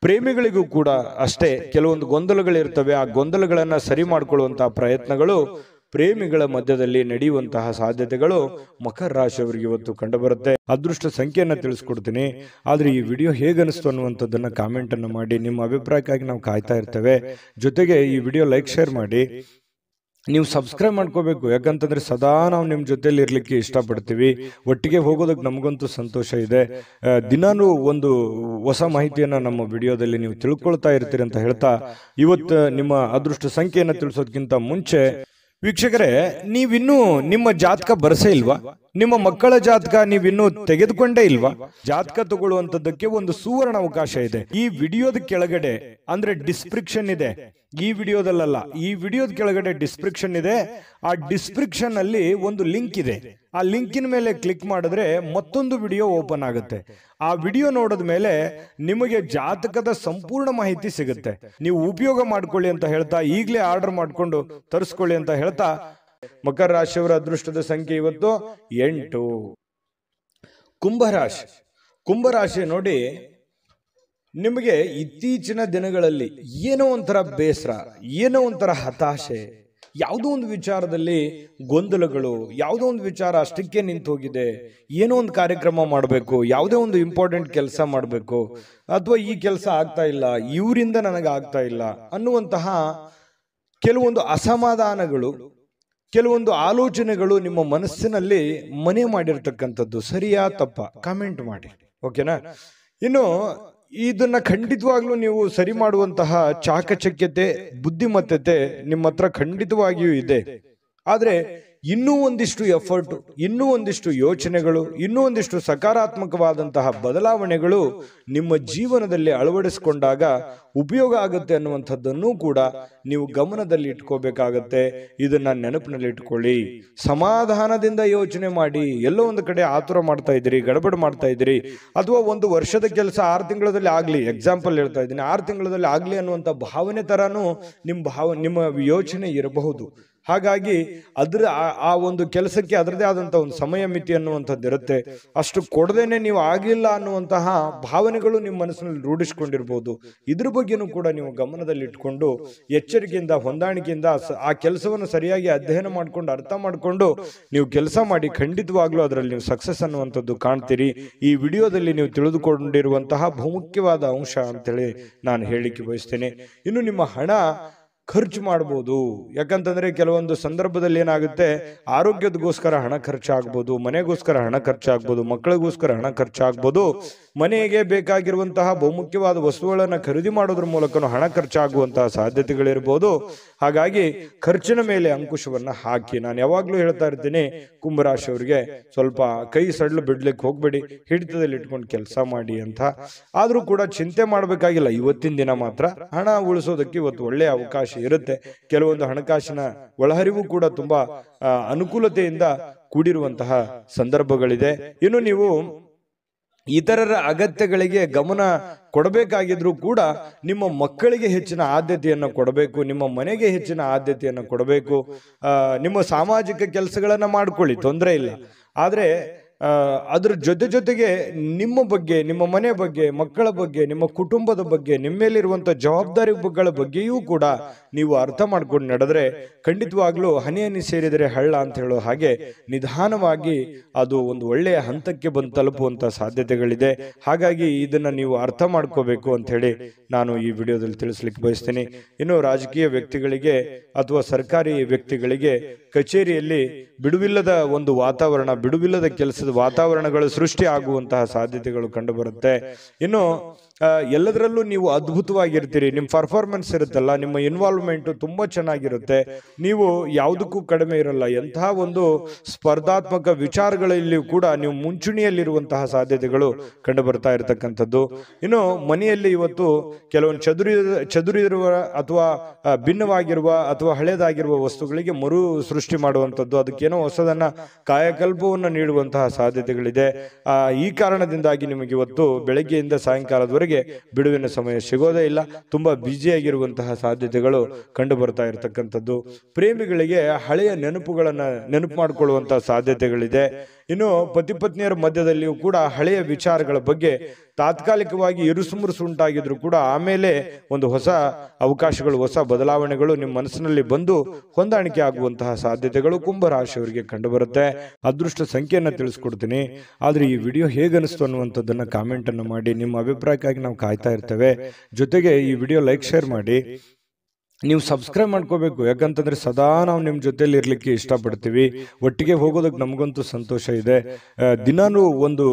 ಪ್ರೇಮಿಗಳಿಗೂ ಕೂಡ ಅಷ್ಟೇ ಕೆಲವೊಂದು ಗೊಂದಲಗಳಿರ್ತವೆ. ಆ ಗೊಂದಲಗಳನ್ನ ಸರಿ ಮಾಡ್ಕೊಳ್ಳುವಂತಹ ಪ್ರಯತ್ನಗಳು ಪ್ರೇಮಿಗಳ ಮಧ್ಯದಲ್ಲಿ ನಡೆಯುವಂತಹ ಸಾಧ್ಯತೆಗಳು ಮಕರ ರಾಶಿಯವರಿಗೆ ಇವತ್ತು ಕಂಡುಬರುತ್ತೆ. ಅದೃಷ್ಟ ಸಂಖ್ಯೆಯನ್ನ ತಿಳಿಸ್ಕೊಡ್ತೀನಿ. ಆದ್ರೆ ಈ ವಿಡಿಯೋ ಹೇಗನಿಸ್ತು ಅನ್ನುವಂಥದ್ದನ್ನ ಕಾಮೆಂಟ್ ಅನ್ನು ಮಾಡಿ. ನಿಮ್ಮ ಅಭಿಪ್ರಾಯಕ್ಕಾಗಿ ನಾವು ಕಾಯ್ತಾ ಇರ್ತೇವೆ. ಜೊತೆಗೆ ಈ ವಿಡಿಯೋ ಲೈಕ್ ಶೇರ್ ಮಾಡಿ. ನೀವು ಸಬ್ಸ್ಕ್ರೈಬ್ ಮಾಡ್ಕೋಬೇಕು, ಯಾಕಂತಂದ್ರೆ ಸದಾ ನಾವು ನಿಮ್ಮ ಜೊತೆಲಿ ಇರ್ಲಿಕ್ಕೆ ಇಷ್ಟಪಡ್ತೀವಿ. ಒಟ್ಟಿಗೆ ಹೋಗೋದಕ್ಕೆ ನಮಗಂತೂ ಸಂತೋಷ ಇದೆ. ದಿನಾನು ಒಂದು ಹೊಸ ಮಾಹಿತಿಯನ್ನ ನಮ್ಮ ವಿಡಿಯೋದಲ್ಲಿ ನೀವು ತಿಳ್ಕೊಳ್ತಾ ಇರ್ತೀರಿ ಅಂತ ಹೇಳ್ತಾ, ಇವತ್ತು ನಿಮ್ಮ ಅದೃಷ್ಟ ಸಂಖ್ಯೆಯನ್ನು ತಿಳಿಸೋದಕ್ಕಿಂತ ಮುಂಚೆ ವೀಕ್ಷಕರೇ, ನೀವಿನ್ನೂ ನಿಮ್ಮ ಜಾತಕ ಬರಸೇ ಇಲ್ವಾ? ನಿಮ್ಮ ಮಕ್ಕಳ ಜಾತಕ ನೀವಿನ್ನೂ ತೆಗೆದುಕೊಂಡೇ ಇಲ್ವಾ? ಜಾತಕ ತಗೊಳ್ಳುವಂತದ್ದಕ್ಕೆ ಒಂದು ಸುವರ್ಣ ಅವಕಾಶ ಇದೆ. ಈ ವಿಡಿಯೋದ ಕೆಳಗಡೆ ಅಂದ್ರೆ ಡಿಸ್ಕ್ರಿಪ್ಷನ್ ಇದೆ. ಈ ವಿಡಿಯೋದಲ್ಲ, ಈ ವಿಡಿಯೋದ ಕೆಳಗಡೆ ಡಿಸ್ಕ್ರಿಪ್ಷನ್ ಇದೆ. ಆ ಡಿಸ್ಕ್ರಿಪ್ಷನ್ ಅಲ್ಲಿ ಒಂದು ಲಿಂಕ್ ಇದೆ. ಆ ಲಿಂಕಿನ ಮೇಲೆ ಕ್ಲಿಕ್ ಮಾಡಿದ್ರೆ ಮತ್ತೊಂದು ವಿಡಿಯೋ ಓಪನ್ ಆಗುತ್ತೆ. ಆ ವಿಡಿಯೋ ನೋಡಿದ ಮೇಲೆ ನಿಮಗೆ ಜಾತಕದ ಸಂಪೂರ್ಣ ಮಾಹಿತಿ ಸಿಗುತ್ತೆ. ನೀವು ಉಪಯೋಗ ಮಾಡ್ಕೊಳ್ಳಿ ಅಂತ ಹೇಳ್ತಾ, ಈಗಲೇ ಆರ್ಡರ್ ಮಾಡ್ಕೊಂಡು ತರಿಸ್ಕೊಳ್ಳಿ ಅಂತ ಹೇಳ್ತಾ, ಮಕರ ರಾಶಿಯವರ ಅದೃಷ್ಟದ ಸಂಖ್ಯೆ ಇವತ್ತು 8. ಕುಂಭರಾಶಿ. ಕುಂಭರಾಶಿ ನೋಡಿ, ನಿಮಗೆ ಇತ್ತೀಚಿನ ದಿನಗಳಲ್ಲಿ ಏನೋ ಒಂಥರ ಬೇಸರ, ಏನೋ ಒಂಥರ ಹತಾಶೆ, ಯಾವುದೋ ಒಂದು ವಿಚಾರದಲ್ಲಿ ಗೊಂದಲಗಳು, ಯಾವುದೋ ಒಂದು ವಿಚಾರ ಅಷ್ಟಕ್ಕೆ ನಿಂತು ಹೋಗಿದೆ. ಏನೋ ಒಂದು ಕಾರ್ಯಕ್ರಮ ಮಾಡಬೇಕು, ಯಾವುದೇ ಒಂದು ಇಂಪಾರ್ಟೆಂಟ್ ಕೆಲಸ ಮಾಡಬೇಕು, ಅಥವಾ ಈ ಕೆಲಸ ಆಗ್ತಾ ಇಲ್ಲ, ಇವರಿಂದ ನನಗೆ ಆಗ್ತಾ ಇಲ್ಲ ಅನ್ನುವಂತಹ ಕೆಲವೊಂದು ಅಸಮಾಧಾನಗಳು, ಕೆಲವೊಂದು ಆಲೋಚನೆಗಳು ನಿಮ್ಮ ಮನಸ್ಸಿನಲ್ಲಿ ಮನೆ ಮಾಡಿರ್ತಕ್ಕಂಥದ್ದು. ಸರಿಯಾ ತಪ್ಪ ಕಾಮೆಂಟ್ ಮಾಡಿ, ಓಕೆನಾ? ಇನ್ನು ಇದನ್ನ ಖಂಡಿತವಾಗ್ಲೂ ನೀವು ಸರಿ ಮಾಡುವಂತಹ ಚಾಕಚಕ್ಯತೆ, ಬುದ್ಧಿಮತ್ತತೆ ನಿಮ್ಮ ಹತ್ರ ಖಂಡಿತವಾಗಿಯೂ ಇದೆ. ಆದ್ರೆ ಇನ್ನೂ ಒಂದಿಷ್ಟು ಎಫರ್ಟ್, ಇನ್ನೂ ಒಂದಿಷ್ಟು ಯೋಚನೆಗಳು, ಇನ್ನೂ ಒಂದಿಷ್ಟು ಸಕಾರಾತ್ಮಕವಾದಂತಹ ಬದಲಾವಣೆಗಳು ನಿಮ್ಮ ಜೀವನದಲ್ಲಿ ಅಳವಡಿಸಿಕೊಂಡಾಗ ಉಪಯೋಗ ಆಗುತ್ತೆ ಅನ್ನುವಂಥದ್ದನ್ನು ಕೂಡ ನೀವು ಗಮನದಲ್ಲಿ ಇಟ್ಕೋಬೇಕಾಗತ್ತೆ. ಇದನ್ನ ನೆನಪಿನಲ್ಲಿ ಇಟ್ಕೊಳ್ಳಿ. ಸಮಾಧಾನದಿಂದ ಯೋಚನೆ ಮಾಡಿ. ಎಲ್ಲೋ ಒಂದು ಕಡೆ ಆತುರ ಮಾಡ್ತಾ ಇದ್ದೀರಿ, ಗಡಬಡ ಮಾಡ್ತಾ ಇದ್ದೀರಿ, ಅಥವಾ ಒಂದು ವರ್ಷದ ಕೆಲಸ 6 ತಿಂಗಳಲ್ಲಿ ಆಗ್ಲಿ, ಎಕ್ಸಾಂಪಲ್ ಹೇಳ್ತಾ ಇದ್ದೀನಿ, 6 ತಿಂಗಳಲ್ಲಿ ಆಗ್ಲಿ ಅನ್ನುವಂಥ ಭಾವನೆ ತರಾನು ನಿಮ್ಮ ಯೋಚನೆ ಇರಬಹುದು. ಹಾಗಾಗಿ ಆ ಒಂದು ಕೆಲಸಕ್ಕೆ ಅದರದೇ ಆದಂತ ಒಂದು ಸಮಯ ಮಿತಿ ಅನ್ನುವಂಥದ್ದು ಇರುತ್ತೆ. ಅಷ್ಟು ಕೊಡದೇನೆ ನೀವು ಆಗಿಲ್ಲ ಅನ್ನುವಂತಹ ಭಾವನೆಗಳು ನಿಮ್ಮ ಮನಸ್ಸಿನಲ್ಲಿ ರೂಢಿಸಿಕೊಂಡಿರ್ಬೋದು. ಇದ್ರ ಬಗ್ಗೆನೂ ಕೂಡ ನೀವು ಗಮನದಲ್ಲಿ ಇಟ್ಕೊಂಡು ಎಚ್ಚರಿಕೆಯಿಂದ, ಹೊಂದಾಣಿಕೆಯಿಂದ ಆ ಕೆಲಸವನ್ನು ಸರಿಯಾಗಿ ಅಧ್ಯಯನ ಮಾಡ್ಕೊಂಡು, ಅರ್ಥ ಮಾಡ್ಕೊಂಡು ನೀವು ಕೆಲಸ ಮಾಡಿ. ಖಂಡಿತವಾಗ್ಲೂ ಅದರಲ್ಲಿ ನೀವು ಸಕ್ಸಸ್ ಅನ್ನುವಂಥದ್ದು ಕಾಣ್ತೀರಿ. ಈ ವಿಡಿಯೋದಲ್ಲಿ ನೀವು ತಿಳಿದುಕೊಂಡಿರುವಂತಹ ಬಹುಮುಖ್ಯವಾದ ಅಂಶ ಅಂತೇಳಿ ನಾನು ಹೇಳಿಕೆ ಬಯಸ್ತೇನೆ. ಇನ್ನು ನಿಮ್ಮ ಹಣ ಖರ್ಚು ಮಾಡಬಹುದು. ಯಾಕಂತಂದ್ರೆ ಕೆಲವೊಂದು ಸಂದರ್ಭದಲ್ಲಿ ಏನಾಗುತ್ತೆ, ಆರೋಗ್ಯದಗೋಸ್ಕರ ಹಣ ಖರ್ಚಾಗ್ಬೋದು, ಮನೆಗೋಸ್ಕರ ಹಣ ಖರ್ಚಾಗ್ಬೋದು, ಮಕ್ಕಳಿಗೋಸ್ಕರ ಹಣ ಖರ್ಚಾಗ್ಬೋದು, ಮನೆಗೆ ಬೇಕಾಗಿರುವಂತಹ ಬಹುಮುಖ್ಯವಾದ ವಸ್ತುಗಳನ್ನು ಖರೀದಿ ಮಾಡೋದ್ರ ಮೂಲಕ ಹಣ ಖರ್ಚಾಗುವಂತಹ ಸಾಧ್ಯತೆಗಳಿರ್ಬೋದು. ಹಾಗಾಗಿ ಖರ್ಚಿನ ಮೇಲೆ ಅಂಕುಶವನ್ನ ಹಾಕಿ. ನಾನು ಯಾವಾಗ್ಲೂ ಹೇಳ್ತಾ ಇರ್ತೀನಿ, ಕುಂಭರಾಶಿಯವರಿಗೆ ಸ್ವಲ್ಪ ಕೈ ಸಡ್ಲು ಬಿಡ್ಲಿಕ್ಕೆ ಹೋಗ್ಬೇಡಿ, ಹಿಡಿತದಲ್ಲಿ ಇಟ್ಕೊಂಡು ಕೆಲಸ ಮಾಡಿ ಅಂತ. ಆದ್ರೂ ಕೂಡ ಚಿಂತೆ ಮಾಡಬೇಕಾಗಿಲ್ಲ. ಇವತ್ತಿನ ದಿನ ಮಾತ್ರ ಹಣ ಉಳಿಸೋದಕ್ಕೆ ಇವತ್ತು ಒಳ್ಳೆಯ ಅವಕಾಶ ಇರುತ್ತೆ. ಕೆಲವೊಂದು ಹಣಕಾಸಿನ ಒಳಹರಿವು ಕೂಡ ತುಂಬಾ ಅನುಕೂಲತೆಯಿಂದ ಕೂಡಿರುವಂತಹ ಸಂದರ್ಭಗಳಿದೆ. ಇನ್ನು ನೀವು ಇತರರ ಅಗತ್ಯಗಳಿಗೆ ಗಮನ ಕೊಡಬೇಕಾಗಿದ್ರು ಕೂಡ ನಿಮ್ಮ ಮಕ್ಕಳಿಗೆ ಹೆಚ್ಚಿನ ಆದ್ಯತೆಯನ್ನು ಕೊಡಬೇಕು, ನಿಮ್ಮ ಮನೆಗೆ ಹೆಚ್ಚಿನ ಆದ್ಯತೆಯನ್ನು ಕೊಡಬೇಕು. ನಿಮ್ಮ ಸಾಮಾಜಿಕ ಕೆಲಸಗಳನ್ನ ಮಾಡ್ಕೊಳ್ಳಿ, ತೊಂದರೆ ಇಲ್ಲ. ಆದ್ರೆ ಅದ್ರ ಜೊತೆಗೆ ನಿಮ್ಮ ಬಗ್ಗೆ, ನಿಮ್ಮ ಮನೆ ಬಗ್ಗೆ, ಮಕ್ಕಳ ಬಗ್ಗೆ, ನಿಮ್ಮ ಕುಟುಂಬದ ಬಗ್ಗೆ, ನಿಮ್ಮ ಮೇಲಿರುವಂತಹ ಜವಾಬ್ದಾರಿಗಳ ಬಗ್ಗೆಯೂ ಕೂಡ ನೀವು ಅರ್ಥ ಮಾಡ್ಕೊಂಡು ನಡೆದ್ರೆ ಖಂಡಿತವಾಗ್ಲೂ ಹನಿ ಹನಿ ಸೇರಿದರೆ ಹಳ್ಳ ಅಂತ ಹೇಳೋ ಹಾಗೆ ನಿಧಾನವಾಗಿ ಅದು ಒಂದು ಒಳ್ಳೆಯ ಹಂತಕ್ಕೆ ಬಂದು ತಲುಪುವಂತ ಸಾಧ್ಯತೆಗಳಿದೆ. ಹಾಗಾಗಿ ಇದನ್ನ ನೀವು ಅರ್ಥ ಮಾಡ್ಕೋಬೇಕು ಅಂತ ಹೇಳಿ ನಾನು ಈ ವಿಡಿಯೋದಲ್ಲಿ ತಿಳಿಸ್ಲಿಕ್ಕೆ ಬಯಸ್ತೇನೆ. ಇನ್ನು ರಾಜಕೀಯ ವ್ಯಕ್ತಿಗಳಿಗೆ ಅಥವಾ ಸರ್ಕಾರಿ ವ್ಯಕ್ತಿಗಳಿಗೆ ಕಚೇರಿಯಲ್ಲಿ ಬಿಡುವಿಲ್ಲದ ಒಂದು ವಾತಾವರಣ, ಬಿಡುವಿಲ್ಲದ ಕೆಲಸದ ವಾತಾವರಣಗಳು ಸೃಷ್ಟಿ ಆಗುವಂತಹ ಸಾಧ್ಯತೆಗಳು ಕಂಡುಬರುತ್ತೆ. ಇನ್ನು ಎಲ್ಲದರಲ್ಲೂ ನೀವು ಅದ್ಭುತವಾಗಿರ್ತೀರಿ. ನಿಮ್ಮ ಪರ್ಫಾರ್ಮೆನ್ಸ್ ಇರುತ್ತಲ್ಲ, ನಿಮ್ಮ ಇನ್ವಾಲ್ವ್ಮೆಂಟ್ ತುಂಬಾ ಚೆನ್ನಾಗಿರುತ್ತೆ. ನೀವು ಯಾವುದಕ್ಕೂ ಕಡಿಮೆ ಇರಲ್ಲ. ಎಂತಹ ಒಂದು ಸ್ಪರ್ಧಾತ್ಮಕ ವಿಚಾರಗಳಲ್ಲಿ ಕೂಡ ನೀವು ಮುಂಚೂಣಿಯಲ್ಲಿರುವಂತಹ ಸಾಧ್ಯತೆಗಳು ಕಂಡು ಬರ್ತಾ ಇರತಕ್ಕಂಥದ್ದು. ಇನ್ನು ಮನೆಯಲ್ಲಿ ಇವತ್ತು ಕೆಲವೊಂದು ಚದುರಿರುವ ಅಥವಾ ಭಿನ್ನವಾಗಿರುವ ಅಥವಾ ಹಳೇದಾಗಿರುವ ವಸ್ತುಗಳಿಗೆ ಮರು ಸೃಷ್ಟಿ ಮಾಡುವಂಥದ್ದು, ಅದಕ್ಕೇನೋ ಹೊಸದನ್ನ ಕಾಯಕಲ್ಪವನ್ನು ನೀಡುವಂತಹ ಸಾಧ್ಯತೆಗಳಿದೆ. ಈ ಕಾರಣದಿಂದಾಗಿ ನಿಮಗೆ ಇವತ್ತು ಬೆಳಗ್ಗೆಯಿಂದ ಸಾಯಂಕಾಲದವರೆಗೆ ಜೊತೆಗೆ ಬಿಡುವಿನ ಸಮಯ ಸಿಗೋದೇ ಇಲ್ಲ, ತುಂಬಾ ಬ್ಯುಸಿಯಾಗಿರುವಂತಹ ಸಾಧ್ಯತೆಗಳು ಕಂಡು ಬರ್ತಾ ಇರತಕ್ಕಂಥದ್ದು. ಪ್ರೇಮಿಗಳಿಗೆ ಹಳೆಯ ನೆನಪುಗಳನ್ನ ನೆನಪು ಮಾಡಿಕೊಳ್ಳುವಂತಹ ಸಾಧ್ಯತೆಗಳಿದೆ. ಇನ್ನು ಪತಿ ಪತ್ನಿಯರ ಮಧ್ಯದಲ್ಲಿಯೂ ಕೂಡ ಹಳೆಯ ವಿಚಾರಗಳ ಬಗ್ಗೆ ತಾತ್ಕಾಲಿಕವಾಗಿ ಇರುಸುಮುರುಸು ಉಂಟಾಗಿದ್ರು ಕೂಡ ಆಮೇಲೆ ಒಂದು ಹೊಸ ಅವಕಾಶಗಳು, ಹೊಸ ಬದಲಾವಣೆಗಳು ನಿಮ್ಮ ಮನಸ್ಸಿನಲ್ಲಿ ಬಂದು ಹೊಂದಾಣಿಕೆ ಆಗುವಂತಹ ಸಾಧ್ಯತೆಗಳು ಕುಂಭರಾಶಿಯವರಿಗೆ ಕಂಡು ಬರುತ್ತೆ. ಅದೃಷ್ಟ ಸಂಖ್ಯೆಯನ್ನು ತಿಳಿಸ್ಕೊಡ್ತೀನಿ, ಆದ್ರೆ ಈ ವಿಡಿಯೋ ಹೇಗನಿಸ್ತು ಅನ್ನುವಂಥದ್ದನ್ನ ಕಾಮೆಂಟ್ ಅನ್ನು ಮಾಡಿ. ನಿಮ್ಮ ಅಭಿಪ್ರಾಯಕ್ಕಾಗಿ ನಾವು ಕಾಯ್ತಾ ಇರ್ತೇವೆ. ಜೊತೆಗೆ ಈ ವಿಡಿಯೋ ಲೈಕ್, ಶೇರ್ ಮಾಡಿ. ನೀವು ಸಬ್ಸ್ಕ್ರೈಬ್ ಮಾಡ್ಕೋಬೇಕು, ಯಾಕಂತಂದ್ರೆ ಸದಾ ನಾವು ನಿಮ್ಮ ಜೊತೆಲಿ ಇರ್ಲಿಕ್ಕೆ ಇಷ್ಟಪಡ್ತೀವಿ. ಒಟ್ಟಿಗೆ ಹೋಗೋದಕ್ಕೆ ನಮಗಂತೂ ಸಂತೋಷ ಇದೆ. ದಿನಾನು ಒಂದು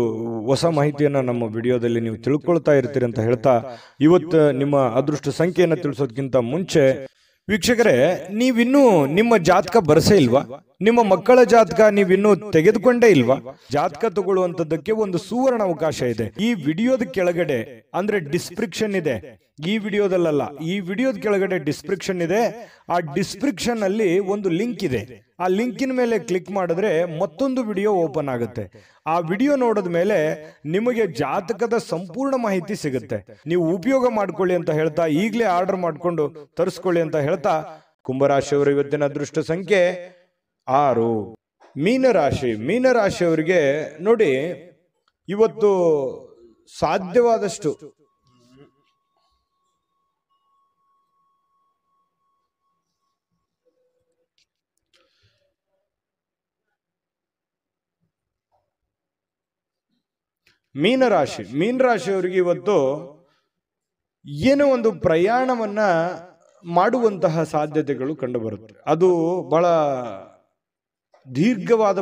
ಹೊಸ ಮಾಹಿತಿಯನ್ನ ನಮ್ಮ ವಿಡಿಯೋದಲ್ಲಿ ನೀವು ತಿಳ್ಕೊಳ್ತಾ ಇರ್ತೀರಿ ಅಂತ ಹೇಳ್ತಾ, ಇವತ್ತು ನಿಮ್ಮ ಅದೃಷ್ಟ ಸಂಖ್ಯೆಯನ್ನು ತಿಳಿಸೋದಕ್ಕಿಂತ ಮುಂಚೆ ವೀಕ್ಷಕರೇ, ನೀವಿನ್ನೂ ನಿಮ್ಮ ಜಾತಕ ಬರಸೇ ಇಲ್ವಾ? ನಿಮ್ಮ ಮಕ್ಕಳ ಜಾತಕ ನೀವಿನ್ನೂ ತೆಗೆದುಕೊಂಡೇ ಇಲ್ವಾ? ಜಾತಕ ತಗೊಳ್ಳುವಂತದ್ದಕ್ಕೆ ಒಂದು ಸುವರ್ಣ ಅವಕಾಶ ಇದೆ. ಈ ವಿಡಿಯೋದ ಕೆಳಗಡೆ ಅಂದ್ರೆ ಡಿಸ್ಕ್ರಿಪ್ಷನ್ ಇದೆ, ಈ ವಿಡಿಯೋದಲ್ಲ, ಈ ವಿಡಿಯೋದ ಕೆಳಗಡೆ ಡಿಸ್ಕ್ರಿಪ್ಷನ್ ಇದೆ. ಆ ಡಿಸ್ಕ್ರಿಪ್ಷನ್ ಅಲ್ಲಿ ಒಂದು ಲಿಂಕ್ ಇದೆ. ಆ ಲಿಂಕಿನ ಮೇಲೆ ಕ್ಲಿಕ್ ಮಾಡಿದ್ರೆ ಮತ್ತೊಂದು ವಿಡಿಯೋ ಓಪನ್ ಆಗುತ್ತೆ. ಆ ವಿಡಿಯೋ ನೋಡಿದ ಮೇಲೆ ನಿಮಗೆ ಜಾತಕದ ಸಂಪೂರ್ಣ ಮಾಹಿತಿ ಸಿಗುತ್ತೆ. ನೀವು ಉಪಯೋಗ ಮಾಡ್ಕೊಳ್ಳಿ ಅಂತ ಹೇಳ್ತಾ, ಈಗಲೇ ಆರ್ಡರ್ ಮಾಡ್ಕೊಂಡು ತರಿಸ್ಕೊಳ್ಳಿ ಅಂತ ಹೇಳ್ತಾ, ಕುಂಭರಾಶಿಯವರು ಇವತ್ತಿನ ಅದೃಷ್ಟ ಸಂಖ್ಯೆ 6. ಮೀನರಾಶಿ. ಮೀನರಾಶಿಯವರಿಗೆ ನೋಡಿ, ಇವತ್ತು ಸಾಧ್ಯವಾದಷ್ಟು ಮೀನರಾಶಿಯವರಿಗೆ ಇವತ್ತು ಏನೋ ಒಂದು ಪ್ರಯಾಣವನ್ನ ಮಾಡುವಂತಹ ಸಾಧ್ಯತೆಗಳು ಕಂಡು ಬರುತ್ತೆ. ಅದು ಬಹಳ ದೀರ್ಘವಾದ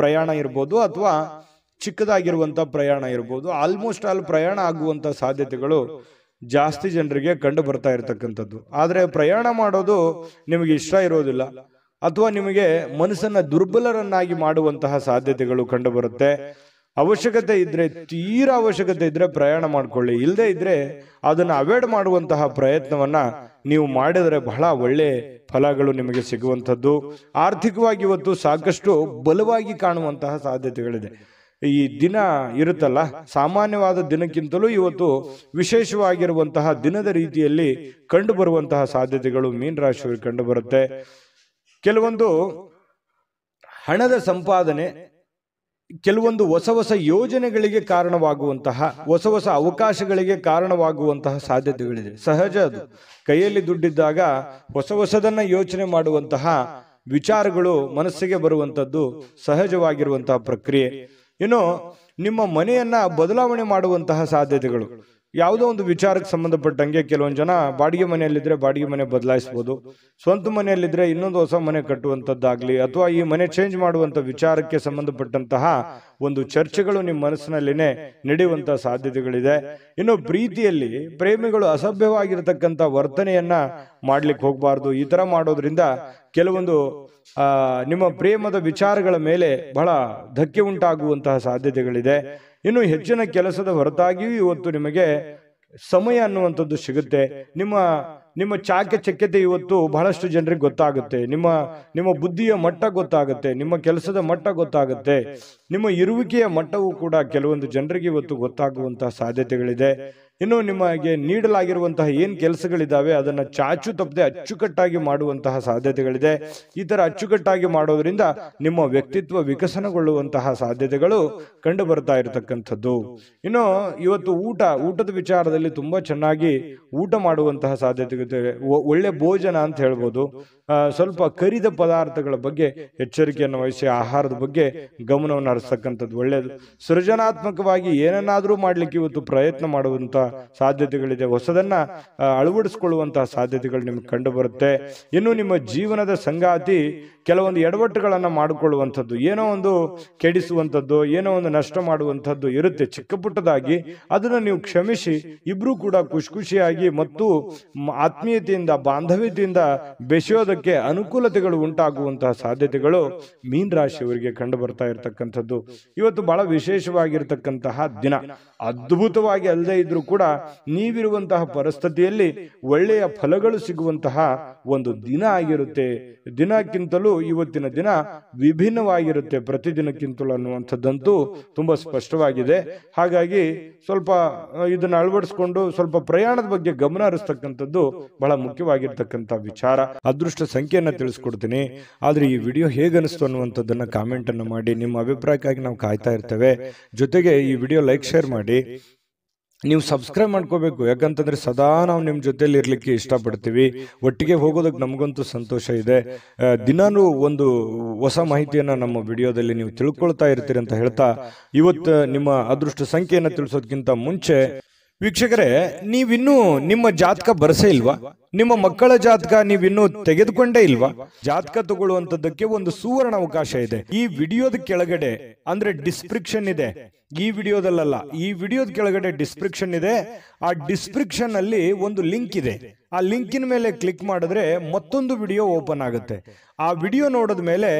ಪ್ರಯಾಣ ಇರ್ಬೋದು, ಅಥವಾ ಚಿಕ್ಕದಾಗಿರುವಂತಹ ಪ್ರಯಾಣ ಇರ್ಬೋದು. ಆಲ್ಮೋಸ್ಟ್ ಆಲ್ ಪ್ರಯಾಣ ಆಗುವಂತಹ ಸಾಧ್ಯತೆಗಳು ಜಾಸ್ತಿ ಜನರಿಗೆ ಕಂಡು ಬರ್ತಾ ಇರತಕ್ಕಂಥದ್ದು. ಆದ್ರೆ ಪ್ರಯಾಣ ಮಾಡೋದು ನಿಮಗೆ ಇಷ್ಟ ಇರೋದಿಲ್ಲ, ಅಥವಾ ನಿಮಗೆ ಮನಸ್ಸನ್ನ ದುರ್ಬಲರನ್ನಾಗಿ ಮಾಡುವಂತಹ ಸಾಧ್ಯತೆಗಳು ಕಂಡು ಬರುತ್ತೆ. ಅವಶ್ಯಕತೆ ಇದ್ರೆ, ತೀರಾ ಅವಶ್ಯಕತೆ ಇದ್ರೆ ಪ್ರಯಾಣ ಮಾಡ್ಕೊಳ್ಳಿ, ಇಲ್ಲದೆ ಇದ್ರೆ ಅದನ್ನ ಅವಾಯ್ಡ್ ಮಾಡುವಂತಹ ಪ್ರಯತ್ನವನ್ನ ನೀವು ಮಾಡಿದರೆ ಬಹಳ ಒಳ್ಳೆ ಫಲಗಳು ನಿಮಗೆ ಸಿಗುವಂಥದ್ದು. ಆರ್ಥಿಕವಾಗಿ ಇವತ್ತು ಸಾಕಷ್ಟು ಬಲವಾಗಿ ಕಾಣುವಂತಹ ಸಾಧ್ಯತೆಗಳಿದೆ. ಈ ದಿನ ಇರುತ್ತಲ್ಲ, ಸಾಮಾನ್ಯವಾದ ದಿನಕ್ಕಿಂತಲೂ ಇವತ್ತು ವಿಶೇಷವಾಗಿರುವಂತಹ ದಿನದ ರೀತಿಯಲ್ಲಿ ಕಂಡು ಬರುವಂತಹ ಸಾಧ್ಯತೆಗಳು ಮೀನರಾಶಿಯವರಿಗೆ ಕಂಡು ಬರುತ್ತೆ. ಕೆಲವೊಂದು ಹಣದ ಸಂಪಾದನೆ, ಕೆಲವೊಂದು ಹೊಸ ಹೊಸ ಯೋಜನೆಗಳಿಗೆ ಕಾರಣವಾಗುವಂತಹ, ಹೊಸ ಹೊಸ ಅವಕಾಶಗಳಿಗೆ ಕಾರಣವಾಗುವಂತಹ ಸಾಧ್ಯತೆಗಳಿದೆ. ಸಹಜ ಅದು. ಕೈಯಲ್ಲಿ ದುಡ್ಡಿದ್ದಾಗ ಹೊಸದನ್ನ ಯೋಚನೆ ಮಾಡುವಂತಹ ವಿಚಾರಗಳು ಮನಸ್ಸಿಗೆ ಬರುವಂತದ್ದು ಸಹಜವಾಗಿರುವಂತಹ ಪ್ರಕ್ರಿಯೆ. ಇನ್ನು ನಿಮ್ಮ ಮನೆಯನ್ನ ಬದಲಾವಣೆ ಮಾಡುವಂತಹ ಸಾಧ್ಯತೆಗಳು, ಯಾವುದೋ ಒಂದು ವಿಚಾರಕ್ಕೆ ಸಂಬಂಧಪಟ್ಟಂಗೆ ಕೆಲವೊಂದು ಜನ ಬಾಡಿಗೆ ಮನೆಯಲ್ಲಿದ್ರೆ ಬಾಡಿಗೆ ಮನೆ ಬದಲಾಯಿಸಬಹುದು, ಸ್ವಂತ ಮನೆಯಲ್ಲಿದ್ರೆ ಇನ್ನೊಂದು ಹೊಸ ಮನೆ ಕಟ್ಟುವಂಥದ್ದಾಗ್ಲಿ, ಅಥವಾ ಈ ಮನೆ ಚೇಂಜ್ ಮಾಡುವಂತ ವಿಚಾರಕ್ಕೆ ಸಂಬಂಧಪಟ್ಟಂತಹ ಒಂದು ಚರ್ಚೆಗಳು ನಿಮ್ಮ ಮನಸ್ಸಿನಲ್ಲಿನೇ ನಡೆಯುವಂತಹ ಸಾಧ್ಯತೆಗಳಿದೆ. ಇನ್ನು ಪ್ರೀತಿಯಲ್ಲಿ ಪ್ರೇಮಿಗಳು ಅಸಭ್ಯವಾಗಿರತಕ್ಕಂಥ ವರ್ತನೆಯನ್ನ ಮಾಡ್ಲಿಕ್ಕೆ ಹೋಗಬಾರ್ದು. ಈ ತರ ಮಾಡೋದ್ರಿಂದ ಕೆಲವೊಂದು ನಿಮ್ಮ ಪ್ರೇಮದ ವಿಚಾರಗಳ ಮೇಲೆ ಬಹಳ ಧಕ್ಕೆ ಉಂಟಾಗುವಂತಹ ಸಾಧ್ಯತೆಗಳಿದೆ. ಇನ್ನು ಹೆಚ್ಚಿನ ಕೆಲಸದ ಹೊರತಾಗಿಯೂ ಇವತ್ತು ನಿಮಗೆ ಸಮಯ ಅನ್ನುವಂಥದ್ದು ಸಿಗುತ್ತೆ. ನಿಮ್ಮ ಚಾಕಚಕ್ಯತೆ ಇವತ್ತು ಬಹಳಷ್ಟು ಜನರಿಗೆ ಗೊತ್ತಾಗುತ್ತೆ. ನಿಮ್ಮ ಬುದ್ಧಿಯ ಮಟ್ಟ ಗೊತ್ತಾಗುತ್ತೆ, ನಿಮ್ಮ ಕೆಲಸದ ಮಟ್ಟ ಗೊತ್ತಾಗುತ್ತೆ, ನಿಮ್ಮ ಇರುವಿಕೆಯ ಮಟ್ಟವೂ ಕೂಡ ಕೆಲವೊಂದು ಜನರಿಗೆ ಇವತ್ತು ಗೊತ್ತಾಗುವಂತಹ ಸಾಧ್ಯತೆಗಳಿದೆ. ಇನ್ನು ನಿಮಗೆ ನೀಡಲಾಗಿರುವಂತಹ ಏನ್ ಕೆಲಸಗಳಿದಾವೆ ಅದನ್ನ ಚಾಚು ತಪ್ಪದೆ ಅಚ್ಚುಕಟ್ಟಾಗಿ ಮಾಡುವಂತಹ ಸಾಧ್ಯತೆಗಳಿದೆ. ಈ ತರ ಅಚ್ಚುಕಟ್ಟಾಗಿ ಮಾಡೋದ್ರಿಂದ ನಿಮ್ಮ ವ್ಯಕ್ತಿತ್ವ ವಿಕಸನಗೊಳ್ಳುವಂತಹ ಸಾಧ್ಯತೆಗಳು ಕಂಡು ಬರ್ತಾ ಇರತಕ್ಕಂಥದ್ದು. ಇನ್ನು ಇವತ್ತು ಊಟದ ವಿಚಾರದಲ್ಲಿ ತುಂಬಾ ಚೆನ್ನಾಗಿ ಊಟ ಮಾಡುವಂತಹ ಸಾಧ್ಯತೆ, ಒಳ್ಳೆ ಭೋಜನ ಅಂತ ಹೇಳ್ಬೋದು. ಸ್ವಲ್ಪ ಕರಿದ ಪದಾರ್ಥಗಳ ಬಗ್ಗೆ ಎಚ್ಚರಿಕೆಯನ್ನು ವಹಿಸಿ ಆಹಾರದ ಬಗ್ಗೆ ಗಮನವನ್ನು ಹರಿಸ್ತಕ್ಕಂಥದ್ದು ಒಳ್ಳೆಯದು. ಸೃಜನಾತ್ಮಕವಾಗಿ ಏನನ್ನಾದ್ರೂ ಮಾಡ್ಲಿಕ್ಕೆ ಇವತ್ತು ಪ್ರಯತ್ನ ಮಾಡುವಂತ ಸಾಧ್ಯತೆಗಳಿದೆ. ಹೊಸದನ್ನ ಅಳವಡಿಸಿಕೊಳ್ಳುವಂತಹ ಸಾಧ್ಯತೆಗಳು ನಿಮಗೆ ಕಂಡು ಬರುತ್ತೆ. ಇನ್ನು ನಿಮ್ಮ ಜೀವನದ ಸಂಗಾತಿ ಕೆಲವೊಂದು ಎಡವಟ್ಟುಗಳನ್ನ ಮಾಡಿಕೊಳ್ಳುವಂಥದ್ದು, ಏನೋ ಒಂದು ಕೆಡಿಸುವಂಥದ್ದು, ಏನೋ ಒಂದು ನಷ್ಟ ಮಾಡುವಂಥದ್ದು ಇರುತ್ತೆ ಚಿಕ್ಕ ಪುಟ್ಟದಾಗಿ. ಅದನ್ನ ನೀವು ಕ್ಷಮಿಸಿ ಇಬ್ರು ಕೂಡ ಖುಷಿಯಾಗಿ ಮತ್ತು ಆತ್ಮೀಯತೆಯಿಂದ, ಬಾಂಧವ್ಯತೆಯಿಂದ ಬೆಸೆಯೋದಕ್ಕೆ ಅನುಕೂಲತೆಗಳು ಉಂಟಾಗುವಂತಹ ಸಾಧ್ಯತೆಗಳು ಮೀನ ರಾಶಿಯವರಿಗೆ ಕಂಡು ಬರ್ತಾ ಇರತಕ್ಕಂಥದ್ದು. ಇವತ್ತು ಬಹಳ ವಿಶೇಷವಾಗಿರ್ತಕ್ಕಂತಹ ದಿನ. ಅದ್ಭುತವಾಗಿ ಅಲ್ಲದೆ ಇದ್ರೂ ಕೂಡ ನೀವಿರುವಂತಹ ಪರಿಸ್ಥಿತಿಯಲ್ಲಿ ಒಳ್ಳೆಯ ಫಲಗಳು ಸಿಗುವಂತಹ ಒಂದು ದಿನ ಆಗಿರುತ್ತೆ. ದಿನಕ್ಕಿಂತಲೂ ಇವತ್ತಿನ ದಿನ ವಿಭಿನ್ನವಾಗಿರುತ್ತೆ ಪ್ರತಿದಿನಕ್ಕಿಂತಲೂ ಅನ್ನುವಂಥದ್ದಂತೂ ತುಂಬಾ ಸ್ಪಷ್ಟವಾಗಿದೆ. ಹಾಗಾಗಿ ಸ್ವಲ್ಪ ಇದನ್ನ ಅಳವಡಿಸ್ಕೊಂಡು ಸ್ವಲ್ಪ ಪ್ರಯಾಣದ ಬಗ್ಗೆ ಗಮನ ಹರಿಸ್ತಕ್ಕಂಥದ್ದು ಬಹಳ ಮುಖ್ಯವಾಗಿರ್ತಕ್ಕಂಥ ವಿಚಾರ. ಅದೃಷ್ಟ ಸಂಖ್ಯೆಯನ್ನ ತಿಳಿಸ್ಕೊಡ್ತೀನಿ. ಆದ್ರೆ ಈ ವಿಡಿಯೋ ಹೇಗನಿಸ್ತು ಅನ್ನುವಂಥದ್ದನ್ನ ಕಾಮೆಂಟ್ ಅನ್ನು ಮಾಡಿ. ನಿಮ್ಮ ಅಭಿಪ್ರಾಯಕ್ಕಾಗಿ ನಾವು ಕಾಯ್ತಾ ಇರ್ತೇವೆ. ಜೊತೆಗೆ ಈ ವಿಡಿಯೋ ಲೈಕ್ ಶೇರ್ ಮಾಡಿ. ನೀವು ಸಬ್ಸ್ಕ್ರೈಬ್ ಮಾಡ್ಕೋಬೇಕು, ಯಾಕಂತಂದ್ರೆ ಸದಾ ನಾವು ನಿಮ್ಮ ಜೊತೆಲಿ ಇರ್ಲಿಕ್ಕೆ ಇಷ್ಟಪಡ್ತೀವಿ. ಒಟ್ಟಿಗೆ ಹೋಗೋದಕ್ಕೆ ನಮಗಂತೂ ಸಂತೋಷ ಇದೆ. ದಿನಾನು ಒಂದು ಹೊಸ ಮಾಹಿತಿಯನ್ನ ನಮ್ಮ ವಿಡಿಯೋದಲ್ಲಿ ನೀವು ತಿಳ್ಕೊಳ್ತಾ ಇರ್ತೀರಿ ಅಂತ ಹೇಳ್ತಾ, ಇವತ್ತು ನಿಮ್ಮ ಅದೃಷ್ಟ ಸಂಖ್ಯೆಯನ್ನು ತಿಳಿಸೋದಕ್ಕಿಂತ ಮುಂಚೆ ವೀಕ್ಷಕರೇ, ನೀವಿನ್ನೂ ನಿಮ್ಮ ಜಾತಕ ಬರಸೇ ಇಲ್ವಾ? ನಿಮ್ಮ ಮಕ್ಕಳ ಜಾತಕ ನೀವಿನ್ನೂ ತೆಗೆದುಕೊಂಡೇ ಇಲ್ವಾ? ಜಾತಕ ತಗೊಳ್ಳುವಂತದ್ದಕ್ಕೆ ಒಂದು ಸುವರ್ಣ ಅವಕಾಶ ಇದೆ. ಈ ವಿಡಿಯೋದ ಕೆಳಗಡೆ ಅಂದ್ರೆ ಡಿಸ್ಕ್ರಿಪ್ಷನ್ ಇದೆ. ಈ ವಿಡಿಯೋದಲ್ಲ, ಈ ವಿಡಿಯೋದ ಕೆಳಗಡೆ ಡಿಸ್ಕ್ರಿಪ್ಷನ್ ಇದೆ. ಆ ಡಿಸ್ಕ್ರಿಪ್ಷನ್ ಅಲ್ಲಿ ಒಂದು ಲಿಂಕ್ ಇದೆ. ಆ ಲಿಂಕಿನ ಮೇಲೆ ಕ್ಲಿಕ್ ಮಾಡಿದ್ರೆ ಮತ್ತೊಂದು ವಿಡಿಯೋ ಓಪನ್ ಆಗುತ್ತೆ. ಆ ವಿಡಿಯೋ ನೋಡಿದ ಮೇಲೆ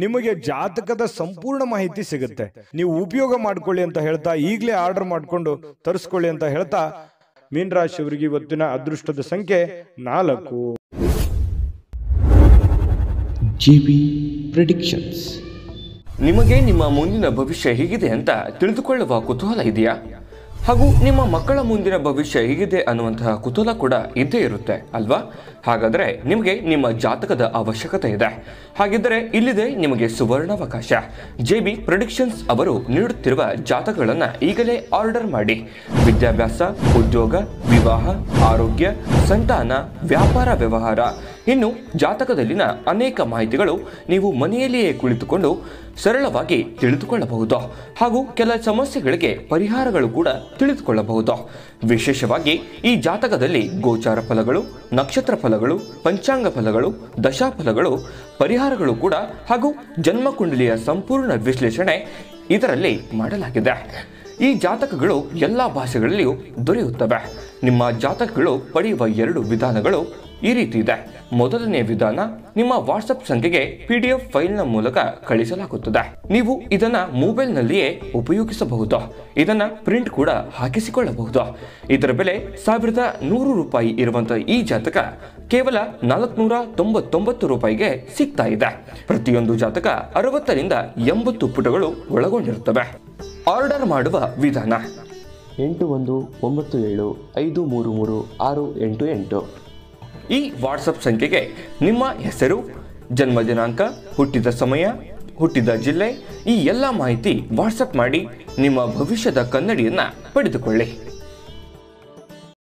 ನಿಮಗೆ ಜಾತಕದ ಸಂಪೂರ್ಣ ಮಾಹಿತಿ ಸಿಗುತ್ತೆ. ನೀವು ಉಪಯೋಗ ಮಾಡ್ಕೊಳ್ಳಿ ಅಂತ ಹೇಳ್ತಾ, ಈಗಲೇ ಆರ್ಡರ್ ಮಾಡ್ಕೊಂಡು ತರಿಸ್ಕೊಳ್ಳಿ ಅಂತ ಹೇಳ್ತಾ, ಮೀನರಾಶಿಯವರಿಗೆ ಇವತ್ತಿನ ಅದೃಷ್ಟದ ಸಂಖ್ಯೆ 4. GB predictions. ನಿಮಗೆ ನಿಮ್ಮ ಮುಂದಿನ ಭವಿಷ್ಯ ಹೇಗಿದೆ ಅಂತ ತಿಳಿದುಕೊಳ್ಳುವ ಕುತೂಹಲ ಇದೆಯಾ? ಹಾಗೂ ನಿಮ್ಮ ಮಕ್ಕಳ ಮುಂದಿನ ಭವಿಷ್ಯ ಹೇಗಿದೆ ಅನ್ನುವಂತಹ ಕುತೂಹಲ ಕೂಡ ಇದ್ದೇ ಇರುತ್ತೆ ಅಲ್ವಾ? ಹಾಗಾದರೆ ನಿಮಗೆ ನಿಮ್ಮ ಜಾತಕದ ಅವಶ್ಯಕತೆ ಇದೆ. ಹಾಗಿದ್ದರೆ ಇಲ್ಲಿದೆ ನಿಮಗೆ ಸುವರ್ಣಾವಕಾಶ. JB ಪ್ರೆಡಿಕ್ಷನ್ಸ್ ಅವರು ನೀಡುತ್ತಿರುವ ಜಾತಕಗಳನ್ನು ಈಗಲೇ ಆರ್ಡರ್ ಮಾಡಿ. ವಿದ್ಯಾಭ್ಯಾಸ, ಉದ್ಯೋಗ, ವಿವಾಹ, ಆರೋಗ್ಯ, ಸಂತಾನ, ವ್ಯಾಪಾರ ವ್ಯವಹಾರ, ಇನ್ನು ಜಾತಕದಲ್ಲಿನ ಅನೇಕ ಮಾಹಿತಿಗಳು ನೀವು ಮನೆಯಲ್ಲಿಯೇ ಕುಳಿತುಕೊಂಡು ಸರಳವಾಗಿ ತಿಳಿದುಕೊಳ್ಳಬಹುದು. ಹಾಗೂ ಕೆಲ ಸಮಸ್ಯೆಗಳಿಗೆ ಪರಿಹಾರಗಳು ಕೂಡ ತಿಳಿದುಕೊಳ್ಳಬಹುದು. ವಿಶೇಷವಾಗಿ ಈ ಜಾತಕದಲ್ಲಿ ಗೋಚಾರ ಫಲಗಳು, ನಕ್ಷತ್ರ ಫಲಗಳು, ಪಂಚಾಂಗ ಫಲಗಳು, ದಶಾಫಲಗಳು, ಪರಿಹಾರಗಳು ಕೂಡ ಹಾಗೂ ಜನ್ಮಕುಂಡಲಿಯ ಸಂಪೂರ್ಣ ವಿಶ್ಲೇಷಣೆ ಇದರಲ್ಲಿ ಮಾಡಲಾಗಿದೆ. ಈ ಜಾತಕಗಳು ಎಲ್ಲ ಭಾಷೆಗಳಲ್ಲಿಯೂ ದೊರೆಯುತ್ತವೆ. ನಿಮ್ಮ ಜಾತಕಗಳು ಪಡೆಯುವ 2 ವಿಧಾನಗಳು ಈ ರೀತಿ ಇದೆ. ಮೊದಲನೇ ವಿಧಾನ, ನಿಮ್ಮ ವಾಟ್ಸಪ್ ಸಂಖ್ಯೆಗೆ PDF ಫೈಲ್ನ ಮೂಲಕ ಕಳಿಸಲಾಗುತ್ತದೆ. ನೀವು ಇದನ್ನ ಮೊಬೈಲ್ನಲ್ಲಿಯೇ ಉಪಯೋಗಿಸಬಹುದು. ಇದನ್ನ ಪ್ರಿಂಟ್ ಕೂಡ ಹಾಕಿಸಿಕೊಳ್ಳಬಹುದು. ಇದರ ಬೆಲೆ 1100 ರೂಪಾಯಿ ಇರುವಂತಹ ಈ ಜಾತಕ ಕೇವಲ 499 ರೂಪಾಯಿಗೆ ಸಿಗ್ತಾ ಇದೆ. ಪ್ರತಿಯೊಂದು ಜಾತಕ 60 ರಿಂದ 80 ಪುಟಗಳು ಒಳಗೊಂಡಿರುತ್ತವೆ. ಆರ್ಡರ್ ಮಾಡುವ ವಿಧಾನ: 8197533688. ಈ ವಾಟ್ಸಪ್ ಸಂಖ್ಯೆಗೆ ನಿಮ್ಮ ಹೆಸರು, ಜನ್ಮ ದಿನಾಂಕ, ಹುಟ್ಟಿದ ಸಮಯ, ಹುಟ್ಟಿದ ಜಿಲ್ಲೆ, ಈ ಎಲ್ಲ ಮಾಹಿತಿ ವಾಟ್ಸಪ್ ಮಾಡಿ ನಿಮ್ಮ ಭವಿಷ್ಯದ ಕನ್ನಡಿಯನ್ನ ಪಡೆದುಕೊಳ್ಳಿ.